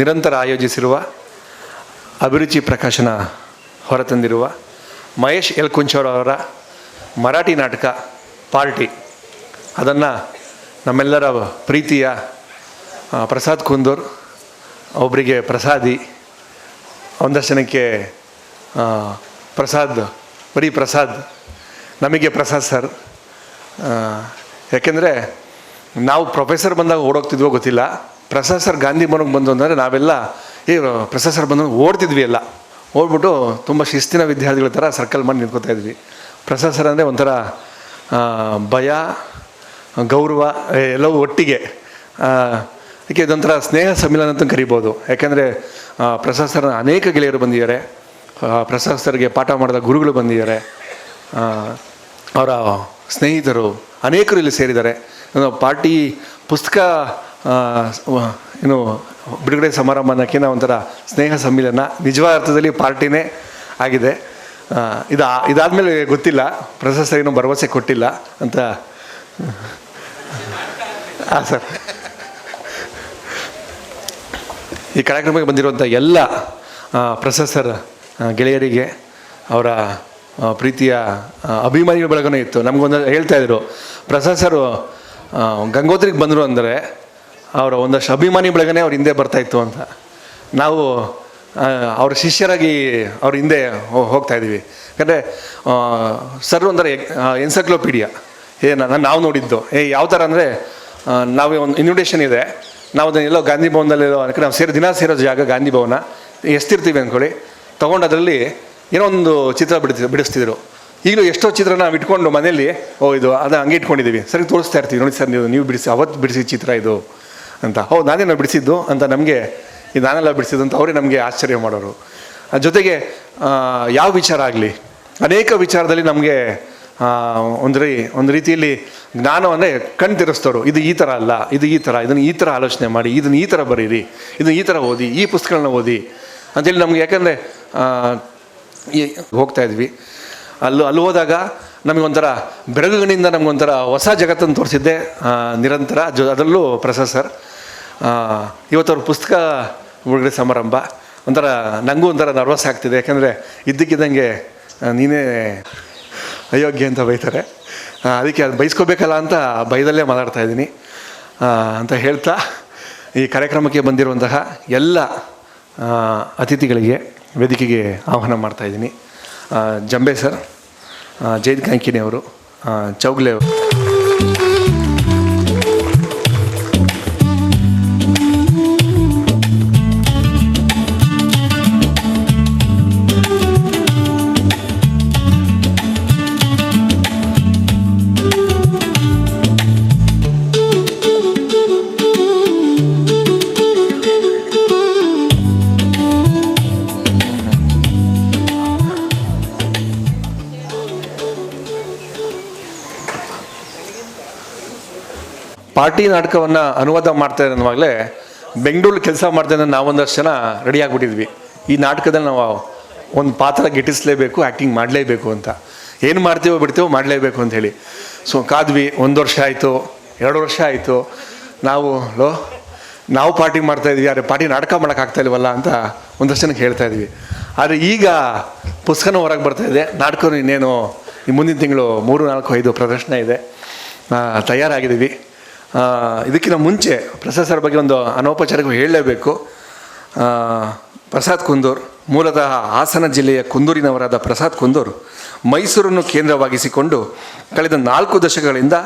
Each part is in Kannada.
ನಿರಂತರ ಆಯೋಜಿಸಿರುವ ಅಭಿರುಚಿ ಪ್ರಕಾಶನ ಹೊರತಂದಿರುವ ಮಹೇಶ್ ಯಲಕುಂಚವರ ಮರಾಠಿ ನಾಟಕ ಪಾರ್ಟಿ, ಅದನ್ನು ನಮ್ಮೆಲ್ಲರ ಪ್ರೀತಿಯ ಪ್ರಸಾದ್ ಕುಂದೂರ್, ಒಬ್ಬರಿಗೆ ಪ್ರಸಾದಿ, ಒಂದಷ್ಟು ಜನಕ್ಕೆ ಪ್ರಸಾದ್, ಬರೀ ಪ್ರಸಾದ್, ನಮಗೆ ಪ್ರಸಾದ್ ಸರ್. ಯಾಕೆಂದರೆ ನಾವು ಪ್ರೊಫೆಸರ್ ಬಂದಾಗ ಓಡೋಗ್ತಿದ್ವೋ ಗೊತ್ತಿಲ್ಲ, ಪ್ರಸಾದ್ ಸರ್ ಗಾಂಧಿ ಭವನಕ್ಕೆ ಬಂದು ಅಂದರೆ ನಾವೆಲ್ಲ ಪ್ರಸಾದ್ ಸರ್ ಬಂದು ಓಡ್ತಿದ್ವಿ. ಎಲ್ಲ ಓಡ್ಬಿಟ್ಟು ತುಂಬ ಶಿಸ್ತಿನ ವಿದ್ಯಾರ್ಥಿಗಳ ಥರ ಸರ್ಕಲ್ ಮಾಡಿ ನಿಂತ್ಕೋತಾ ಇದ್ವಿ. ಪ್ರಸಾದ್ ಸರ್ ಅಂದರೆ ಒಂಥರ ಭಯ, ಗೌರವ ಎಲ್ಲವೂ ಒಟ್ಟಿಗೆ. ಅದಕ್ಕೆ ಇದೊಂಥರ ಸ್ನೇಹ ಸಮ್ಮಿಲನ ಅಂತ ಕರಿಬೋದು. ಯಾಕೆಂದರೆ ಪ್ರಸಾದ್ ಸರ್ನ ಅನೇಕ ಗೆಳೆಯರು ಬಂದಿದ್ದಾರೆ, ಪ್ರಸಾದ್ ಸರ್ಗೆ ಪಾಠ ಮಾಡಿದ ಗುರುಗಳು ಬಂದಿದ್ದಾರೆ, ಅವರ ಸ್ನೇಹಿತರು ಅನೇಕರು ಇಲ್ಲಿ ಸೇರಿದ್ದಾರೆ. ಪಾರ್ಟಿ ಪುಸ್ತಕ ಬಿಡುಗಡೆ ಸಮಾರಂಭ ಅನ್ನೋಕ್ಕಿಂತ ಒಂಥರ ಸ್ನೇಹ ಸಮ್ಮಿಲನ, ನಿಜವಾದ ಅರ್ಥದಲ್ಲಿ ಪಾರ್ಟಿನೇ ಆಗಿದೆ. ಇದಾದಮೇಲೆ ಗೊತ್ತಿಲ್ಲ, ಪ್ರಸಾದ್ ಸರ್ ಏನೂ ಭರವಸೆ ಕೊಟ್ಟಿಲ್ಲ ಅಂತ. ಹಾಂ ಸರ್, ಈ ಕಾರ್ಯಕ್ರಮಕ್ಕೆ ಬಂದಿರುವಂಥ ಎಲ್ಲ ಪ್ರಸಾದ್ ಸರ್ ಗೆಳೆಯರಿಗೆ, ಅವರ ಪ್ರೀತಿಯ ಅಭಿಮಾನಿಗಳ ಬಳಗನೂ ಇತ್ತು. ನಮಗೊಂದು ಹೇಳ್ತಾಯಿದ್ರು, ಪ್ರಸಾದ್ ಸರ್ ಗಂಗೋತ್ರಿಗೆ ಬಂದರು ಅಂದರೆ ಅವರ ಒಂದಷ್ಟು ಅಭಿಮಾನಿ ಬಳಗನೇ ಅವ್ರ ಹಿಂದೆ ಬರ್ತಾಯಿತ್ತು ಅಂತ. ನಾವು ಅವ್ರ ಶಿಷ್ಯರಾಗಿ ಅವ್ರ ಹಿಂದೆ ಹೋಗ್ತಾಯಿದ್ದೀವಿ. ಯಾಕಂದರೆ ಸರ್ ಒಂಥರ ಎನ್ಸೈಕ್ಲೋಪೀಡಿಯಾ. ನಾವು ನೋಡಿದ್ದು ಯಾವ ಥರ ಅಂದರೆ, ನಾವು ಒಂದು ಇನ್ವಿಟೇಷನ್ ಇದೆ, ನಾವು ಅದನ್ನೆಲ್ಲೋ ಗಾಂಧಿ ಭವನದಲ್ಲಿರೋ, ಅದಕ್ಕೆ ನಾವು ದಿನ ಸೇರೋ ಜಾಗ ಗಾಂಧಿ ಭವನ, ಎಷ್ಟಿರ್ತೀವಿ ಅಂದ್ಕೊಳ್ಳಿ, ತೊಗೊಂಡು ಅದರಲ್ಲಿ ಏನೋ ಒಂದು ಚಿತ್ರ ಬಿಡಿಸ್ತಿದ್ರು. ಈಗಲೂ ಎಷ್ಟೋ ಚಿತ್ರ ನಾವು ಇಟ್ಕೊಂಡು ಮನೇಲಿ ಇದು ಅದು ಹಂಗೆ ಇಟ್ಕೊಂಡಿದ್ದೀವಿ, ಸರಿ ತೋರಿಸ್ತಾ ಇರ್ತೀವಿ, ನೋಡಿ ಸರ್ ನೀವು ಬಿಡಿಸಿ, ಅವತ್ತು ಬಿಡಿಸಿದ ಚಿತ್ರ ಇದು ಅಂತ. ಹೌದು, ನಾನೇನೋ ಬಿಡಿಸಿದ್ದು ಅಂತ ನಮಗೆ, ಇದು ನಾನೆಲ್ಲ ಬಿಡಿಸಿದ್ದು ಅಂತ ಅವರೇ ನಮಗೆ ಆಶ್ಚರ್ಯ ಮಾಡೋರು. ಜೊತೆಗೆ ಯಾವ ವಿಚಾರ ಆಗಲಿ, ಅನೇಕ ವಿಚಾರದಲ್ಲಿ ನಮಗೆ ಒಂದು ರೀತಿಯಲ್ಲಿ ಜ್ಞಾನವನ್ನೇ ಕಣ್ ತಿರ್ಸ್ತವ್ರು. ಇದು ಈ ಥರ ಅಲ್ಲ, ಇದು ಈ ಥರ, ಇದನ್ನು ಈ ಥರ ಆಲೋಚನೆ ಮಾಡಿ, ಇದನ್ನು ಈ ಥರ ಬರೀರಿ, ಇದನ್ನು ಈ ಥರ ಓದಿ, ಈ ಪುಸ್ತಕಗಳನ್ನ ಓದಿ ಅಂತೇಳಿ ನಮಗೆ. ಯಾಕಂದರೆ ಹೋಗ್ತಾ ಇದ್ವಿ, ಅಲ್ಲಿ ಹೋದಾಗ ನಮಗೊಂಥರ ಬೆರಗುಗಳಿಂದ ನಮಗೊಂಥರ ಹೊಸ ಜಗತ್ತನ್ನು ತೋರಿಸಿದ್ದೆ ನಿರಂತರ. ಅದರಲ್ಲೂ ಪ್ರಸಾದ್ ಸರ್ ಇವತ್ತವ್ರ ಪುಸ್ತಕ ಬಿಡುಗಡೆ ಸಮಾರಂಭ, ಒಂಥರ ನನಗೂ ಒಂಥರ ನರ್ವಸ್ ಆಗ್ತಿದೆ. ಯಾಕಂದರೆ ಇದ್ದಕ್ಕಿದ್ದಂಗೆ ನೀನೇ ಅಯೋಗ್ಯ ಅಂತ ಬೈತಾರೆ, ಅದಕ್ಕೆ ಅದು ಬೈಸ್ಕೋಬೇಕಲ್ಲ ಅಂತ ಭಯದಲ್ಲೇ ಮಾತಾಡ್ತಾ ಇದ್ದೀನಿ ಅಂತ ಹೇಳ್ತಾ, ಈ ಕಾರ್ಯಕ್ರಮಕ್ಕೆ ಬಂದಿರುವಂತಹ ಎಲ್ಲ ಅತಿಥಿಗಳಿಗೆ ವೇದಿಕೆಗೆ ಆಹ್ವಾನ ಮಾಡ್ತಾಯಿದ್ದೀನಿ. ಜಂಬೆ ಸರ್, ಜೈದ್ ಕಾಂಕಿನಿ ಅವರು, ಚೌಗ್ಲೆ ಅವರು, ಪಾರ್ಟಿ ನಾಟಕವನ್ನು ಅನುವಾದ ಮಾಡ್ತಾ ಅನ್ನುವಾಗಲೇ ಬೆಂಗಳೂರಲ್ಲಿ ಕೆಲಸ ಮಾಡ್ತಾ ನಾವೊಂದಷ್ಟು ಜನ ರೆಡಿ ಆಗಿಬಿಟ್ಟಿದ್ವಿ. ಈ ನಾಟಕದಲ್ಲಿ ನಾವು ಒಂದು ಪಾತ್ರ ಗಿಟ್ಟಿಸಲೇಬೇಕು, ಆ್ಯಕ್ಟಿಂಗ್ ಮಾಡಲೇಬೇಕು ಅಂತ. ಏನು ಮಾಡ್ತೀವೋ ಬಿಡ್ತೀವೋ ಮಾಡಲೇಬೇಕು ಅಂಥೇಳಿ. ಸೊ ಕಾದ್ವಿ, 1 ವರ್ಷ ಆಯಿತು, 2 ವರ್ಷ ಆಯಿತು. ನಾವು ಪಾರ್ಟಿ ಮಾಡ್ತಾಯಿದ್ವಿ, ಆದರೆ ಪಾರ್ಟಿ ನಾಟಕ ಮಾಡೋಕ್ಕಾಗ್ತಾಯಿಲ್ವಲ್ಲ ಅಂತ ಒಂದಷ್ಟು ಜನಕ್ಕೆ ಹೇಳ್ತಾಯಿದ್ವಿ. ಆದರೆ ಈಗ ಪುಸ್ತಕನೂ ಹೊರಗೆ ಬರ್ತಾಯಿದೆ, ನಾಟಕನೂ ಇನ್ನೇನು ಈ ಮುಂದಿನ ತಿಂಗಳು 3, 4, 5 ಪ್ರದರ್ಶನ ಇದೆ, ತಯಾರಾಗಿದ್ದೀವಿ. ಇದಕ್ಕಿಂತ ಮುಂಚೆ ಪ್ರಸಾದ್ ಸರ್ ಬಗ್ಗೆ ಒಂದು ಅನೌಪಚಾರಿಕ ಹೇಳಲೇಬೇಕು. ಪ್ರಸಾದ್ ಕುಂದೂರ್ ಮೂಲತಃ ಹಾಸನ ಜಿಲ್ಲೆಯ ಕುಂದೂರಿನವರಾದ ಪ್ರಸಾದ್ ಕುಂದೂರ್ ಮೈಸೂರನ್ನು ಕೇಂದ್ರವಾಗಿಸಿಕೊಂಡು ಕಳೆದ 4 ದಶಕಗಳಿಂದ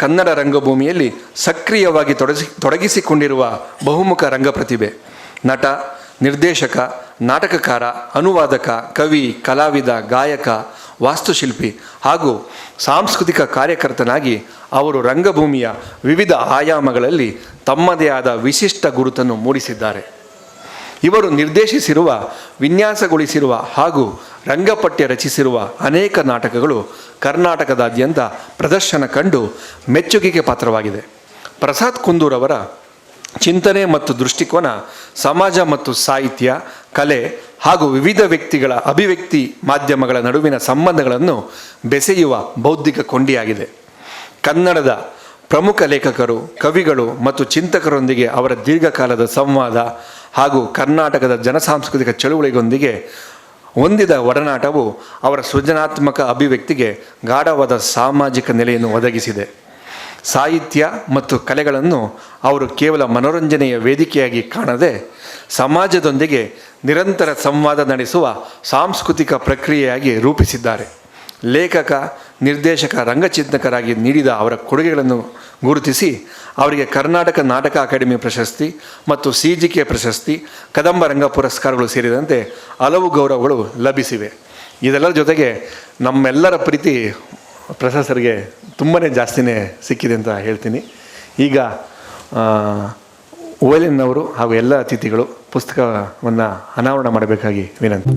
ಕನ್ನಡ ರಂಗಭೂಮಿಯಲ್ಲಿ ಸಕ್ರಿಯವಾಗಿ ತೊಡಗಿಸಿಕೊಂಡಿರುವ ಬಹುಮುಖ ರಂಗ ಪ್ರತಿಭೆ. ನಟ, ನಿರ್ದೇಶಕ, ನಾಟಕಕಾರ, ಅನುವಾದಕ, ಕವಿ, ಕಲಾವಿದ, ಗಾಯಕ, ವಾಸ್ತುಶಿಲ್ಪಿ ಹಾಗೂ ಸಾಂಸ್ಕೃತಿಕ ಕಾರ್ಯಕರ್ತನಾಗಿ ಅವರು ರಂಗಭೂಮಿಯ ವಿವಿಧ ಆಯಾಮಗಳಲ್ಲಿ ತಮ್ಮದೇ ಆದ ವಿಶಿಷ್ಟ ಗುರುತನ್ನು ಮೂಡಿಸಿದ್ದಾರೆ. ಇವರು ನಿರ್ದೇಶಿಸಿರುವ, ವಿನ್ಯಾಸಗೊಳಿಸಿರುವ ಹಾಗೂ ರಂಗಪಠ್ಯ ರಚಿಸಿರುವ ಅನೇಕ ನಾಟಕಗಳು ಕರ್ನಾಟಕದಾದ್ಯಂತ ಪ್ರದರ್ಶನ ಕಂಡು ಮೆಚ್ಚುಗೆಗೆ ಪಾತ್ರವಾಗಿದೆ. ಪ್ರಸಾದ್ ಕುಂದೂರ್ ಅವರ ಚಿಂತನೆ ಮತ್ತು ದೃಷ್ಟಿಕೋನ ಸಮಾಜ ಮತ್ತು ಸಾಹಿತ್ಯ, ಕಲೆ ಹಾಗೂ ವಿವಿಧ ವ್ಯಕ್ತಿಗಳ ಅಭಿವ್ಯಕ್ತಿ ಮಾಧ್ಯಮಗಳ ನಡುವಿನ ಸಂಬಂಧಗಳನ್ನು ಬೆಸೆಯುವ ಬೌದ್ಧಿಕ ಕೊಂಡಿಯಾಗಿದೆ. ಕನ್ನಡದ ಪ್ರಮುಖ ಲೇಖಕರು, ಕವಿಗಳು ಮತ್ತು ಚಿಂತಕರೊಂದಿಗೆ ಅವರ ದೀರ್ಘಕಾಲದ ಸಂವಾದ ಹಾಗೂ ಕರ್ನಾಟಕದ ಜನಸಾಂಸ್ಕೃತಿಕ ಚಳುವಳಿಗಳೊಂದಿಗೆ ಹೊಂದಿದ ಒಡನಾಟವು ಅವರ ಸೃಜನಾತ್ಮಕ ಅಭಿವ್ಯಕ್ತಿಗೆ ಗಾಢವಾದ ಸಾಮಾಜಿಕ ನೆಲೆಯನ್ನು ಒದಗಿಸಿದೆ. ಸಾಹಿತ್ಯ ಮತ್ತು ಕಲೆಗಳನ್ನು ಅವರು ಕೇವಲ ಮನೋರಂಜನೆಯ ವೇದಿಕೆಯಾಗಿ ಕಾಣದೆ ಸಮಾಜದೊಂದಿಗೆ ನಿರಂತರ ಸಂವಾದ ನಡೆಸುವ ಸಾಂಸ್ಕೃತಿಕ ಪ್ರಕ್ರಿಯೆಯಾಗಿ ರೂಪಿಸಿದ್ದಾರೆ. ಲೇಖಕ, ನಿರ್ದೇಶಕ, ರಂಗಚಿಂತಕರಾಗಿ ನೀಡಿದ ಅವರ ಕೊಡುಗೆಗಳನ್ನು ಗುರುತಿಸಿ ಅವರಿಗೆ ಕರ್ನಾಟಕ ನಾಟಕ ಅಕಾಡೆಮಿ ಪ್ರಶಸ್ತಿ ಮತ್ತು CGK ಪ್ರಶಸ್ತಿ, ಕದಂಬ ರಂಗ ಪುರಸ್ಕಾರಗಳು ಸೇರಿದಂತೆ ಹಲವು ಗೌರವಗಳು ಲಭಿಸಿವೆ. ಇದೆಲ್ಲರ ಜೊತೆಗೆ ನಮ್ಮೆಲ್ಲರ ಪ್ರೀತಿ ಪ್ರಸಾದ್ ಸರ್ಗೆ ತುಂಬಾ ಜಾಸ್ತಿನೇ ಸಿಕ್ಕಿದೆ ಅಂತ ಹೇಳ್ತೀನಿ. ಈಗ OLN ಅವರು ಹಾಗೂ ಎಲ್ಲ ಅತಿಥಿಗಳು ಪುಸ್ತಕವನ್ನು ಅನಾವರಣ ಮಾಡಬೇಕಾಗಿ ವಿನಂತಿ.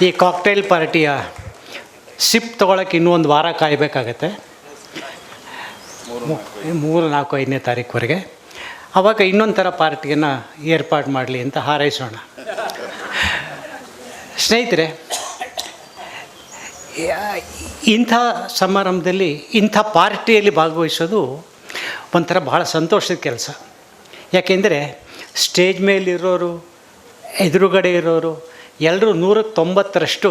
ಈ ಕಾಕ್ಟೈಲ್ ಪಾರ್ಟಿಯ ಸಿಪ್ ತೊಗೊಳಕ್ಕೆ ಇನ್ನೂ ಒಂದು ವಾರ ಕಾಯಬೇಕಾಗತ್ತೆ. 3, 4, 5ನೇ ತಾರೀಕುವರೆಗೆ. ಆವಾಗ ಇನ್ನೊಂದು ಥರ ಪಾರ್ಟಿಯನ್ನು ಏರ್ಪಾಡು ಮಾಡಲಿ ಅಂತ ಹಾರೈಸೋಣ. ಸ್ನೇಹಿತರೆ, ಇಂಥ ಸಮಾರಂಭದಲ್ಲಿ, ಇಂಥ ಪಾರ್ಟಿಯಲ್ಲಿ ಭಾಗವಹಿಸೋದು ಒಂಥರ ಭಾಳ ಸಂತೋಷದ ಕೆಲಸ. ಯಾಕೆಂದರೆ ಸ್ಟೇಜ್ ಮೇಲಿರೋರು, ಎದುರುಗಡೆ ಇರೋರು ಎಲ್ಲರೂ 190ರಷ್ಟು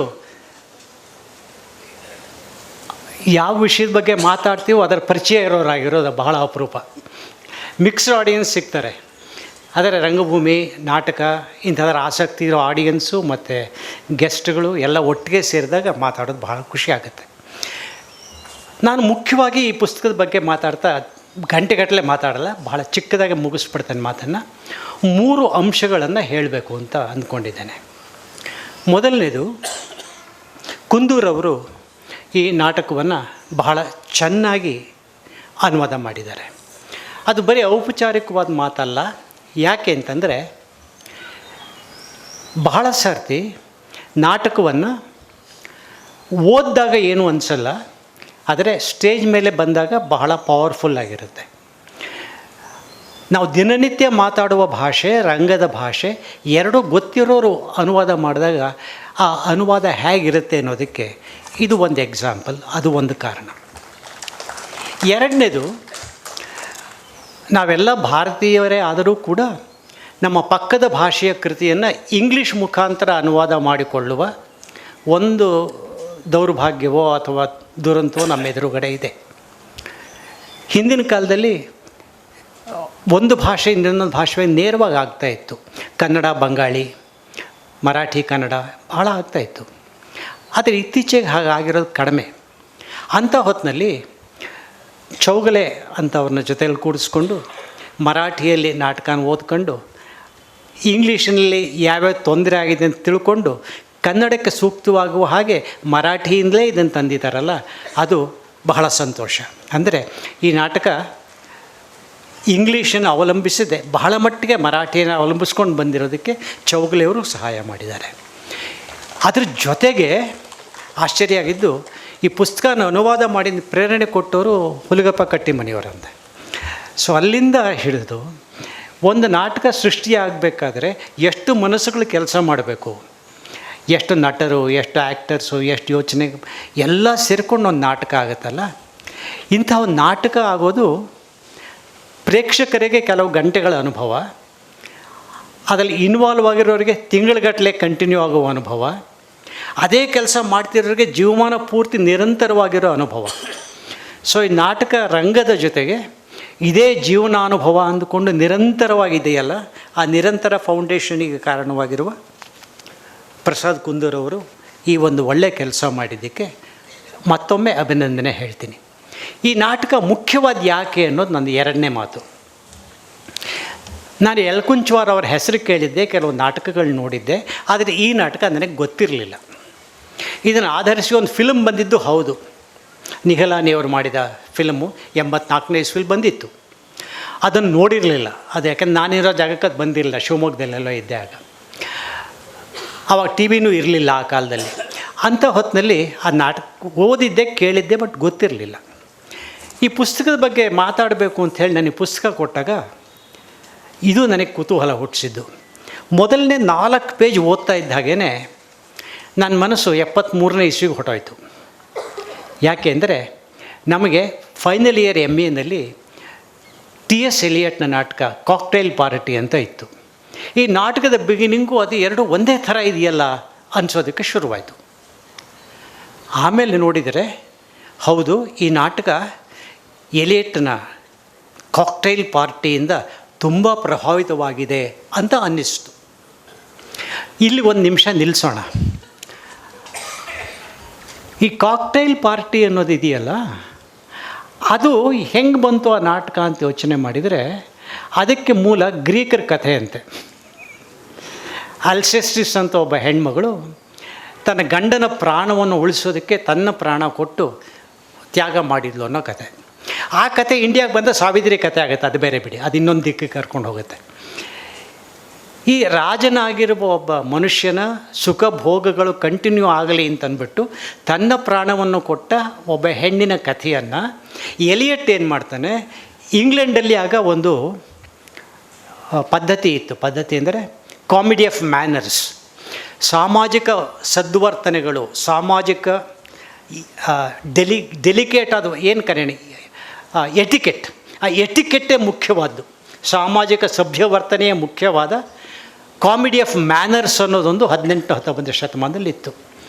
ಯಾವ ವಿಷಯದ ಬಗ್ಗೆ ಮಾತಾಡ್ತೀವೋ ಅದರ ಪರಿಚಯ ಇರೋರಾಗಿರೋದು ಬಹಳ ಅಪರೂಪ. ಮಿಕ್ಸ್ಡ್ ಆಡಿಯನ್ಸ್ ಸಿಗ್ತಾರೆ. ಆದರೆ ರಂಗಭೂಮಿ, ನಾಟಕ ಇಂಥದ್ರ ಆಸಕ್ತಿ ಇರೋ ಆಡಿಯನ್ಸು ಮತ್ತು ಗೆಸ್ಟ್ಗಳು ಎಲ್ಲ ಒಟ್ಟಿಗೆ ಸೇರಿದಾಗ ಮಾತಾಡೋದು ಭಾಳ ಖುಷಿ ಆಗುತ್ತೆ. ನಾನು ಮುಖ್ಯವಾಗಿ ಈ ಪುಸ್ತಕದ ಬಗ್ಗೆ ಮಾತಾಡ್ತಾ ಗಂಟೆಗಟ್ಟಲೆ ಮಾತಾಡಲ್ಲ, ಭಾಳ ಚಿಕ್ಕದಾಗಿ ಮುಗಿಸ್ಬಿಡ್ತೇನೆ ಮಾತನ್ನು. 3 ಅಂಶಗಳನ್ನು ಹೇಳಬೇಕು ಅಂತ ಅಂದ್ಕೊಂಡಿದ್ದೇನೆ. ಮೊದಲನೇದು, ಕುಂದೂರವರು ಈ ನಾಟಕವನ್ನು ಬಹಳ ಚೆನ್ನಾಗಿ ಅನುವಾದ ಮಾಡಿದ್ದಾರೆ. ಅದು ಬರೀ ಔಪಚಾರಿಕವಾದ ಮಾತಲ್ಲ. ಯಾಕೆ ಅಂತಂದರೆ, ಬಹಳ ಸರ್ತಿ ನಾಟಕವನ್ನು ಓದಿದಾಗ ಏನೂ ಅನಿಸಲ್ಲ, ಆದರೆ ಸ್ಟೇಜ್ ಮೇಲೆ ಬಂದಾಗ ಬಹಳ ಪವರ್ಫುಲ್ಲಾಗಿರುತ್ತೆ. ನಾವು ದಿನನಿತ್ಯ ಮಾತಾಡುವ ಭಾಷೆ, ರಂಗದ ಭಾಷೆ ಎರಡೂ ಗೊತ್ತಿರೋರು ಅನುವಾದ ಮಾಡಿದಾಗ ಆ ಅನುವಾದ ಹೇಗಿರುತ್ತೆ ಅನ್ನೋದಕ್ಕೆ ಇದು ಒಂದು ಎಕ್ಸಾಂಪಲ್, ಅದು ಒಂದು ಕಾರಣ. ಎರಡನೇದು, ನಾವೆಲ್ಲ ಭಾರತೀಯವರೇ ಆದರೂ ಕೂಡ ನಮ್ಮ ಪಕ್ಕದ ಭಾಷೆಯ ಕೃತಿಯನ್ನು ಇಂಗ್ಲೀಷ್ ಮುಖಾಂತರ ಅನುವಾದ ಮಾಡಿಕೊಳ್ಳುವ ಒಂದು ದೌರ್ಭಾಗ್ಯವೋ ಅಥವಾ ದುರಂತವೋ ನಮ್ಮ ಎದುರುಗಡೆ ಇದೆ. ಹಿಂದಿನ ಕಾಲದಲ್ಲಿ ಒಂದು ಭಾಷೆಯಿಂದ ಇನ್ನೊಂದು ಭಾಷೆ ನೇರವಾಗಿ ಆಗ್ತಾಯಿತ್ತು. ಕನ್ನಡ, ಬಂಗಾಳಿ, ಮರಾಠಿ, ಕನ್ನಡ ಭಾಳ ಆಗ್ತಾಯಿತ್ತು. ಆದರೆ ಇತ್ತೀಚೆಗೆ ಹಾಗಾಗಿರೋದು ಕಡಿಮೆ. ಅಂಥ ಹೊತ್ತಿನಲ್ಲಿ ಚೌಗಲೆ ಅಂಥವ್ರನ್ನ ಜೊತೆಯಲ್ಲಿ ಕೂಡಿಸ್ಕೊಂಡು ಮರಾಠಿಯಲ್ಲಿ ನಾಟಕನ ಓದ್ಕೊಂಡು, ಇಂಗ್ಲೀಷಿನಲ್ಲಿ ಯಾವ್ಯಾವ ತೊಂದರೆ ಆಗಿದೆ ಅಂತ ತಿಳ್ಕೊಂಡು ಕನ್ನಡಕ್ಕೆ ಸೂಕ್ತವಾಗುವ ಹಾಗೆ ಮರಾಠಿಯಿಂದಲೇ ಇದನ್ನು ತಂದಿದ್ದಾರಲ್ಲ, ಅದು ಬಹಳ ಸಂತೋಷ. ಅಂದರೆ ಈ ನಾಟಕ ಇಂಗ್ಲೀಷನ್ನು ಅವಲಂಬಿಸದೆ ಬಹಳ ಮಟ್ಟಿಗೆ ಮರಾಠಿಯನ್ನು ಅವಲಂಬಿಸ್ಕೊಂಡು ಬಂದಿರೋದಕ್ಕೆ ಚೌಗಲೆಯವರು ಸಹಾಯ ಮಾಡಿದ್ದಾರೆ. ಅದ್ರ ಜೊತೆಗೆ ಆಶ್ಚರ್ಯ ಆಗಿದ್ದು, ಈ ಪುಸ್ತಕನ ಅನುವಾದ ಮಾಡಿ ಪ್ರೇರಣೆ ಕೊಟ್ಟವರು ಹುಲಿಗಪ್ಪ ಕಟ್ಟಿಮನಿಯವರಂತೆ. ಸೊ ಅಲ್ಲಿಂದ ಹಿಡಿದು ಒಂದು ನಾಟಕ ಸೃಷ್ಟಿಯಾಗಬೇಕಾದ್ರೆ ಎಷ್ಟು ಮನಸ್ಸುಗಳು ಕೆಲಸ ಮಾಡಬೇಕು, ಎಷ್ಟು ನಟರು, ಎಷ್ಟು ಆ್ಯಕ್ಟರ್ಸು, ಎಷ್ಟು ಯೋಚನೆ ಎಲ್ಲ ಸೇರಿಕೊಂಡು ಒಂದು ನಾಟಕ ಆಗುತ್ತಲ್ಲ. ಇಂಥ ಒಂದು ನಾಟಕ ಆಗೋದು ಪ್ರೇಕ್ಷಕರಿಗೆ ಕೆಲವು ಗಂಟೆಗಳ ಅನುಭವ, ಅದರಲ್ಲಿ ಇನ್ವಾಲ್ವ್ ಆಗಿರೋರಿಗೆ ತಿಂಗಳುಗಟ್ಟಲೆ ಕಂಟಿನ್ಯೂ ಆಗುವ ಅನುಭವ, ಅದೇ ಕೆಲಸ ಮಾಡ್ತಿರೋರಿಗೆ ಜೀವಮಾನ ಪೂರ್ತಿ ನಿರಂತರವಾಗಿರೋ ಅನುಭವ. ಸೊ ಈ ನಾಟಕ ರಂಗದ ಜೊತೆಗೆ ಇದೇ ಜೀವನಾನುಭವ ಅಂದುಕೊಂಡು ನಿರಂತರವಾಗಿದೆಯಲ್ಲ, ಆ ನಿರಂತರ ಫೌಂಡೇಶನಿಗೆ ಕಾರಣವಾಗಿರುವ ಪ್ರಸಾದ್ ಕುಂದೂರವರು ಈ ಒಂದು ಒಳ್ಳೆಯ ಕೆಲಸ ಮಾಡಿದ್ದಕ್ಕೆ ಮತ್ತೊಮ್ಮೆ ಅಭಿನಂದನೆ ಹೇಳ್ತೀನಿ. ಈ ನಾಟಕ ಮುಖ್ಯವಾದ ಯಾಕೆ ಅನ್ನೋದು ನನ್ನ ಎರಡನೇ ಮಾತು. ನಾನು ಯಲ್ಕುಂಚವಾರ್ ಅವರ ಹೆಸರು ಕೇಳಿದ್ದೆ, ಕೆಲವು ನಾಟಕಗಳು ನೋಡಿದ್ದೆ, ಆದರೆ ಈ ನಾಟಕ ನನಗೆ ಗೊತ್ತಿರಲಿಲ್ಲ. ಇದನ್ನು ಆಧರಿಸಿ ಒಂದು ಫಿಲ್ಮ್ ಬಂದಿದ್ದು ಹೌದು, ನಿಹಲಾನಿಯವರು ಮಾಡಿದ ಫಿಲ್ಮು 84ನೇ ಇಸ್ವಿಲಿ ಬಂದಿತ್ತು. ಅದನ್ನು ನೋಡಿರಲಿಲ್ಲ, ಅದು ಯಾಕಂದ್ರೆ ನಾನಿರೋ ಜಾಗಕ್ಕೆ ಅದು ಬಂದಿರಲಿಲ್ಲ, ಶಿವಮೊಗ್ಗದಲ್ಲೆಲ್ಲೋ ಇದ್ದೆ ಆಗ. ಆವಾಗ ಟಿ ವಿನೂ ಇರಲಿಲ್ಲ ಆ ಕಾಲದಲ್ಲಿ. ಅಂಥ ಹೊತ್ತಿನಲ್ಲಿ ಆ ನಾಟಕ ಓದಿದ್ದೆ, ಕೇಳಿದ್ದೆ, ಬಟ್ ಗೊತ್ತಿರಲಿಲ್ಲ. ಈ ಪುಸ್ತಕದ ಬಗ್ಗೆ ಮಾತಾಡಬೇಕು ಅಂಥೇಳಿ ನನಗೆ ಪುಸ್ತಕ ಕೊಟ್ಟಾಗ ಇದು ನನಗೆ ಕುತೂಹಲ ಹುಟ್ಟಿಸಿದ್ದು. ಮೊದಲನೇ 4 ಪೇಜ್ ಓದ್ತಾ ಇದ್ದ ಹಾಗೇ ನನ್ನ ಮನಸ್ಸು 73ನೇ ಇಸ್ವಿಗೆ ಹೊಟ್ಟೋಯ್ತು. ಯಾಕೆ ಅಂದರೆ ನಮಗೆ ಫೈನಲ್ ಇಯರ್ MA TS ಎಲಿಯಟ್ನ ನಾಟಕ ಕಾಕ್ಟೈಲ್ ಪಾರ್ಟಿ ಅಂತ ಇತ್ತು. ಈ ನಾಟಕದ ಬಿಗಿನಿಂಗು ಅದು ಎರಡು ಒಂದೇ ಥರ ಇದೆಯಲ್ಲ ಅನಿಸೋದಕ್ಕೆ ಶುರುವಾಯಿತು. ಆಮೇಲೆ ನೋಡಿದರೆ ಹೌದು, ಈ ನಾಟಕ ಎಲಿಯಟ್ನ ಕಾಕ್ಟೈಲ್ ಪಾರ್ಟಿಯಿಂದ ತುಂಬ ಪ್ರಭಾವಿತವಾಗಿದೆ ಅಂತ ಅನ್ನಿಸ್ತು. ಇಲ್ಲಿ ಒಂದು ನಿಮಿಷ ನಿಲ್ಲಿಸೋಣ. ಈ ಕಾಕ್ಟೈಲ್ ಪಾರ್ಟಿ ಅನ್ನೋದು ಇದೆಯಲ್ಲ, ಅದು ಹೆಂಗೆ ಬಂತು ಆ ನಾಟಕ ಅಂತ ಯೋಚನೆ ಮಾಡಿದರೆ ಅದಕ್ಕೆ ಮೂಲ ಗ್ರೀಕರ ಕಥೆ ಅಂತೆ. ಅಲ್ಸೆಸ್ಟಿಸ್ ಅಂತ ಒಬ್ಬ ಹೆಣ್ಮಗಳು ತನ್ನ ಗಂಡನ ಪ್ರಾಣವನ್ನು ಉಳಿಸೋದಕ್ಕೆ ತನ್ನ ಪ್ರಾಣ ಕೊಟ್ಟು ತ್ಯಾಗ ಮಾಡಿದ್ಲು ಅನ್ನೋ ಕಥೆ. ಆ ಕಥೆ ಇಂಡಿಯಾಗೆ ಬಂದ ಸಾವಿತ್ರಿ ಕಥೆ ಆಗುತ್ತೆ, ಅದು ಬೇರೆ ಬಿಡಿ, ಅದು ಇನ್ನೊಂದು ದಿಕ್ಕಿಗೆ ಕರ್ಕೊಂಡು ಹೋಗುತ್ತೆ. ಈ ರಾಜನಾಗಿರುವ ಒಬ್ಬ ಮನುಷ್ಯನ ಸುಖ ಭೋಗಗಳು ಕಂಟಿನ್ಯೂ ಆಗಲಿ ಅಂತಂದ್ಬಿಟ್ಟು ತನ್ನ ಪ್ರಾಣವನ್ನು ಕೊಟ್ಟ ಒಬ್ಬ ಹೆಣ್ಣಿನ ಕಥೆಯನ್ನು ಎಲಿಯಟ್ ಏನು ಮಾಡ್ತಾನೆ, ಇಂಗ್ಲೆಂಡಲ್ಲಿ ಆಗ ಒಂದು ಪದ್ಧತಿ ಇತ್ತು. ಪದ್ಧತಿ ಅಂದರೆ ಕಾಮಿಡಿ ಆಫ್ ಮ್ಯಾನರ್ಸ್, ಸಾಮಾಜಿಕ ಸದ್ವರ್ತನೆಗಳು, ಸಾಮಾಜಿಕ ಡೆಲಿಕೇಟ್ ಆದ ಏನು ಕರೆಯಣಿ ಎಟಿಕೆಟ್, ಆ ಎಟಿಕೆಟ್ಟೇ ಮುಖ್ಯವಾದ್ದು, ಸಾಮಾಜಿಕ ಸಭ್ಯವರ್ತನೆಯೇ ಮುಖ್ಯವಾದ ಕಾಮಿಡಿ ಆಫ್ ಮ್ಯಾನರ್ಸ್ ಅನ್ನೋದೊಂದು 18-19 ಶತಮಾನದಲ್ಲಿ ಇತ್ತು.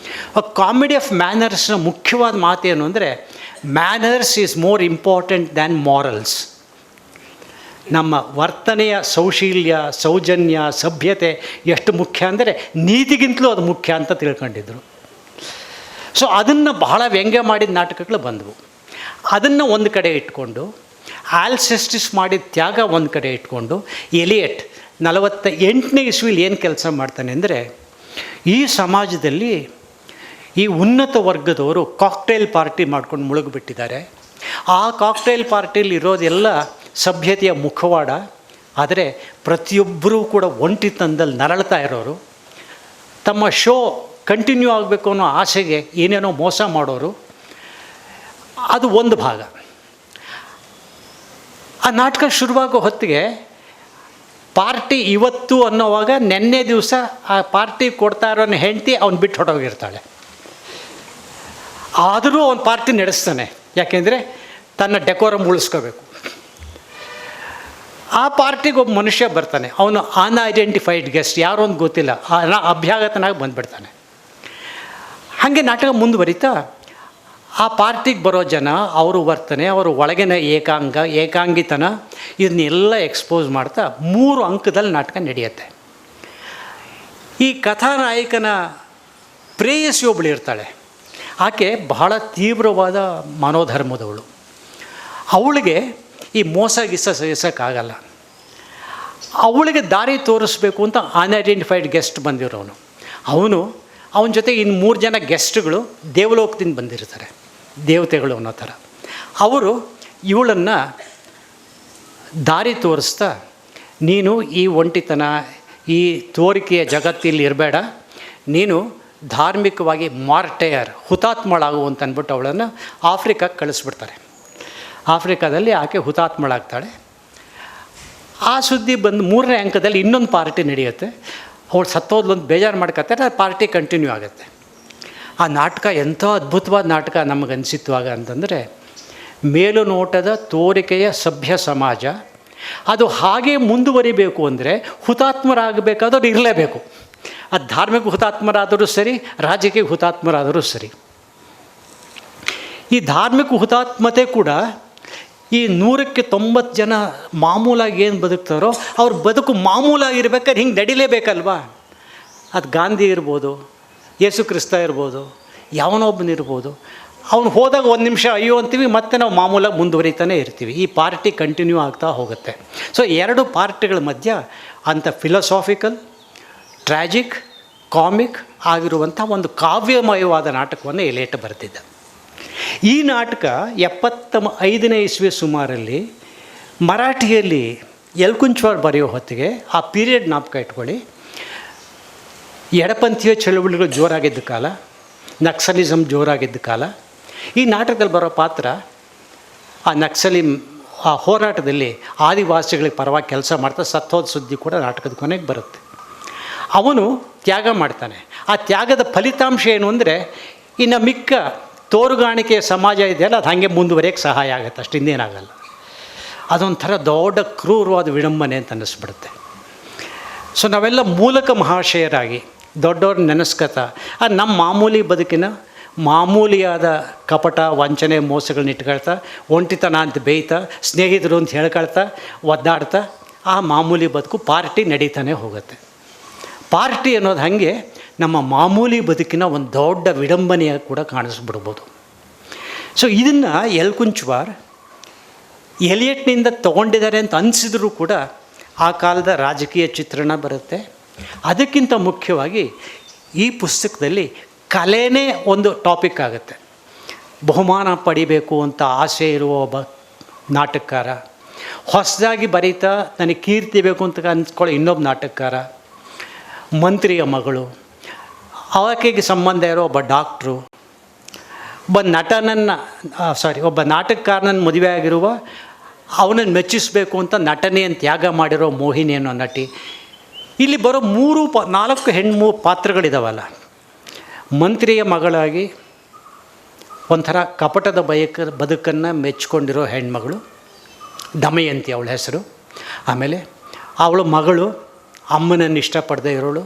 ಆ ಕಾಮಿಡಿ ಆಫ್ ಮ್ಯಾನರ್ಸ್ನ ಮುಖ್ಯವಾದ ಮಾತೇನು ಅಂದರೆ manners is more important than morals. ನಮ್ಮ ವರ್ತನೆಯ ಸೌಶೀಲ್ಯ, ಸೌಜನ್ಯ, ಸಭ್ಯತೆ ಎಷ್ಟು ಮುಖ್ಯ ಅಂದರೆ ನೀತಿಗಿಂತಲೂ ಅದು ಮುಖ್ಯ ಅಂತ ತಿಳ್ಕೊಂಡಿದ್ರು. ಸೊ ಅದನ್ನು ಬಹಳ ವ್ಯಂಗ್ಯ ಮಾಡಿದ ನಾಟಕಗಳು ಬಂದವು. ಅದನ್ನು ಒಂದು ಕಡೆ ಇಟ್ಕೊಂಡು ಆಲ್ಸೆಸ್ಟಿಸ್ ಮಾಡಿದ ತ್ಯಾಗ ಒಂದು ಕಡೆ ಇಟ್ಕೊಂಡು ಎಲಿಯಟ್ 48ನೇ ಇಸ್ವಿಲಿ ಏನು ಕೆಲಸ ಮಾಡ್ತಾನೆ ಅಂದರೆ, ಈ ಸಮಾಜದಲ್ಲಿ ಈ ಉನ್ನತ ವರ್ಗದವರು ಕಾಕ್ಟೈಲ್ ಪಾರ್ಟಿ ಮಾಡ್ಕೊಂಡು ಮುಳುಗಿಬಿಟ್ಟಿದ್ದಾರೆ. ಆ ಕಾಕ್ಟೈಲ್ ಪಾರ್ಟಿಯಲ್ಲಿ ಇರೋದೆಲ್ಲ ಸಭ್ಯತೆಯ ಮುಖವಾಡ, ಆದರೆ ಪ್ರತಿಯೊಬ್ಬರೂ ಕೂಡ ಒಂಟಿತನದಲ್ಲಿ ನರಳ್ತಾ ಇರೋರು, ತಮ್ಮ ಶೋ ಕಂಟಿನ್ಯೂ ಆಗಬೇಕು ಅನ್ನೋ ಆಸೆಗೆ ಏನೇನೋ ಮೋಸ ಮಾಡೋರು. ಅದು ಒಂದು ಭಾಗ. ಆ ನಾಟಕ ಶುರುವಾಗೋ ಹೊತ್ತಿಗೆ ಪಾರ್ಟಿ ಇವತ್ತು ಅನ್ನೋವಾಗ ನೆನ್ನೆ ದಿವಸ ಆ ಪಾರ್ಟಿ ಕೊಡ್ತಾ ಇರೋನ ಹೆಂಡತಿ ಅವ್ನು ಬಿಟ್ಟು ಹೊಟ್ಟೋಗಿರ್ತಾಳೆ. ಆದರೂ ಅವನು ಪಾರ್ಟಿ ನಡೆಸ್ತಾನೆ, ಯಾಕೆಂದರೆ ತನ್ನ ಡೆಕೋರಮ್ ಉಳಿಸ್ಕೋಬೇಕು. ಆ ಪಾರ್ಟಿಗೆ ಒಬ್ಬ ಮನುಷ್ಯ ಬರ್ತಾನೆ, ಅವನು ಅನ್ಐಡೆಂಟಿಫೈಡ್ ಗೆಸ್ಟ್, ಯಾರೋ ಒಂದು ಗೊತ್ತಿಲ್ಲ, ಅಭ್ಯಾಗತನಾಗಿ ಬಂದುಬಿಡ್ತಾನೆ. ಹಾಗೆ ನಾಟಕ ಮುಂದುವರಿತಾ ಆ ಪಾರ್ಟಿಗೆ ಬರೋ ಜನ, ಅವರು ವರ್ತನೆ, ಅವರು ಒಳಗಿನ ಏಕಾಂಗಿತನ, ಇದನ್ನೆಲ್ಲ ಎಕ್ಸ್ಪೋಸ್ ಮಾಡ್ತಾ 3 ಅಂಕದಲ್ಲಿ ನಾಟಕ ನಡೆಯುತ್ತೆ. ಈ ಕಥಾನಾಯಕನ ಪ್ರೇಯಸಿ ಒಬ್ಬಳು ಇರ್ತಾಳೆ. ಆಕೆ ಬಹಳ ತೀವ್ರವಾದ ಮನೋಧರ್ಮದವಳು. ಅವಳಿಗೆ ಈ ಮೋಸ ಗಿಸ ಸಹಿಸೋಕ್ಕಾಗಲ್ಲ. ಅವಳಿಗೆ ದಾರಿ ತೋರಿಸ್ಬೇಕು ಅಂತ ಅನ್ಐಡೆಂಟಿಫೈಡ್ ಗೆಸ್ಟ್ ಬಂದಿರೋನು. ಅವನ ಜೊತೆ ಇನ್ನು 3 ಜನ ಗೆಸ್ಟ್ಗಳು ದೇವಲೋಕದಿಂದ ಬಂದಿರ್ತಾರೆ, ದೇವತೆಗಳು ಅನ್ನೋ ಥರ. ಅವರು ಇವಳನ್ನು ದಾರಿ ತೋರಿಸ್ತಾ, ನೀನು ಈ ಒಂಟಿತನ, ಈ ತೋರಿಕೆಯ ಜಗತ್ತಿಲ್ಲಿ ಇರಬೇಡ, ನೀನು ಧಾರ್ಮಿಕವಾಗಿ ಮಾರ್ಟೇಯರ್, ಹುತಾತ್ಮಳಾಗು ಅಂತ ಅಂದ್ಬಿಟ್ಟು ಅವಳನ್ನು ಆಫ್ರಿಕಾಗೆ ಕಳಿಸ್ಬಿಡ್ತಾರೆ. ಆಫ್ರಿಕಾದಲ್ಲಿ ಆಕೆ ಹುತಾತ್ಮಳಾಗ್ತಾಳೆ. ಆ ಸುದ್ದಿ ಬಂದು 3ನೇ ಅಂಕದಲ್ಲಿ ಇನ್ನೊಂದು ಪಾರ್ಟಿ ನಡೆಯುತ್ತೆ. ಅವಳು ಸತ್ತೋದ್ಲೊಂದು ಬೇಜಾರು ಮಾಡ್ಕೊತಾರೆ, ಆ ಪಾರ್ಟಿ ಕಂಟಿನ್ಯೂ ಆಗುತ್ತೆ. ಆ ನಾಟಕ ಎಂಥ ಅದ್ಭುತವಾದ ನಾಟಕ ನಮಗನ್ಸಿತ್ತು ಆಗ ಅಂತಂದರೆ, ಮೇಲು ನೋಟದ ತೋರಿಕೆಯ ಸಭ್ಯ ಸಮಾಜ ಅದು ಹಾಗೇ ಮುಂದುವರಿಬೇಕು ಅಂದರೆ ಹುತಾತ್ಮರಾಗಬೇಕಾದವ್ರು ಇರಲೇಬೇಕು. ಅದು ಧಾರ್ಮಿಕ ಹುತಾತ್ಮರಾದರೂ ಸರಿ, ರಾಜಕೀಯ ಹುತಾತ್ಮರಾದರೂ ಸರಿ. ಈ ಧಾರ್ಮಿಕ ಹುತಾತ್ಮತೆ ಕೂಡ ಈ 100ಕ್ಕೆ 90 ಜನ ಮಾಮೂಲಾಗಿ ಏನು ಬದುಕ್ತಾರೋ ಅವ್ರ ಬದುಕು ಮಾಮೂಲಾಗಿರ್ಬೇಕಾದ್ರೆ ಹಿಂಗೆ ನಡಿಲೇಬೇಕಲ್ವಾ. ಅದು ಗಾಂಧಿ ಇರ್ಬೋದು, ಯೇಸು ಕ್ರಿಸ್ತ ಇರ್ಬೋದು, ಯಾವನೊಬ್ಬನಿರ್ಬೋದು. ಅವನು ಹೋದಾಗ ಒಂದು ನಿಮಿಷ ಅಯ್ಯೋ ಅಂತೀವಿ, ಮತ್ತೆ ನಾವು ಮಾಮೂಲಾಗಿ ಮುಂದುವರಿತಾನೆ ಇರ್ತೀವಿ. ಈ ಪಾರ್ಟಿ ಕಂಟಿನ್ಯೂ ಆಗ್ತಾ ಹೋಗುತ್ತೆ. ಸೊ ಎರಡು ಪಾರ್ಟಿಗಳ ಮಧ್ಯ ಅಂಥ ಫಿಲಾಸಾಫಿಕಲ್, ಟ್ರ್ಯಾಜಿಕ್, ಕಾಮಿಕ್ ಆಗಿರುವಂಥ ಒಂದು ಕಾವ್ಯಮಯವಾದ ನಾಟಕವನ್ನು ಎಲಿಯಟ್ ಬರೆದಿದ್ದ. ಈ ನಾಟಕ 75ನೇ ಇಸ್ವಿ ಸುಮಾರಲ್ಲಿ ಮರಾಠಿಯಲ್ಲಿ ಎಲ್ಕುಂಚವಾರ್ ಬರೆಯೋ ಹೊತ್ತಿಗೆ, ಆ ಪೀರಿಯಡ್ ಜ್ಞಾಪಕ ಇಟ್ಕೊಳ್ಳಿ, ಎಡಪಂಥೀಯ ಚಳುವಳಿಗಳು ಜೋರಾಗಿದ್ದ ಕಾಲ, ನಕ್ಸಲಿಸಮ್ ಜೋರಾಗಿದ್ದ ಕಾಲ. ಈ ನಾಟಕದಲ್ಲಿ ಬರೋ ಪಾತ್ರ ಆ ನಕ್ಸಲಿ ಆ ಹೋರಾಟದಲ್ಲಿ ಆದಿವಾಸಿಗಳಿಗೆ ಪರವಾಗಿ ಕೆಲಸ ಮಾಡ್ತಾ ಸತ್ತೋದ ಸುದ್ದಿ ಕೂಡ ನಾಟಕದ ಕೊನೆಗೆ ಬರುತ್ತೆ. ಅವನು ತ್ಯಾಗ ಮಾಡ್ತಾನೆ. ಆ ತ್ಯಾಗದ ಫಲಿತಾಂಶ ಏನು ಅಂದರೆ, ಇನ್ನು ಮಿಕ್ಕ ತೋರುಗಾಣಿಕೆಯ ಸಮಾಜ ಇದೆಯಲ್ಲ, ಅದು ಹಾಗೆ ಮುಂದುವರಿಯೋಕ್ಕೆ ಸಹಾಯ ಆಗುತ್ತೆ, ಅಷ್ಟು ಇನ್ನೇನಾಗಲ್ಲ. ಅದೊಂಥರ ದೊಡ್ಡ ಕ್ರೂರವಾದ ವಿಡಂಬನೆ ಅಂತ ಅನ್ನಿಸ್ಬಿಡುತ್ತೆ. ಸೊ ನಾವೆಲ್ಲ ಮೂಲಕ ಮಹಾಶಯರಾಗಿ ದೊಡ್ಡವ್ರ ನೆನೆಸ್ಕೊತಾ ನಮ್ಮ ಮಾಮೂಲಿ ಬದುಕಿನ ಮಾಮೂಲಿಯಾದ ಕಪಟ, ವಂಚನೆ, ಮೋಸಗಳನ್ನ ಇಟ್ಕೊಳ್ತಾ, ಒಂಟಿತನ ಅಂತ ಬೇಯ್ತಾ, ಸ್ನೇಹಿತರು ಅಂತ ಹೇಳ್ಕೊಳ್ತಾ, ಒದ್ದಾಡ್ತಾ ಆ ಮಾಮೂಲಿ ಬದುಕು ಪಾರ್ಟಿ ನಡೀತಾನೆ ಹೋಗುತ್ತೆ. ಪಾರ್ಟಿ ಅನ್ನೋದು ಹಾಗೆ ನಮ್ಮ ಮಾಮೂಲಿ ಬದುಕಿನ ಒಂದು ದೊಡ್ಡ ವಿಡಂಬನೆಯಾಗಿ ಕೂಡ ಕಾಣಿಸ್ಬಿಡ್ಬೋದು. ಸೊ ಇದನ್ನು ಎಲ್ಕುಂಚವಾರ್ ಎಲಿಯಟ್ನಿಂದ ತೊಗೊಂಡಿದ್ದಾರೆ ಅಂತ ಅನಿಸಿದ್ರೂ ಕೂಡ ಆ ಕಾಲದ ರಾಜಕೀಯ ಚಿತ್ರಣ ಬರುತ್ತೆ. ಅದಕ್ಕಿಂತ ಮುಖ್ಯವಾಗಿ ಈ ಪುಸ್ತಕದಲ್ಲಿ ಕಲೆನೇ ಒಂದು ಟಾಪಿಕ್ ಆಗುತ್ತೆ. ಬಹುಮಾನ ಪಡಿಬೇಕು ಅಂತ ಆಸೆ ಇರುವ ಒಬ್ಬ ನಾಟಕಕಾರ, ಹೊಸದಾಗಿ ಬರೀತಾ ನನಗೆ ಕೀರ್ತಿ ಬೇಕು ಅಂತ ಅಂದ್ಕೊಳ್ಳೋ ಇನ್ನೊಬ್ಬ ನಾಟಕಕಾರ, ಮಂತ್ರಿಯ ಮಗಳು, ಆಕೆಗೆ ಸಂಬಂಧ ಇರೋ ಒಬ್ಬ ಡಾಕ್ಟ್ರು, ಒಬ್ಬ ನಾಟಕಕಾರನನ್ನು ಮದುವೆ ಆಗಿರುವ ಅವನನ್ನು ಮೆಚ್ಚಿಸಬೇಕು ಅಂತ ನಟನೆಯನ್ನು ತ್ಯಾಗ ಮಾಡಿರೋ ಮೋಹಿನಿ ಅನ್ನೋ ನಟಿ. ಇಲ್ಲಿ ಬರೋ 4 ಪಾತ್ರಗಳಿದಾವಲ್ಲ. ಮಂತ್ರಿಯ ಮಗಳಾಗಿ ಒಂಥರ ಕಪಟದ ಬದುಕನ್ನು ಮೆಚ್ಕೊಂಡಿರೋ ಹೆಣ್ಮಗಳು ದಮಯಂತಿ ಅವಳ ಹೆಸರು. ಆಮೇಲೆ ಅವಳ ಮಗಳು ಅಮ್ಮನನ್ನು ಇಷ್ಟಪಡದೇ ಇರೋಳು,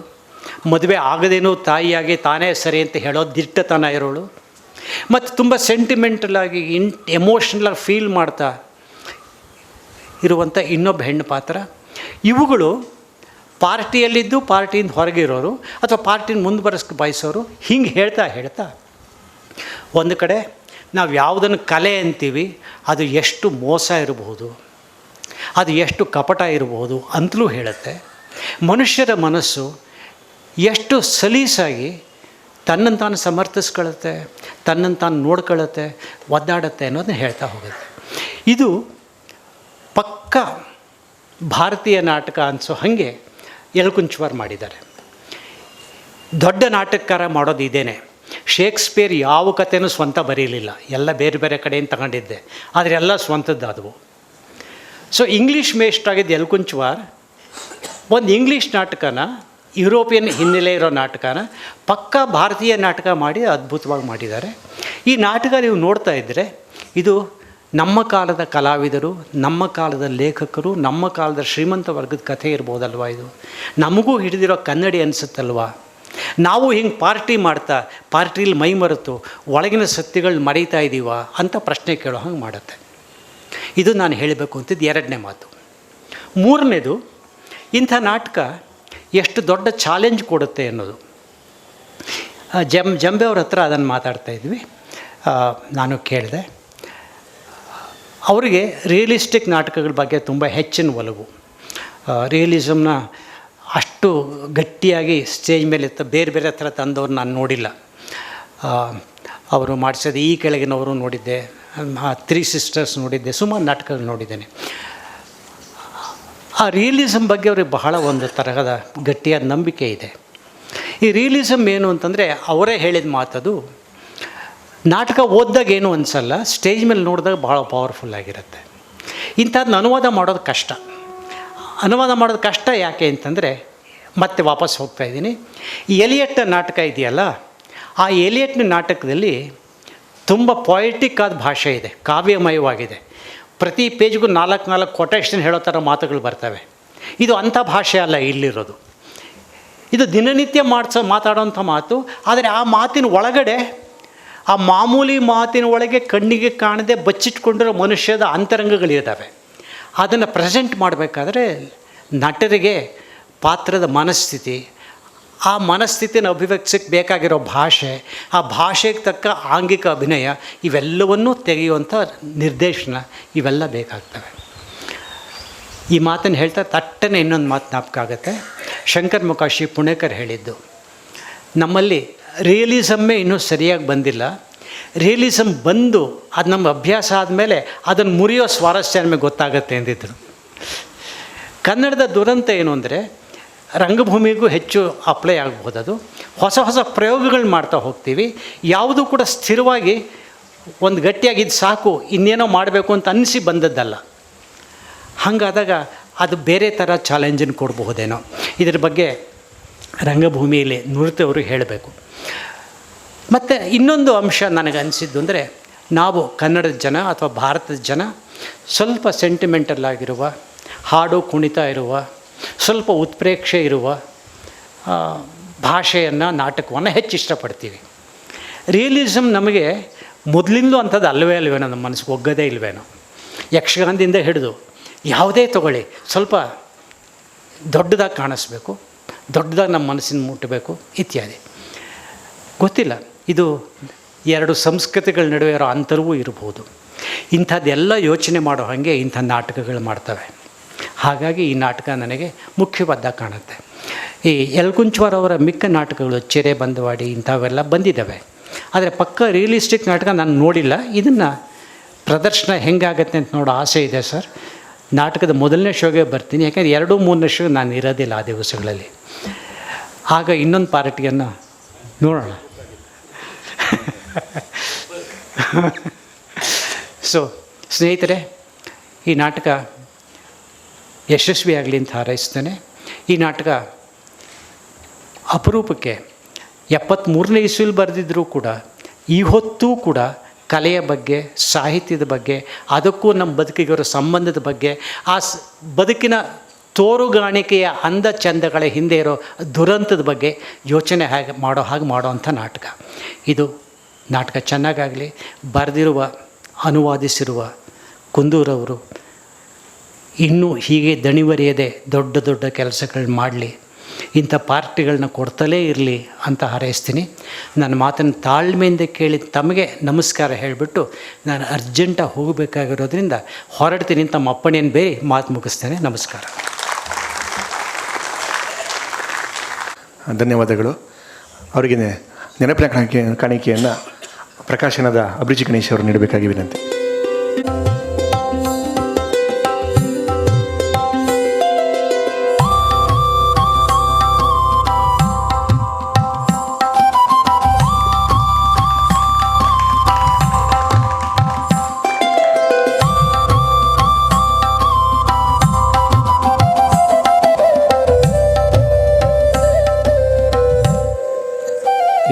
ಮದುವೆ ಆಗದೇನೂ ತಾಯಿಯಾಗಿ ತಾನೇ ಸರಿ ಅಂತ ಹೇಳೋ ದಿಟ್ಟತನ ಇರೋಳು, ಮತ್ತು ತುಂಬ ಸೆಂಟಿಮೆಂಟಲಾಗಿ ಎಮೋಷ್ನಲಾಗಿ ಫೀಲ್ ಮಾಡ್ತಾ ಇರುವಂಥ ಇನ್ನೊಬ್ಬ ಹೆಣ್ಣು ಪಾತ್ರ. ಇವುಗಳು ಪಾರ್ಟಿಯಲ್ಲಿದ್ದು ಪಾರ್ಟಿಯಿಂದ ಹೊರಗಿರೋರು ಅಥವಾ ಪಾರ್ಟಿನ ಮುಂದುವರೆಸ್ಕೆ ಬಯಸೋರು. ಹಿಂಗೆ ಹೇಳ್ತಾ ಒಂದು ಕಡೆ ನಾವು ಯಾವುದನ್ನು ಕಲೆ ಅಂತೀವಿ ಅದು ಎಷ್ಟು ಮೋಸ ಇರಬಹುದು, ಅದು ಎಷ್ಟು ಕಪಟ ಇರಬಹುದು ಅಂತಲೂ ಹೇಳುತ್ತೆ. ಮನುಷ್ಯರ ಮನಸ್ಸು ಎಷ್ಟು ಸಲೀಸಾಗಿ ತನ್ನನ್ನು ತಾನು ಸಮರ್ಥಿಸ್ಕೊಳ್ಳುತ್ತೆ, ತನ್ನನ್ನು ತಾನು ನೋಡ್ಕೊಳ್ಳುತ್ತೆ, ಒದ್ದಾಡುತ್ತೆ ಅನ್ನೋದನ್ನ ಹೇಳ್ತಾ ಹೋಗುತ್ತೆ. ಇದು ಪಕ್ಕ ಭಾರತೀಯ ನಾಟಕ ಅನಿಸೋ ಹಾಗೆ ಎಲ್ಕುಂಚವಾರ್ ಮಾಡಿದ್ದಾರೆ. ದೊಡ್ಡ ನಾಟಕಕಾರ ಮಾಡೋದು ಇದೇನೆ. ಶೇಕ್ಸ್ಪಿಯರ್ ಯಾವ ಕಥೆನೂ ಸ್ವಂತ ಬರೀಲಿಲ್ಲ, ಎಲ್ಲ ಬೇರೆ ಬೇರೆ ಕಡೆಯಿಂದ ತಗೊಂಡಿದ್ದೆ, ಆದರೆ ಎಲ್ಲ ಸ್ವಂತದ್ದಾದವು. ಸೊ ಇಂಗ್ಲೀಷ್ ಮೇಷ್ಟ್ರಾಗಿದ್ದ ಎಲ್ಕುಂಚವಾರ್ ಒಂದು ಇಂಗ್ಲೀಷ್ ನಾಟಕನ, ಯುರೋಪಿಯನ್ ಹಿನ್ನೆಲೆ ಇರೋ ನಾಟಕನ ಪಕ್ಕಾ ಭಾರತೀಯ ನಾಟಕ ಮಾಡಿ ಅದ್ಭುತವಾಗಿ ಮಾಡಿದ್ದಾರೆ. ಈ ನಾಟಕ ನೀವು ನೋಡ್ತಾ ಇದ್ದರೆ ಇದು ನಮ್ಮ ಕಾಲದ ಕಲಾವಿದರು, ನಮ್ಮ ಕಾಲದ ಲೇಖಕರು, ನಮ್ಮ ಕಾಲದ ಶ್ರೀಮಂತ ವರ್ಗದ ಕಥೆ ಇರ್ಬೋದಲ್ವ. ಇದು ನಮಗೂ ಹಿಡಿದಿರೋ ಕನ್ನಡಿ ಅನಿಸುತ್ತಲ್ವ. ನಾವು ಹಿಂಗೆ ಪಾರ್ಟಿ ಮಾಡ್ತಾ ಪಾರ್ಟಿಲಿ ಮೈ ಮರೆತು ಒಳಗಿನ ಸತ್ಯಗಳು ಮರೀತಾ ಇದ್ದೀವ ಅಂತ ಪ್ರಶ್ನೆ ಕೇಳೋ ಹಂಗೆ ಮಾಡುತ್ತೆ. ಇದು ನಾನು ಹೇಳಬೇಕು ಅಂತಿದ್ದು 2ನೇ ಮಾತು. 3ನೇದು, ಇಂಥ ನಾಟಕ ಎಷ್ಟು ದೊಡ್ಡ ಚಾಲೆಂಜ್ ಕೊಡುತ್ತೆ ಅನ್ನೋದು. ಜಂಬೆ ಅವ್ರ ಹತ್ರ ಅದನ್ನು ಮಾತಾಡ್ತಾಯಿದ್ವಿ. ನಾನು ಕೇಳಿದೆ, ಅವರಿಗೆ ರಿಯಲಿಸ್ಟಿಕ್ ನಾಟಕಗಳ ಬಗ್ಗೆ ತುಂಬ ಹೆಚ್ಚಿನ ಒಲವು. ರಿಯಲಿಸಮ್ನ ಅಷ್ಟು ಗಟ್ಟಿಯಾಗಿ ಸ್ಟೇಜ್ ಮೇಲೆ ಬೇರೆ ಬೇರೆ ಥರ ತಂದವ್ರು ನಾನು ನೋಡಿಲ್ಲ. ಅವರು ಮಾಡಿಸೋದು ಈ ಕೆಳಗಿನವರು ನೋಡಿದ್ದೆ, 3 ಸಿಸ್ಟರ್ಸ್ ನೋಡಿದ್ದೆ, ಸುಮಾರು ನಾಟಕಗಳು ನೋಡಿದ್ದೇನೆ. ಆ ರಿಯಲಿಸಮ್ ಬಗ್ಗೆ ಅವ್ರಿಗೆ ಬಹಳ ಒಂದು ತರಹದ ಗಟ್ಟಿಯಾದ ನಂಬಿಕೆ ಇದೆ. ಈ ರಿಯಲಿಸಮ್ ಏನು ಅಂತಂದರೆ, ಅವರೇ ಹೇಳಿದ ಮಾತದು, ನಾಟಕ ಓದಿದಾಗ ಏನು ಅನಿಸಲ್ಲ, ಸ್ಟೇಜ್ ಮೇಲೆ ನೋಡಿದಾಗ ಭಾಳ ಪವರ್ಫುಲ್ಲಾಗಿರುತ್ತೆ. ಇಂಥದ್ದನ್ನ ಅನುವಾದ ಮಾಡೋದು ಕಷ್ಟ. ಅನುವಾದ ಮಾಡೋದು ಕಷ್ಟ ಯಾಕೆ ಅಂತಂದರೆ, ಮತ್ತೆ ವಾಪಸ್ ಹೋಗ್ತಾಯಿದ್ದೀನಿ, ಈ ಎಲಿಯಟ್ ನಾಟಕ ಇದೆಯಲ್ಲ, ಆ ಎಲಿಯಟ್ನ ನಾಟಕದಲ್ಲಿ ತುಂಬ ಪೊಯಿಟಿಕ್ ಆದ ಭಾಷೆ ಇದೆ, ಕಾವ್ಯಮಯವಾಗಿದೆ. ಪ್ರತಿ ಪೇಜ್ಗೂ 4 ಕೊಟೇಶನ್ ಹೇಳೋ ಥರ ಮಾತುಗಳು ಬರ್ತವೆ. ಇದು ಅಂಥ ಭಾಷೆ ಅಲ್ಲ ಇಲ್ಲಿರೋದು. ಇದು ದಿನನಿತ್ಯ ಮಾತಾಡೋಂಥ ಮಾತು. ಆದರೆ ಆ ಮಾತಿನ ಒಳಗಡೆ, ಆ ಮಾಮೂಲಿ ಮಾತಿನ ಒಳಗೆ ಕಣ್ಣಿಗೆ ಕಾಣದೆ ಬಚ್ಚಿಟ್ಕೊಂಡಿರೋ ಮನುಷ್ಯದ ಅಂತರಂಗಗಳಿದ್ದಾವೆ. ಅದನ್ನು ಪ್ರೆಸೆಂಟ್ ಮಾಡಬೇಕಾದ್ರೆ ನಟರಿಗೆ ಪಾತ್ರದ ಮನಸ್ಥಿತಿ, ಆ ಮನಸ್ಥಿತಿನ ಅಭಿವ್ಯಕ್ತಿಸಕ್ಕೆ ಬೇಕಾಗಿರೋ ಭಾಷೆ, ಆ ಭಾಷೆಗೆ ತಕ್ಕ ಆಂಗಿಕ ಅಭಿನಯ, ಇವೆಲ್ಲವನ್ನೂ ತೆಗೆಯುವಂಥ ನಿರ್ದೇಶನ, ಇವೆಲ್ಲ ಬೇಕಾಗ್ತವೆ. ಈ ಮಾತನ್ನು ಹೇಳ್ತಾ ತಟ್ಟನೆ ಇನ್ನೊಂದು ಮಾತು ಜ್ಞಾಪಕ ಆಗುತ್ತೆ. ಶಂಕರ್ ಮುಖಾಶಿ ಪುಣೇಕರ್ ಹೇಳಿದ್ದು, ನಮ್ಮಲ್ಲಿ ರಿಯಲಿಸಮ್ಮೇ ಇನ್ನೂ ಸರಿಯಾಗಿ ಬಂದಿಲ್ಲ, ರಿಯಲಿಸಮ್ ಬಂದು ಅದು ನಮ್ಮ ಅಭ್ಯಾಸ ಆದಮೇಲೆ ಅದನ್ನು ಮುರಿಯೋ ಸ್ವಾರಸ್ಯ ನಮಗೆ ಗೊತ್ತಾಗುತ್ತೆ ಎಂದಿದ್ದರು. ಕನ್ನಡದ ದುರಂತ ಏನು ಅಂದರೆ, ರಂಗಭೂಮಿಗೂ ಹೆಚ್ಚು ಅಪ್ಲೈ ಆಗ್ಬೋದು. ಅದು ಹೊಸ ಹೊಸ ಪ್ರಯೋಗಗಳು ಮಾಡ್ತಾ ಹೋಗ್ತೀವಿ, ಯಾವುದೂ ಕೂಡ ಸ್ಥಿರವಾಗಿ ಒಂದು ಗಟ್ಟಿಯಾಗಿದ್ದು ಸಾಕು, ಇನ್ನೇನೋ ಮಾಡಬೇಕು ಅಂತ ಅನ್ನಿಸಿ ಬಂದದ್ದಲ್ಲ. ಹಾಗಾದಾಗ ಅದು ಬೇರೆ ಥರ ಚಾಲೆಂಜನ್ನು ಕೊಡಬಹುದೇನೋ. ಇದ್ರ ಬಗ್ಗೆ ರಂಗಭೂಮಿಯಲ್ಲಿ ನುರಿತವರು ಹೇಳಬೇಕು. ಮತ್ತು ಇನ್ನೊಂದು ಅಂಶ ನನಗೆ ಅನಿಸಿದ್ದು ಅಂದರೆ, ನಾವು ಕನ್ನಡದ ಜನ ಅಥವಾ ಭಾರತದ ಜನ ಸ್ವಲ್ಪ ಸೆಂಟಿಮೆಂಟಲ್ ಆಗಿರುವ, ಹಾಡು ಕುಣಿತ ಇರುವ, ಸ್ವಲ್ಪ ಉತ್ಪ್ರೇಕ್ಷೆ ಇರುವ ಭಾಷೆಯನ್ನು, ನಾಟಕವನ್ನು ಹೆಚ್ಚು ಇಷ್ಟಪಡ್ತೀವಿ. ರಿಯಲಿಸಮ್ ನಮಗೆ ಮೊದಲಿಂದಲೂ ಅಂಥದ್ದು ಅಲ್ವೇನೋ, ನಮ್ಮ ಮನಸ್ಸಿಗೆ ಒಗ್ಗದೇ ಇಲ್ವೇನೋ. ಯಕ್ಷಗಾನದಿಂದ ಹಿಡಿದು ಯಾವುದೇ ತಗೊಳ್ಳಿ, ಸ್ವಲ್ಪ ದೊಡ್ಡದಾಗಿ ಕಾಣಿಸ್ಬೇಕು, ದೊಡ್ಡದಾಗಿ ನಮ್ಮ ಮನಸ್ಸಿನ ಮುಟ್ಟಬೇಕು ಇತ್ಯಾದಿ. ಗೊತ್ತಿಲ್ಲ, ಇದು ಎರಡು ಸಂಸ್ಕೃತಿಗಳ ನಡುವೆ ಇರೋ ಅಂತರವೂ ಇರ್ಬೋದು. ಇಂಥದ್ದೆಲ್ಲ ಯೋಚನೆ ಮಾಡೋ ಹಾಗೆ ಇಂಥ ನಾಟಕಗಳು ಮಾಡ್ತವೆ. ಹಾಗಾಗಿ ಈ ನಾಟಕ ನನಗೆ ಮುಖ್ಯವಾದ ಕಾಣುತ್ತೆ. ಈ ಯಲ್ಕುಂಚವಾರ್ ಅವರ ಮಿಕ್ಕ ನಾಟಕಗಳು, ಚೆರೆ ಬಂದವಾಡಿ, ಇಂಥವೆಲ್ಲ ಬಂದಿದ್ದಾವೆ. ಆದರೆ ಪಕ್ಕ ರಿಯಲಿಸ್ಟಿಕ್ ನಾಟಕ ನಾನು ನೋಡಿಲ್ಲ. ಇದನ್ನು ಪ್ರದರ್ಶನ ಹೆಂಗಾಗತ್ತೆ ಅಂತ ನೋಡೋ ಆಸೆ ಇದೆ ಸರ್. ನಾಟಕದ ಮೊದಲನೇ ಶೋಗೆ ಬರ್ತೀನಿ, ಯಾಕೆಂದರೆ 2-3ನೇ ಶೋ ನಾನು ಇರೋದಿಲ್ಲ ಆ ದಿವಸಗಳಲ್ಲಿ. ಆಗ ಇನ್ನೊಂದು ಪಾರ್ಟಿಯನ್ನು ನೋಡೋಣ. ಸೊ ಸ್ನೇಹಿತರೆ, ಈ ನಾಟಕ ಯಶಸ್ವಿಯಾಗಲಿ ಅಂತ ಹಾರೈಸ್ತೇನೆ. ಈ ನಾಟಕ ಅಪರೂಪಕ್ಕೆ 73ನೇ ಇಸ್ವಿಲಿ ಬರೆದಿದ್ದರೂ ಕೂಡ ಈ ಹೊತ್ತೂ ಕೂಡ ಕಲೆಯ ಬಗ್ಗೆ, ಸಾಹಿತ್ಯದ ಬಗ್ಗೆ, ಅದಕ್ಕೂ ನಮ್ಮ ಬದುಕಿಗಿರೋ ಸಂಬಂಧದ ಬಗ್ಗೆ, ಆ ಬದುಕಿನ ತೋರುಗಾಣಿಕೆಯ ಅಂದ ಚಂದಗಳ ಹಿಂದೆ ಇರೋ ದುರಂತದ ಬಗ್ಗೆ ಯೋಚನೆ ಮಾಡೋ ಅಂಥ ನಾಟಕ ಇದು. ನಾಟಕ ಚೆನ್ನಾಗಾಗಲಿ. ಬರೆದಿರುವ, ಅನುವಾದಿಸಿರುವ ಕುಂದೂರವರು ಇನ್ನೂ ಹೀಗೆ ದಣಿವರಿಯದೆ ದೊಡ್ಡ ದೊಡ್ಡ ಕೆಲಸಗಳು ಮಾಡಲಿ, ಇಂಥ ಪಾರ್ಟಿಗಳನ್ನ ಕೊಡ್ತಲೇ ಇರಲಿ ಅಂತ ಹಾರೈಸ್ತೀನಿ. ನನ್ನ ಮಾತನ್ನು ತಾಳ್ಮೆಯಿಂದ ಕೇಳಿ ತಮಗೆ ನಮಸ್ಕಾರ ಹೇಳಿಬಿಟ್ಟು ನಾನು ಅರ್ಜೆಂಟಾಗಿ ಹೋಗಬೇಕಾಗಿರೋದ್ರಿಂದ ಹೊರಡ್ತೀನಿ ಅಂತ ನಮ್ಮ ಅಪ್ಪಣೆಯನ್ನು ಬೇರೆ ಮಾತು ಮುಗಿಸ್ತೇನೆ. ನಮಸ್ಕಾರ. ಧನ್ಯವಾದಗಳು. ಅವರಿಗೆ ನೆನಪಿನ ಕಾಣಿಕೆಯನ್ನು ಪ್ರಕಾಶನದ ಅಭಿರುಚಿ ಗಣೇಶ್ ಅವರು ನೀಡಬೇಕಾಗಿ ವಿನಂತಿ.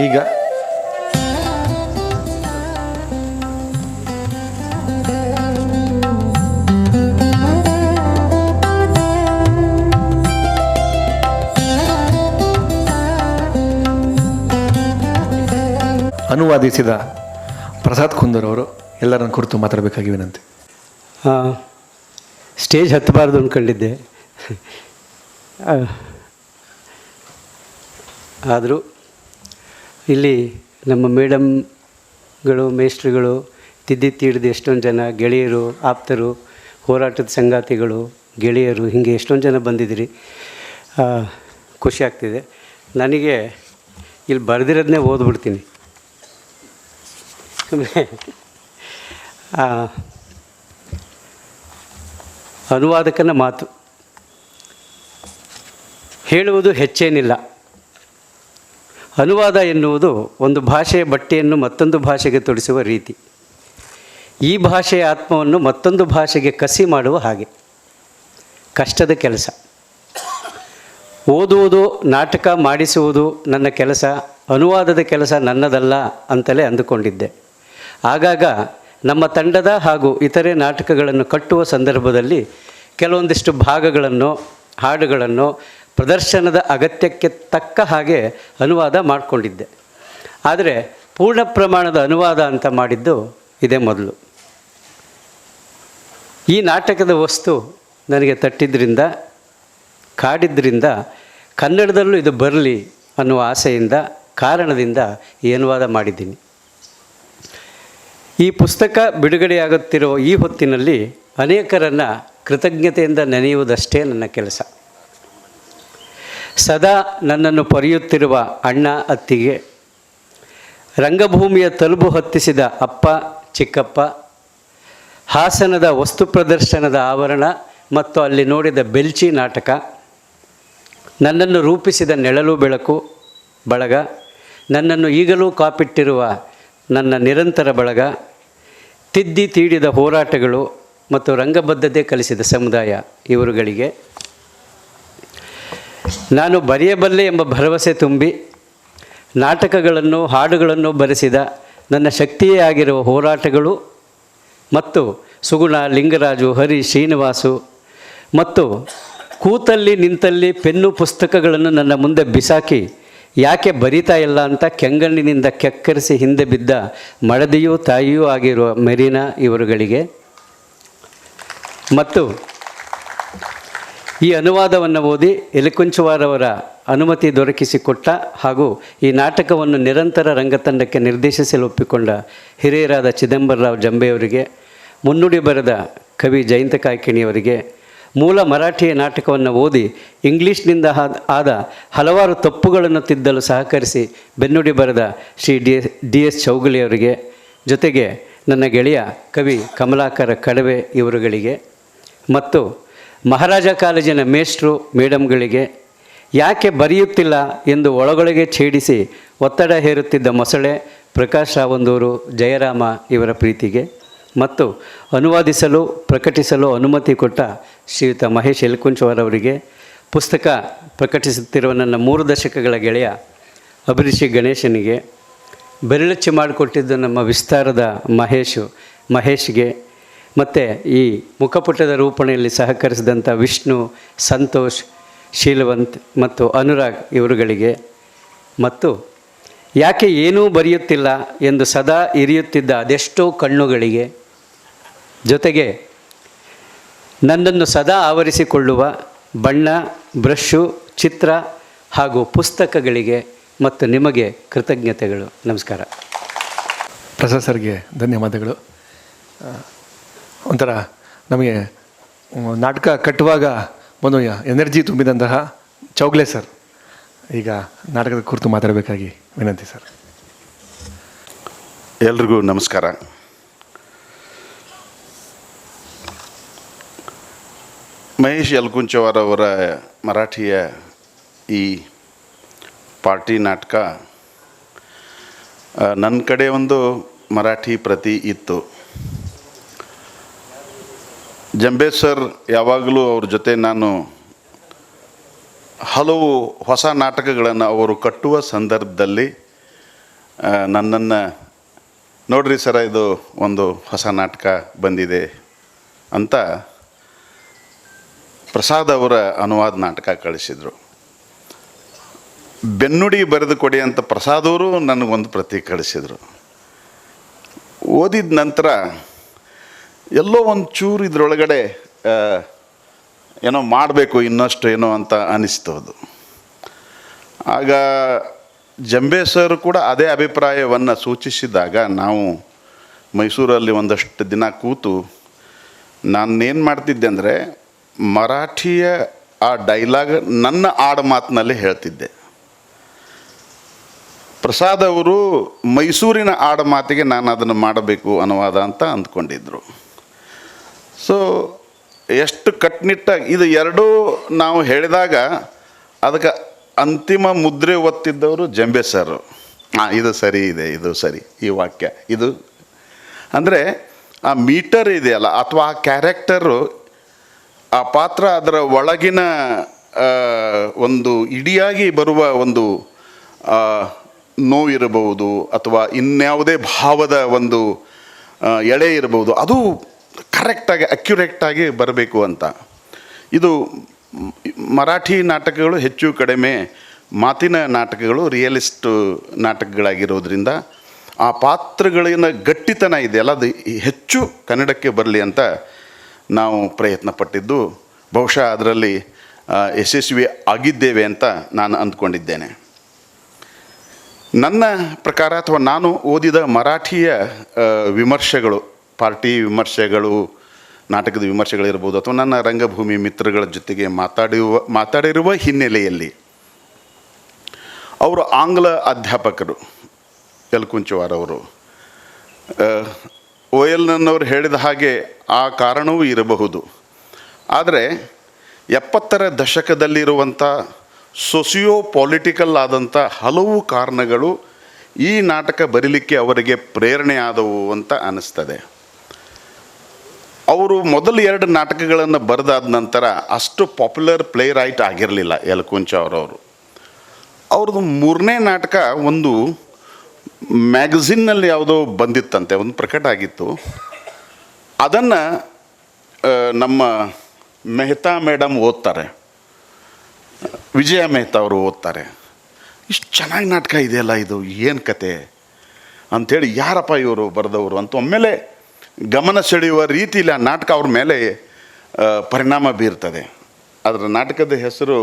ಈಗ ಅನುವಾದಿಸಿದ ಪ್ರಸಾದ್ ಕುಂದರ್ ಅವರು ಎಲ್ಲರನ್ನು ಕುರಿತು ಮಾತಾಡಬೇಕಾಗಿ ವಿನಂತಿ. ಸ್ಟೇಜ್ ಹತ್ತಬಾರ್ದು ಅಂದ್ಕೊಂಡಿದ್ದೆ, ಆದರೂ ಇಲ್ಲಿ ನಮ್ಮ ಮೇಡಮ್ಗಳು, ಮೇಸ್ಟ್ರುಗಳು, ತಿದ್ದಿ ತೀಡಿದ ಎಷ್ಟೊಂದು ಜನ ಗೆಳೆಯರು, ಆಪ್ತರು, ಹೋರಾಟದ ಸಂಗಾತಿಗಳು, ಗೆಳೆಯರು, ಹೀಗೆ ಎಷ್ಟೊಂದು ಜನ ಬಂದಿದ್ದೀರಿ. ಖುಷಿ ಆಗ್ತಿದೆ. ನನಗೆ ಇಲ್ಲಿ ಬರೆದಿರೋದನ್ನೇ ಓದ್ಬಿಡ್ತೀನಿ. ಅನುವಾದಕನ ಮಾತು ಹೇಳುವುದು ಹೆಚ್ಚೇನಿಲ್ಲ. ಅನುವಾದ ಎನ್ನುವುದು ಒಂದು ಭಾಷೆಯ ಬಟ್ಟೆಯನ್ನು ಮತ್ತೊಂದು ಭಾಷೆಗೆ ತೊಡಿಸುವ ರೀತಿ. ಈ ಭಾಷೆಯ ಆತ್ಮವನ್ನು ಮತ್ತೊಂದು ಭಾಷೆಗೆ ಕಸಿ ಮಾಡುವ ಹಾಗೆ ಕಷ್ಟದ ಕೆಲಸ. ಓದುವುದು, ನಾಟಕ ಮಾಡಿಸುವುದು ನನ್ನ ಕೆಲಸ, ಅನುವಾದದ ಕೆಲಸ ನನ್ನದಲ್ಲ ಅಂತಲೇ ಅಂದುಕೊಂಡಿದ್ದೆ. ಆಗಾಗ ನಮ್ಮ ತಂಡದ ಹಾಗೂ ಇತರೆ ನಾಟಕಗಳನ್ನು ಕಟ್ಟುವ ಸಂದರ್ಭದಲ್ಲಿ ಕೆಲವೊಂದಿಷ್ಟು ಭಾಗಗಳನ್ನು, ಹಾಡುಗಳನ್ನು ಪ್ರದರ್ಶನದ ಅಗತ್ಯಕ್ಕೆ ತಕ್ಕ ಹಾಗೆ ಅನುವಾದ ಮಾಡಿಕೊಂಡಿದ್ದೆ. ಆದರೆ ಪೂರ್ಣ ಪ್ರಮಾಣದ ಅನುವಾದ ಅಂತ ಮಾಡಿದ್ದು ಇದೇ ಮೊದಲು. ಈ ನಾಟಕದ ವಸ್ತು ನನಗೆ ತಟ್ಟಿದ್ದರಿಂದ, ಕಾಡಿದ್ದರಿಂದ ಕನ್ನಡದಲ್ಲೂ ಇದು ಬರಲಿ ಅನ್ನುವ ಆಸೆಯಿಂದ ಕಾರಣದಿಂದ ಈ ಅನುವಾದ ಮಾಡಿದ್ದೀನಿ. ಈ ಪುಸ್ತಕ ಬಿಡುಗಡೆಯಾಗುತ್ತಿರುವ ಈ ಹೊತ್ತಿನಲ್ಲಿ ಅನೇಕರನ್ನು ಕೃತಜ್ಞತೆಯಿಂದ ನೆನೆಯುವುದಷ್ಟೇ ನನ್ನ ಕೆಲಸ. ಸದಾ ನನ್ನನ್ನು ಪೊರೆಯುತ್ತಿರುವ ಅಣ್ಣ ಅತ್ತಿಗೆ, ರಂಗಭೂಮಿಯ ತಲುಬು ಹತ್ತಿಸಿದ ಅಪ್ಪ ಚಿಕ್ಕಪ್ಪ, ಹಾಸನದ ವಸ್ತು ಪ್ರದರ್ಶನದ ಆವರಣ ಮತ್ತು ಅಲ್ಲಿ ನೋಡಿದ ಬೆಲ್ಚಿ ನಾಟಕ, ನನ್ನನ್ನು ರೂಪಿಸಿದ ನೆಳಲು ಬೆಳಕು ಬಳಗ, ನನ್ನನ್ನು ಈಗಲೂ ಕಾಪಿಟ್ಟಿರುವ ನನ್ನ ನಿರಂತರ ಬಳಗ, ತಿದ್ದಿ ತೀಡಿದ ಹೋರಾಟಗಳು ಮತ್ತು ರಂಗಬದ್ಧತೆ ಕಲಿಸಿದ ಸಮುದಾಯ, ಇವರುಗಳಿಗೆ ನಾನು ಬರೆಯಬಲ್ಲೆ ಎಂಬ ಭರವಸೆ ತುಂಬಿ ನಾಟಕಗಳನ್ನು ಹಾಡುಗಳನ್ನು ಬರೆಸಿದ ನನ್ನ ಶಕ್ತಿಯೇ ಆಗಿರುವ ಹೋರಾಟಗಳು ಮತ್ತು ಸುಗುಣ, ಲಿಂಗರಾಜು, ಹರಿ, ಶ್ರೀನಿವಾಸು ಮತ್ತು ಕೂತಲ್ಲಿ ನಿಂತಲ್ಲಿ ಪೆನ್ನು ಪುಸ್ತಕಗಳನ್ನು ನನ್ನ ಮುಂದೆ ಬಿಸಾಕಿ ಯಾಕೆ ಬರಿತಾ ಇಲ್ಲ ಅಂತ ಕೆಂಗಣ್ಣಿನಿಂದ ಕೆಕ್ಕರಿಸಿ ಹಿಂದೆ ಬಿದ್ದ ಮಡದಿಯೂ ತಾಯಿಯೂ ಆಗಿರುವ ಮೆರೀನಾ ಇವರುಗಳಿಗೆ ಮತ್ತು ಈ ಅನುವಾದವನ್ನು ಓದಿ ಎಲೆಕುಂಚವಾರವರ ಅನುಮತಿ ದೊರಕಿಸಿಕೊಟ್ಟ ಹಾಗೂ ಈ ನಾಟಕವನ್ನು ನಿರಂತರ ರಂಗತಂಡಕ್ಕೆ ನಿರ್ದೇಶಿಸಲು ಒಪ್ಪಿಕೊಂಡ ಹಿರಿಯರಾದ ಚಿದಂಬರರಾವ್ ಜಂಬೆಯವರಿಗೆ, ಮುನ್ನುಡಿ ಬರೆದ ಕವಿ ಜಯಂತ ಕಾಯ್ಕಿಣಿಯವರಿಗೆ, ಮೂಲ ಮರಾಠಿಯ ನಾಟಕವನ್ನು ಓದಿ ಇಂಗ್ಲೀಷ್ನಿಂದ ಆದ ಹಲವಾರು ತಪ್ಪುಗಳನ್ನು ತಿದ್ದಲು ಸಹಕರಿಸಿ ಬೆನ್ನುಡಿ ಬರೆದ ಶ್ರೀ ಡಿ ಎಸ್ ಚೌಗಲಿಯವರಿಗೆ, ಜೊತೆಗೆ ನನ್ನ ಗೆಳೆಯ ಕವಿ ಕಮಲಾಕರ ಕಡವೆ ಇವರುಗಳಿಗೆ ಮತ್ತು ಮಹಾರಾಜ ಕಾಲೇಜಿನ ಮೇಷ್ಟ್ರು ಮೇಡಮ್ಗಳಿಗೆ, ಯಾಕೆ ಬರೆಯುತ್ತಿಲ್ಲ ಎಂದು ಒಳಗೊಳಗೆ ಛೇಡಿಸಿ ಒತ್ತಡ ಹೇರುತ್ತಿದ್ದ ಮೊಸಳೆ ಪ್ರಕಾಶ್ ರಾವಂದೂರು, ಜಯರಾಮ ಇವರ ಪ್ರೀತಿಗೆ ಮತ್ತು ಅನುವಾದಿಸಲು ಪ್ರಕಟಿಸಲು ಅನುಮತಿ ಕೊಟ್ಟ ಶ್ರೀಯುತ ಮಹೇಶ್ ಎಲ್ಕುಂಚವಾರವರಿಗೆ, ಪುಸ್ತಕ ಪ್ರಕಟಿಸುತ್ತಿರುವ ನನ್ನ 3 ದಶಕಗಳ ಗೆಳೆಯ ಅಭಿರುಚಿ ಗಣೇಶನಿಗೆ, ಬೆರಳಚ್ಚಿ ಮಾಡಿಕೊಟ್ಟಿದ್ದು ನಮ್ಮ ವಿಸ್ತಾರದ ಮಹೇಶ್ಗೆ ಮತ್ತು ಈ ಮುಖಪುಟದ ರೂಪಣೆಯಲ್ಲಿ ಸಹಕರಿಸಿದಂಥ ವಿಷ್ಣು, ಸಂತೋಷ್, ಶೀಲವಂತ್ ಮತ್ತು ಅನುರಾಗ್ ಇವರುಗಳಿಗೆ ಮತ್ತು ಯಾಕೆ ಏನೂ ಬರೆಯುತ್ತಿಲ್ಲ ಎಂದು ಸದಾ ಇರಿಯುತ್ತಿದ್ದ ಅದೆಷ್ಟೋ ಕಣ್ಣುಗಳಿಗೆ, ಜೊತೆಗೆ ನನ್ನನ್ನು ಸದಾ ಆವರಿಸಿಕೊಳ್ಳುವ ಬಣ್ಣ, ಬ್ರಷು, ಚಿತ್ರ ಹಾಗೂ ಪುಸ್ತಕಗಳಿಗೆ ಮತ್ತು ನಿಮಗೆ ಕೃತಜ್ಞತೆಗಳು. ನಮಸ್ಕಾರ. ಪ್ರಸಾದ್ ಸರ್ಗೆ ಧನ್ಯವಾದಗಳು. ಒಂಥರ ನಮಗೆ ನಾಟಕ ಕಟ್ಟುವಾಗ ಒಂದು ಎನರ್ಜಿ ತುಂಬಿದಂತಹ ಚೌಗಲೆ ಸರ್ ಈಗ ನಾಟಕದ ಕುರಿತು ಮಾತಾಡಬೇಕಾಗಿ ವಿನಂತಿ ಸರ್. ಎಲ್ರಿಗೂ ನಮಸ್ಕಾರ. ಮಹೇಶ್ ಎಲ್ಕುಂಚವಾರ್ ಅವರ ಮರಾಠಿಯ ಈ ಪಾರ್ಟಿ ನಾಟಕ ನನ್ನ ಕಡೆ ಒಂದು ಮರಾಠಿ ಪ್ರತಿ ಇತ್ತು. ಜಂಬೆ ಸರ್ ಯಾವಾಗಲೂ ಅವ್ರ ಜೊತೆ ನಾನು ಹಲವು ಹೊಸ ನಾಟಕಗಳನ್ನು ಅವರು ಕಟ್ಟುವ ಸಂದರ್ಭದಲ್ಲಿ ನನ್ನನ್ನು ನೋಡ್ರಿ ಸರ ಇದು ಒಂದು ಹೊಸ ನಾಟಕ ಬಂದಿದೆ ಅಂತ ಪ್ರಸಾದ್ ಅವರ ಅನುವಾದ ನಾಟಕ ಕಳಿಸಿದರು. ಬೆನ್ನುಡಿ ಬರೆದು ಕೊಡಿ ಅಂತ ಪ್ರಸಾದ್ ಅವರು ನನಗೊಂದು ಪ್ರತಿ ಕಳಿಸಿದರು. ಓದಿದ ನಂತರ ಎಲ್ಲೋ ಒಂದು ಚೂರು ಇದರೊಳಗಡೆ ಏನೋ ಮಾಡಬೇಕು ಇನ್ನಷ್ಟು ಏನೋ ಅಂತ ಅನಿಸ್ತು ಅದು. ಆಗ ಜಂಬೆ ಸರ್ ಕೂಡ ಅದೇ ಅಭಿಪ್ರಾಯವನ್ನು ಸೂಚಿಸಿದಾಗ ನಾವು ಮೈಸೂರಲ್ಲಿ ಒಂದಷ್ಟು ದಿನ ಕೂತು ನಾನೇನು ಮಾಡ್ತಿದ್ದೆ ಅಂದರೆ ಮರಾಠಿಯ ಆ ಡೈಲಾಗ್ ನನ್ನ ಆಡು ಮಾತಿನಲ್ಲಿ ಹೇಳ್ತಿದ್ದೆ. ಪ್ರಸಾದ್ ಅವರು ಮೈಸೂರಿನ ಆಡು ಮಾತಿಗೆ ನಾನು ಅದನ್ನು ಮಾಡಬೇಕು ಅನುವಾದ ಅಂತ ಅಂದ್ಕೊಂಡಿದ್ದರು. ಸೊ ಎಷ್ಟು ಕಟ್ಟುನಿಟ್ಟಾಗಿ ಇದು ಎರಡೂ ನಾವು ಹೇಳಿದಾಗ ಅದಕ್ಕೆ ಅಂತಿಮ ಮುದ್ರೆ ಒತ್ತಿದ್ದವರು ಜಂಬೆ ಸರ್. ಇದು ಸರಿ ಇದೆ, ಇದು ಸರಿ, ಈ ವಾಕ್ಯ ಇದು ಅಂದರೆ ಆ ಮೀಟರ್ ಇದೆಯಲ್ಲ ಅಥವಾ ಆ ಕ್ಯಾರೆಕ್ಟರು, ಆ ಪಾತ್ರ ಅದರ ಒಳಗಿನ ಒಂದು ಇಡಿಯಾಗಿ ಬರುವ ಒಂದು ನೋವಿರಬಹುದು ಅಥವಾ ಇನ್ಯಾವುದೇ ಭಾವದ ಒಂದು ಎಳೆ ಇರಬಹುದು, ಅದು ಕರೆಕ್ಟಾಗಿ ಅಕ್ಯುರೇಟಾಗಿ ಬರಬೇಕು ಅಂತ. ಇದು ಮರಾಠಿ ನಾಟಕಗಳು ಹೆಚ್ಚು ಕಡಿಮೆ ಮಾತಿನ ನಾಟಕಗಳು, ರಿಯಲಿಸ್ಟ್ ನಾಟಕಗಳಾಗಿರೋದ್ರಿಂದ ಆ ಪಾತ್ರಗಳಿನ ಗಟ್ಟಿತನ ಇದೆಯಲ್ಲ ಅದು ಹೆಚ್ಚು ಕನ್ನಡಕ್ಕೆ ಬರಲಿ ಅಂತ ನಾವು ಪ್ರಯತ್ನ ಪಟ್ಟಿದ್ದು. ಬಹುಶಃ ಅದರಲ್ಲಿ ಯಶಸ್ವಿ ಆಗಿದ್ದೇವೆ ಅಂತ ನಾನು ಅಂದ್ಕೊಂಡಿದ್ದೇನೆ. ನನ್ನ ಪ್ರಕಾರ ಅಥವಾ ನಾನು ಓದಿದ ಮರಾಠಿಯ ವಿಮರ್ಶೆಗಳು, ಪಾರ್ಟಿ ವಿಮರ್ಶೆಗಳು, ನಾಟಕದ ವಿಮರ್ಶೆಗಳಿರ್ಬೋದು, ಅಥವಾ ನನ್ನ ರಂಗಭೂಮಿ ಮಿತ್ರಗಳ ಜೊತೆಗೆ ಮಾತಾಡಿರುವ ಹಿನ್ನೆಲೆಯಲ್ಲಿ ಅವರು ಆಂಗ್ಲ ಅಧ್ಯಾಪಕರು ಯಲಕುಂಚವಾರ್ ಅವರು, ಒ ಎಲ್ ನನ್ನವರು ಹೇಳಿದ ಹಾಗೆ ಆ ಕಾರಣವೂ ಇರಬಹುದು. ಆದರೆ 70ರ ದಶಕದಲ್ಲಿರುವಂಥ ಸೋಸಿಯೋ ಪೊಲಿಟಿಕಲ್ ಆದಂಥ ಹಲವು ಕಾರಣಗಳು ಈ ನಾಟಕ ಬರೀಲಿಕ್ಕೆ ಅವರಿಗೆ ಪ್ರೇರಣೆ ಆದವು ಅಂತ ಅನ್ನಿಸ್ತದೆ. ಅವರು ಮೊದಲು 2 ನಾಟಕಗಳನ್ನು ಬರೆದಾದ ನಂತರ ಅಷ್ಟು ಪಾಪ್ಯುಲರ್ ಪ್ಲೇ ರೈಟ್ ಆಗಿರಲಿಲ್ಲ ಯಲಕುಂಚವಾರ್ ಅವರು. ಅವ್ರದ್ದು 3ನೇ ನಾಟಕ ಒಂದು ಮ್ಯಾಗಝಿನ್ನಲ್ಲಿ ಯಾವುದೋ ಬಂದಿತ್ತಂತೆ, ಒಂದು ಪ್ರಕಟ ಆಗಿತ್ತು. ಅದನ್ನು ನಮ್ಮ ಮೆಹ್ತಾ ಮೇಡಮ್ ಓದ್ತಾರೆ, ವಿಜಯ ಮೆಹ್ತಾ ಅವರು ಓದ್ತಾರೆ. ಇಷ್ಟು ಚೆನ್ನಾಗಿ ನಾಟಕ ಇದೆಯಲ್ಲ, ಇದು ಏನು ಕತೆ ಅಂಥೇಳಿ, ಯಾರಪ್ಪ ಇವರು ಬರೆದವರು ಅಂತ ಒಮ್ಮೆಲೆ ಗಮನ ಸೆಳೆಯುವ ರೀತಿಯಲ್ಲಿ ಆ ನಾಟಕ ಅವ್ರ ಮೇಲೆ ಪರಿಣಾಮ ಬೀರ್ತದೆ. ಅದರ ನಾಟಕದ ಹೆಸರು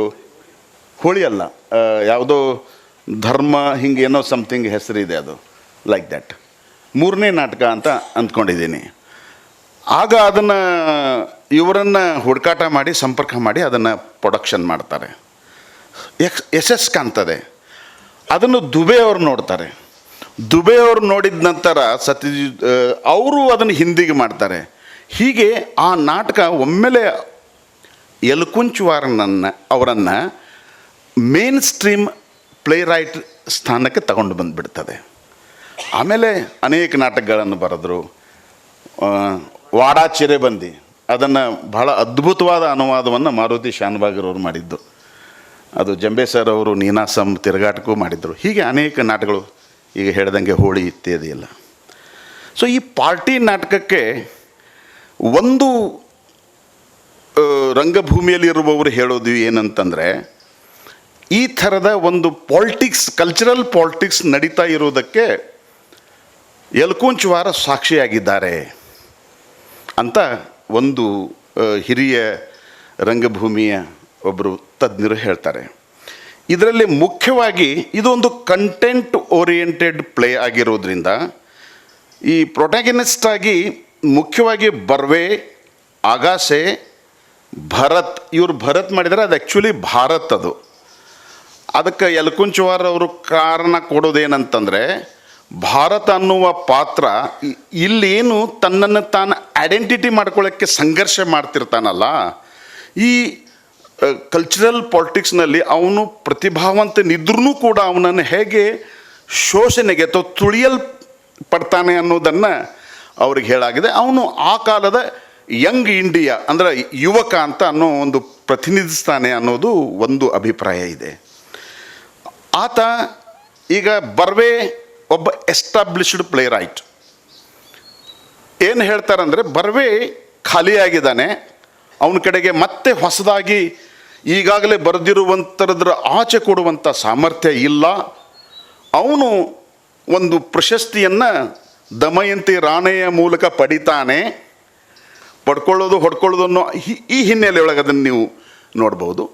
ಹೋಳಿ ಅಲ್ಲ, ಯಾವುದೋ ಧರ್ಮ ಹಿಂಗೆ ಏನೋ ಸಮಥಿಂಗ್ ಹೆಸರಿದೆ, ಅದು ಲೈಕ್ ದ್ಯಾಟ್. 3ನೇ ನಾಟಕ ಅಂತ ಅಂದ್ಕೊಂಡಿದ್ದೀನಿ. ಆಗ ಅದನ್ನು ಇವರನ್ನು ಹುಡುಕಾಟ ಮಾಡಿ ಸಂಪರ್ಕ ಮಾಡಿ ಅದನ್ನು ಪ್ರೊಡಕ್ಷನ್ ಮಾಡ್ತಾರೆ. ಯಶಸ್ ಕಾಣ್ತದೆ. ಅದನ್ನು ದುಬೆ ಅವರು ನೋಡ್ತಾರೆ. ದುಬೆ ಅವರು ನೋಡಿದ ನಂತರ ಸತ್ಯಜಿತ್ ಅವರು ಅದನ್ನು ಹಿಂದಿಗೆ ಮಾಡ್ತಾರೆ. ಹೀಗೆ ಆ ನಾಟಕ ಒಮ್ಮೆಲೆ ಅವರನ್ನು ಮೇನ್ ಸ್ಟ್ರೀಮ್ ಪ್ಲೇ ರೈಟ್ ಸ್ಥಾನಕ್ಕೆ ತಗೊಂಡು ಬಂದುಬಿಡ್ತದೆ. ಆಮೇಲೆ ಅನೇಕ ನಾಟಕಗಳನ್ನು ಬರೆದರು. ವಾಡಾ ಚಿರೆಬಂದಿ, ಅದನ್ನು ಬಹಳ ಅದ್ಭುತವಾದ ಅನುವಾದವನ್ನು ಮಾರುತಿ ಶಾನ್ಭಾಗರವರು ಮಾಡಿದ್ದು. ಅದು ಜಂಬೆ ಸರ್ ಅವರು ನೀನಾಸಂ ತಿರುಗಾಟಕ್ಕೂ ಮಾಡಿದರು. ಹೀಗೆ ಅನೇಕ ನಾಟಕಗಳು, ಈಗ ಹೇಳ್ದಂಗೆ ಹೋಳಿ ಇತ್ಯಾದಿ ಎಲ್ಲ. ಸೊ ಈ ಪಾರ್ಟಿ ನಾಟಕಕ್ಕೆ ಒಂದು ರಂಗಭೂಮಿಯಲ್ಲಿರುವವರು ಹೇಳೋದು ಏನಂತಂದರೆ, ಈ ಥರದ ಒಂದು ಪಾಲಿಟಿಕ್ಸ್, ಕಲ್ಚರಲ್ ಪಾಲಿಟಿಕ್ಸ್ ನಡೀತಾ ಇರೋದಕ್ಕೆ ಯಲಕುಂಚವಾರ ಸಾಕ್ಷಿಯಾಗಿದ್ದಾರೆ ಅಂತ ಒಂದು ಹಿರಿಯ ರಂಗಭೂಮಿಯ ಒಬ್ಬರು ತಜ್ಞರು ಹೇಳ್ತಾರೆ. ಇದರಲ್ಲಿ ಮುಖ್ಯವಾಗಿ ಇದೊಂದು ಕಂಟೆಂಟ್ ಓರಿಯೆಂಟೆಡ್ ಪ್ಲೇ ಆಗಿರೋದ್ರಿಂದ ಈ ಪ್ರೊಟ್ಯಾಗನಿಸ್ಟ್ ಆಗಿ ಮುಖ್ಯವಾಗಿ ಬರ್ವೆ, ಆಗಾಸೆ, ಭರತ್, ಇವರು ಭರತ್ ಮಾಡಿದರೆ ಅದು ಆ್ಯಕ್ಚುಲಿ ಭಾರತ್. ಅದಕ್ಕೆ ಯಲಕುಂಚವಾರ್ ಅವರು ಕಾರಣ ಕೊಡೋದೇನಂತಂದರೆ, ಭಾರತ ಅನ್ನುವ ಪಾತ್ರ ಇಲ್ಲೇನು ತನ್ನನ್ನು ತಾನು ಐಡೆಂಟಿಟಿ ಮಾಡ್ಕೊಳ್ಳೋಕ್ಕೆ ಸಂಘರ್ಷ ಮಾಡ್ತಿರ್ತಾನಲ್ಲ, ಈ ಕಲ್ಚರಲ್ ಪಾಲಿಟಿಕ್ಸ್ನಲ್ಲಿ ಅವನು ಪ್ರತಿಭಾವಂತನಿದ್ರೂ ಕೂಡ ಅವನನ್ನು ಹೇಗೆ ಶೋಷಣೆಗೆ ಅಥವಾ ತುಳಿಯಲ್ಪಡ್ತಾನೆ ಅನ್ನೋದನ್ನು ಅವ್ರಿಗೆ ಹೇಳಾಗಿದೆ. ಅವನು ಆ ಕಾಲದ ಯಂಗ್ ಇಂಡಿಯಾ ಅಂದರೆ ಯುವಕ ಅಂತ ಅನ್ನೋ ಒಂದು ಪ್ರತಿನಿಧಿಸ್ತಾನೆ ಅನ್ನೋದು ಒಂದು ಅಭಿಪ್ರಾಯ ಇದೆ. ಆತ ಈಗ ಬರ್ವೆ ಒಬ್ಬ ಎಸ್ಟಾಬ್ಲಿಷ್ಡ್ ಪ್ಲೇ ರೈಟ್. ಏನು ಹೇಳ್ತಾರಂದರೆ, ಬರ್ವೆ ಖಾಲಿಯಾಗಿದ್ದಾನೆ, ಅವನ ಕಡೆಗೆ ಮತ್ತೆ ಹೊಸದಾಗಿ ಈಗಾಗಲೇ ಬರೆದಿರುವಂಥದ್ರ ಆಚೆ ಕೊಡುವಂಥ ಸಾಮರ್ಥ್ಯ ಇಲ್ಲ. ಅವನು ಒಂದು ಪ್ರಶಸ್ತಿಯನ್ನು ದಮಯಂತಿ ರಾಣೆಯ ಮೂಲಕ ಪಡಿತಾನೆ. ಪಡ್ಕೊಳ್ಳೋದು ಹೊಡ್ಕೊಳ್ಳೋದು ಅನ್ನೋ ಈ ಹಿನ್ನೆಲೆಯೊಳಗೆ ಅದನ್ನು ನೀವು ನೋಡ್ಬೋದು.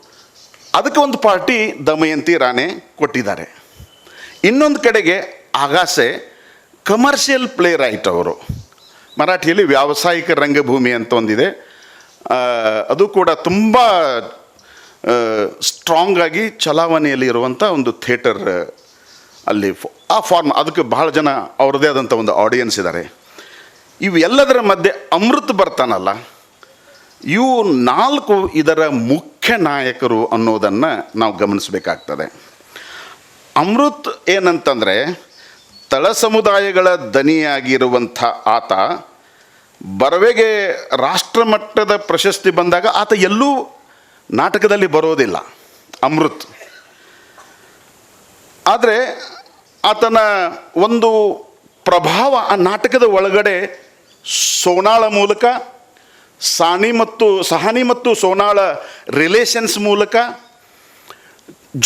ಅದಕ್ಕೆ ಒಂದು ಪಾರ್ಟಿ ದಮಯಂತಿ ರಾಣೆ ಕೊಟ್ಟಿದ್ದಾರೆ. ಇನ್ನೊಂದು ಕಡೆಗೆ ಆಗಾಸೆ ಕಮರ್ಷಿಯಲ್ ಪ್ಲೇ ರೈಟ್ ಅವರು. ಮರಾಠಿಯಲ್ಲಿ ವ್ಯಾವಸಾಯಿಕ ರಂಗಭೂಮಿ ಅಂತ ಒಂದಿದೆ, ಅದು ಕೂಡ ತುಂಬ ಸ್ಟ್ರಾಂಗ್ ಆಗಿ ಚಲಾವಣೆಯಲ್ಲಿ ಇರುವಂಥ ಒಂದು ಥಿಯೇಟರ್. ಅಲ್ಲಿ ಆ ಫಾರ್ಮ್, ಅದಕ್ಕೆ ಬಹಳ ಜನ ಅವ್ರದ್ದೇ ಆದಂಥ ಒಂದು ಆಡಿಯನ್ಸ್ ಇದ್ದಾರೆ. ಇವೆಲ್ಲದರ ಮಧ್ಯೆ ಅಮೃತ್ ಬರ್ತಾನಲ್ಲ, ಇವು 4 ಇದರ ಮುಖ್ಯ ನಾಯಕರು ಅನ್ನೋದನ್ನು ನಾವು ಗಮನಿಸಬೇಕಾಗ್ತದೆ. ಅಮೃತ್ ಏನಂತಂದರೆ, ತಳ ಸಮುದಾಯಗಳ ದನಿಯಾಗಿರುವಂಥ ಆತ ಬರ್ವೆಗೆ ರಾಷ್ಟ್ರಮಟ್ಟದ ಪ್ರಶಸ್ತಿ ಬಂದಾಗ ಆತ ಎಲ್ಲೂ ನಾಟಕದಲ್ಲಿ ಬರೋದಿಲ್ಲ ಅಮೃತ್. ಆದರೆ ಆತನ ಒಂದು ಪ್ರಭಾವ ಆ ನಾಟಕದ ಒಳಗಡೆ ಸೋನಾಳ ಮೂಲಕ, ಸಹಾನಿ ಮತ್ತು ಸೋನಾಳ ರಿಲೇಷನ್ಸ್ ಮೂಲಕ,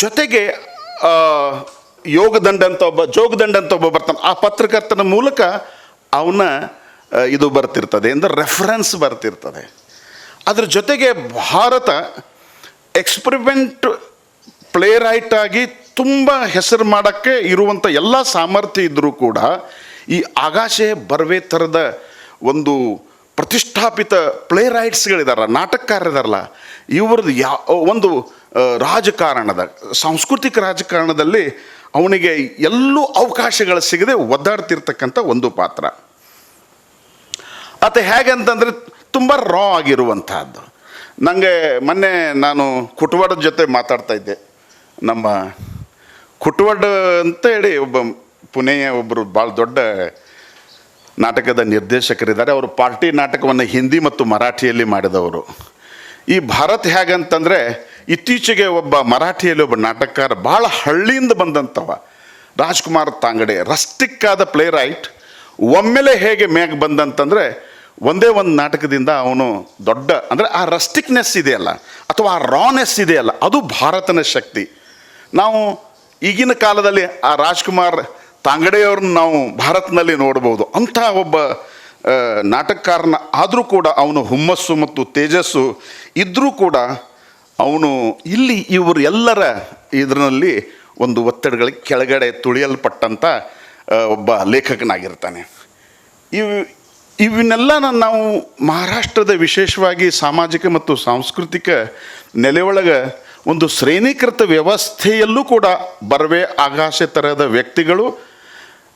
ಜೊತೆಗೆ ಜೋಗದಂಡ ಅಂತ ಒಬ್ಬ ಬರ್ತಾನೆ, ಆ ಪತ್ರಕರ್ತನ ಮೂಲಕ ಅವನ ಇದು ಬರ್ತಿರ್ತದೆ ಅಂದರೆ ರೆಫರೆನ್ಸ್ ಬರ್ತಿರ್ತದೆ. ಅದ್ರ ಜೊತೆಗೆ ಭಾರತ ಎಕ್ಸ್ಪರಿಮೆಂಟ್ ಪ್ಲೇ ರೈಟ್ ಆಗಿ ತುಂಬ ಹೆಸರು ಮಾಡೋಕ್ಕೆ ಇರುವಂಥ ಎಲ್ಲ ಸಾಮರ್ಥ್ಯ ಇದ್ದರೂ ಕೂಡ ಈ ಆಗಾಶೆ ಬರ್ವೆ ಥರದ ಒಂದು ಪ್ರತಿಷ್ಠಾಪಿತ ಪ್ಲೇ ರೈಟ್ಸ್ಗಳಿದಾರ, ನಾಟಕಕಾರರಿದಾರಲ್ಲ, ಇವ್ರದ್ದು ಒಂದು ರಾಜಕಾರಣದ ಸಾಂಸ್ಕೃತಿಕ ರಾಜಕಾರಣದಲ್ಲಿ ಅವನಿಗೆ ಎಲ್ಲೂ ಅವಕಾಶಗಳು ಸಿಗದೆ ಒದ್ದಾಡ್ತಿರ್ತಕ್ಕಂಥ ಒಂದು ಪಾತ್ರ. ಆತ ಹೇಗಂತಂದರೆ ತುಂಬ ರಾ ಆಗಿರುವಂತಹದ್ದು. ನನಗೆ ಮೊನ್ನೆ ನಾನು ಕುಟ್ವಾಡದ ಜೊತೆ ಮಾತಾಡ್ತಾ ಇದ್ದೆ. ನಮ್ಮ ಕುಟ್ವಾಡ್ ಅಂತ ಹೇಳಿ ಒಬ್ಬ ಪುಣೆಯ ಒಬ್ಬರು ಭಾಳ ದೊಡ್ಡ ನಾಟಕದ ನಿರ್ದೇಶಕರಿದ್ದಾರೆ. ಅವರು ಪಾರ್ಟಿ ನಾಟಕವನ್ನು ಹಿಂದಿ ಮತ್ತು ಮರಾಠಿಯಲ್ಲಿ ಮಾಡಿದವರು. ಈ ಭಾರತ್ ಹೇಗಂತಂದರೆ ಇತ್ತೀಚೆಗೆ ಒಬ್ಬ ಮರಾಠಿಯಲ್ಲಿ ಒಬ್ಬ ನಾಟಕಕಾರ ಭಾಳ ಹಳ್ಳಿಯಿಂದ ಬಂದಂಥವ, ರಾಜ್ಕುಮಾರ್ ತಾಂಗಡೆ, ರಸ್ಟಿಕ್ ಆದ ಪ್ಲೇ ರೈಟ್. ಒಮ್ಮೆಲೆ ಹೇಗೆ ಮ್ಯಾಗ ಬಂದಂತಂದರೆ ಒಂದೇ ಒಂದು ನಾಟಕದಿಂದ ಅವನು ದೊಡ್ಡ, ಅಂದರೆ ಆ ರಸ್ಟಿಕ್ನೆಸ್ ಇದೆಯಲ್ಲ ಅಥವಾ ಆ ರಾನೆಸ್ ಇದೆಯಲ್ಲ, ಅದು ಭಾರತನ ಶಕ್ತಿ. ನಾವು ಈಗಿನ ಕಾಲದಲ್ಲಿ ಆ ರಾಜ್ಕುಮಾರ್ ತಾಂಗಡೆಯವ್ರನ್ನ ನಾವು ಭಾರತದಲ್ಲಿ ನೋಡ್ಬೋದು. ಅಂಥ ಒಬ್ಬ ನಾಟಕಕಾರನ ಆದರೂ ಕೂಡ ಅವನು ಹುಮ್ಮಸ್ಸು ಮತ್ತು ತೇಜಸ್ಸು ಇದ್ದರೂ ಕೂಡ ಅವನು ಇಲ್ಲಿ ಇವರು ಎಲ್ಲರ ಇದರಲ್ಲಿ ಒಂದು ಒತ್ತಡಗಳಿಗೆ ಕೆಳಗಡೆ ತುಳಿಯಲ್ಪಟ್ಟಂಥ ಒಬ್ಬ ಲೇಖಕನಾಗಿರ್ತಾನೆ. ಇವನ್ನೆಲ್ಲ ನಾವು ಮಹಾರಾಷ್ಟ್ರದ ವಿಶೇಷವಾಗಿ ಸಾಮಾಜಿಕ ಮತ್ತು ಸಾಂಸ್ಕೃತಿಕ ನೆಲೆಯೊಳಗೆ ಒಂದು ಶ್ರೇಣೀಕೃತ ವ್ಯವಸ್ಥೆಯಲ್ಲೂ ಕೂಡ ಬರ್ವೆ ಆಕಾಶ ಥರದ ವ್ಯಕ್ತಿಗಳು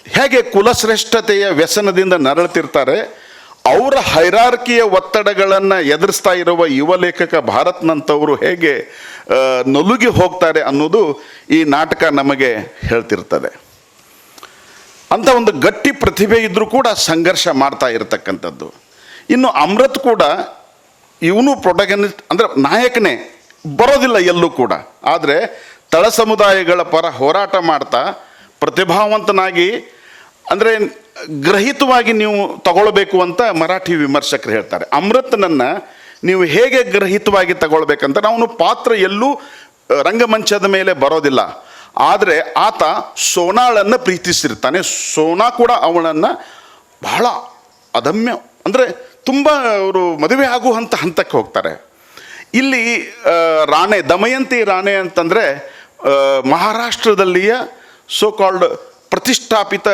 ಹೇಗೆ ಕುಲಶ್ರೇಷ್ಠತೆಯ ವ್ಯಸನದಿಂದ ನರಳುತ್ತಿರ್ತಾರೆ, ಅವರ ಹೈರಾರ್ಕಿಯ ಒತ್ತಡಗಳನ್ನು ಎದುರಿಸ್ತಾ ಇರುವ ಯುವ ಲೇಖಕ ಭಾರತ್ನಂಥವರು ಹೇಗೆ ನಲುಗಿ ಹೋಗ್ತಾರೆ ಅನ್ನೋದು ಈ ನಾಟಕ ನಮಗೆ ಹೇಳ್ತಿರ್ತದೆ. ಅಂಥ ಒಂದು ಗಟ್ಟಿ ಪ್ರತಿಭೆ ಇದ್ದರೂ ಕೂಡ ಸಂಘರ್ಷ ಮಾಡ್ತಾ ಇರತಕ್ಕಂಥದ್ದು. ಇನ್ನು ಅಮೃತ್ ಕೂಡ ಇವನು ಪ್ರೊಟಗನಿಸ್ಟ್, ಅಂದರೆ ನಾಯಕನೇ, ಬರೋದಿಲ್ಲ ಎಲ್ಲೂ ಕೂಡ. ಆದರೆ ತಳ ಸಮುದಾಯಗಳ ಪರ ಹೋರಾಟ ಮಾಡ್ತಾ ಪ್ರತಿಭಾವಂತನಾಗಿ, ಅಂದರೆ ಗ್ರಹಿತವಾಗಿ ನೀವು ತಗೊಳ್ಬೇಕು ಅಂತ ಮರಾಠಿ ವಿಮರ್ಶಕರು ಹೇಳ್ತಾರೆ. ಅಮೃತನನ್ನು ನೀವು ಹೇಗೆ ಗ್ರಹಿತವಾಗಿ ತಗೊಳ್ಬೇಕಂತ, ಅವನು ಪಾತ್ರ ಎಲ್ಲೂ ರಂಗಮಂಚದ ಮೇಲೆ ಬರೋದಿಲ್ಲ. ಆದರೆ ಆತ ಸೋನಾಳನ್ನು ಪ್ರೀತಿಸಿರ್ತಾನೆ. ಸೋನಾ ಕೂಡ ಅವಳನ್ನು ಬಹಳ ಅದಮ್ಯ, ಅಂದರೆ ತುಂಬ ಅವರು ಮದುವೆ ಆಗುವಂಥ ಹಂತಕ್ಕೆ ಹೋಗ್ತಾರೆ. ಇಲ್ಲಿ ರಾಣೆ ದಮಯಂತಿ ರಾಣೆ ಅಂತಂದರೆ ಮಹಾರಾಷ್ಟ್ರದಲ್ಲಿಯ ಸೋ ಕಾಲ್ಡ್ ಪ್ರತಿಷ್ಠಾಪಿತ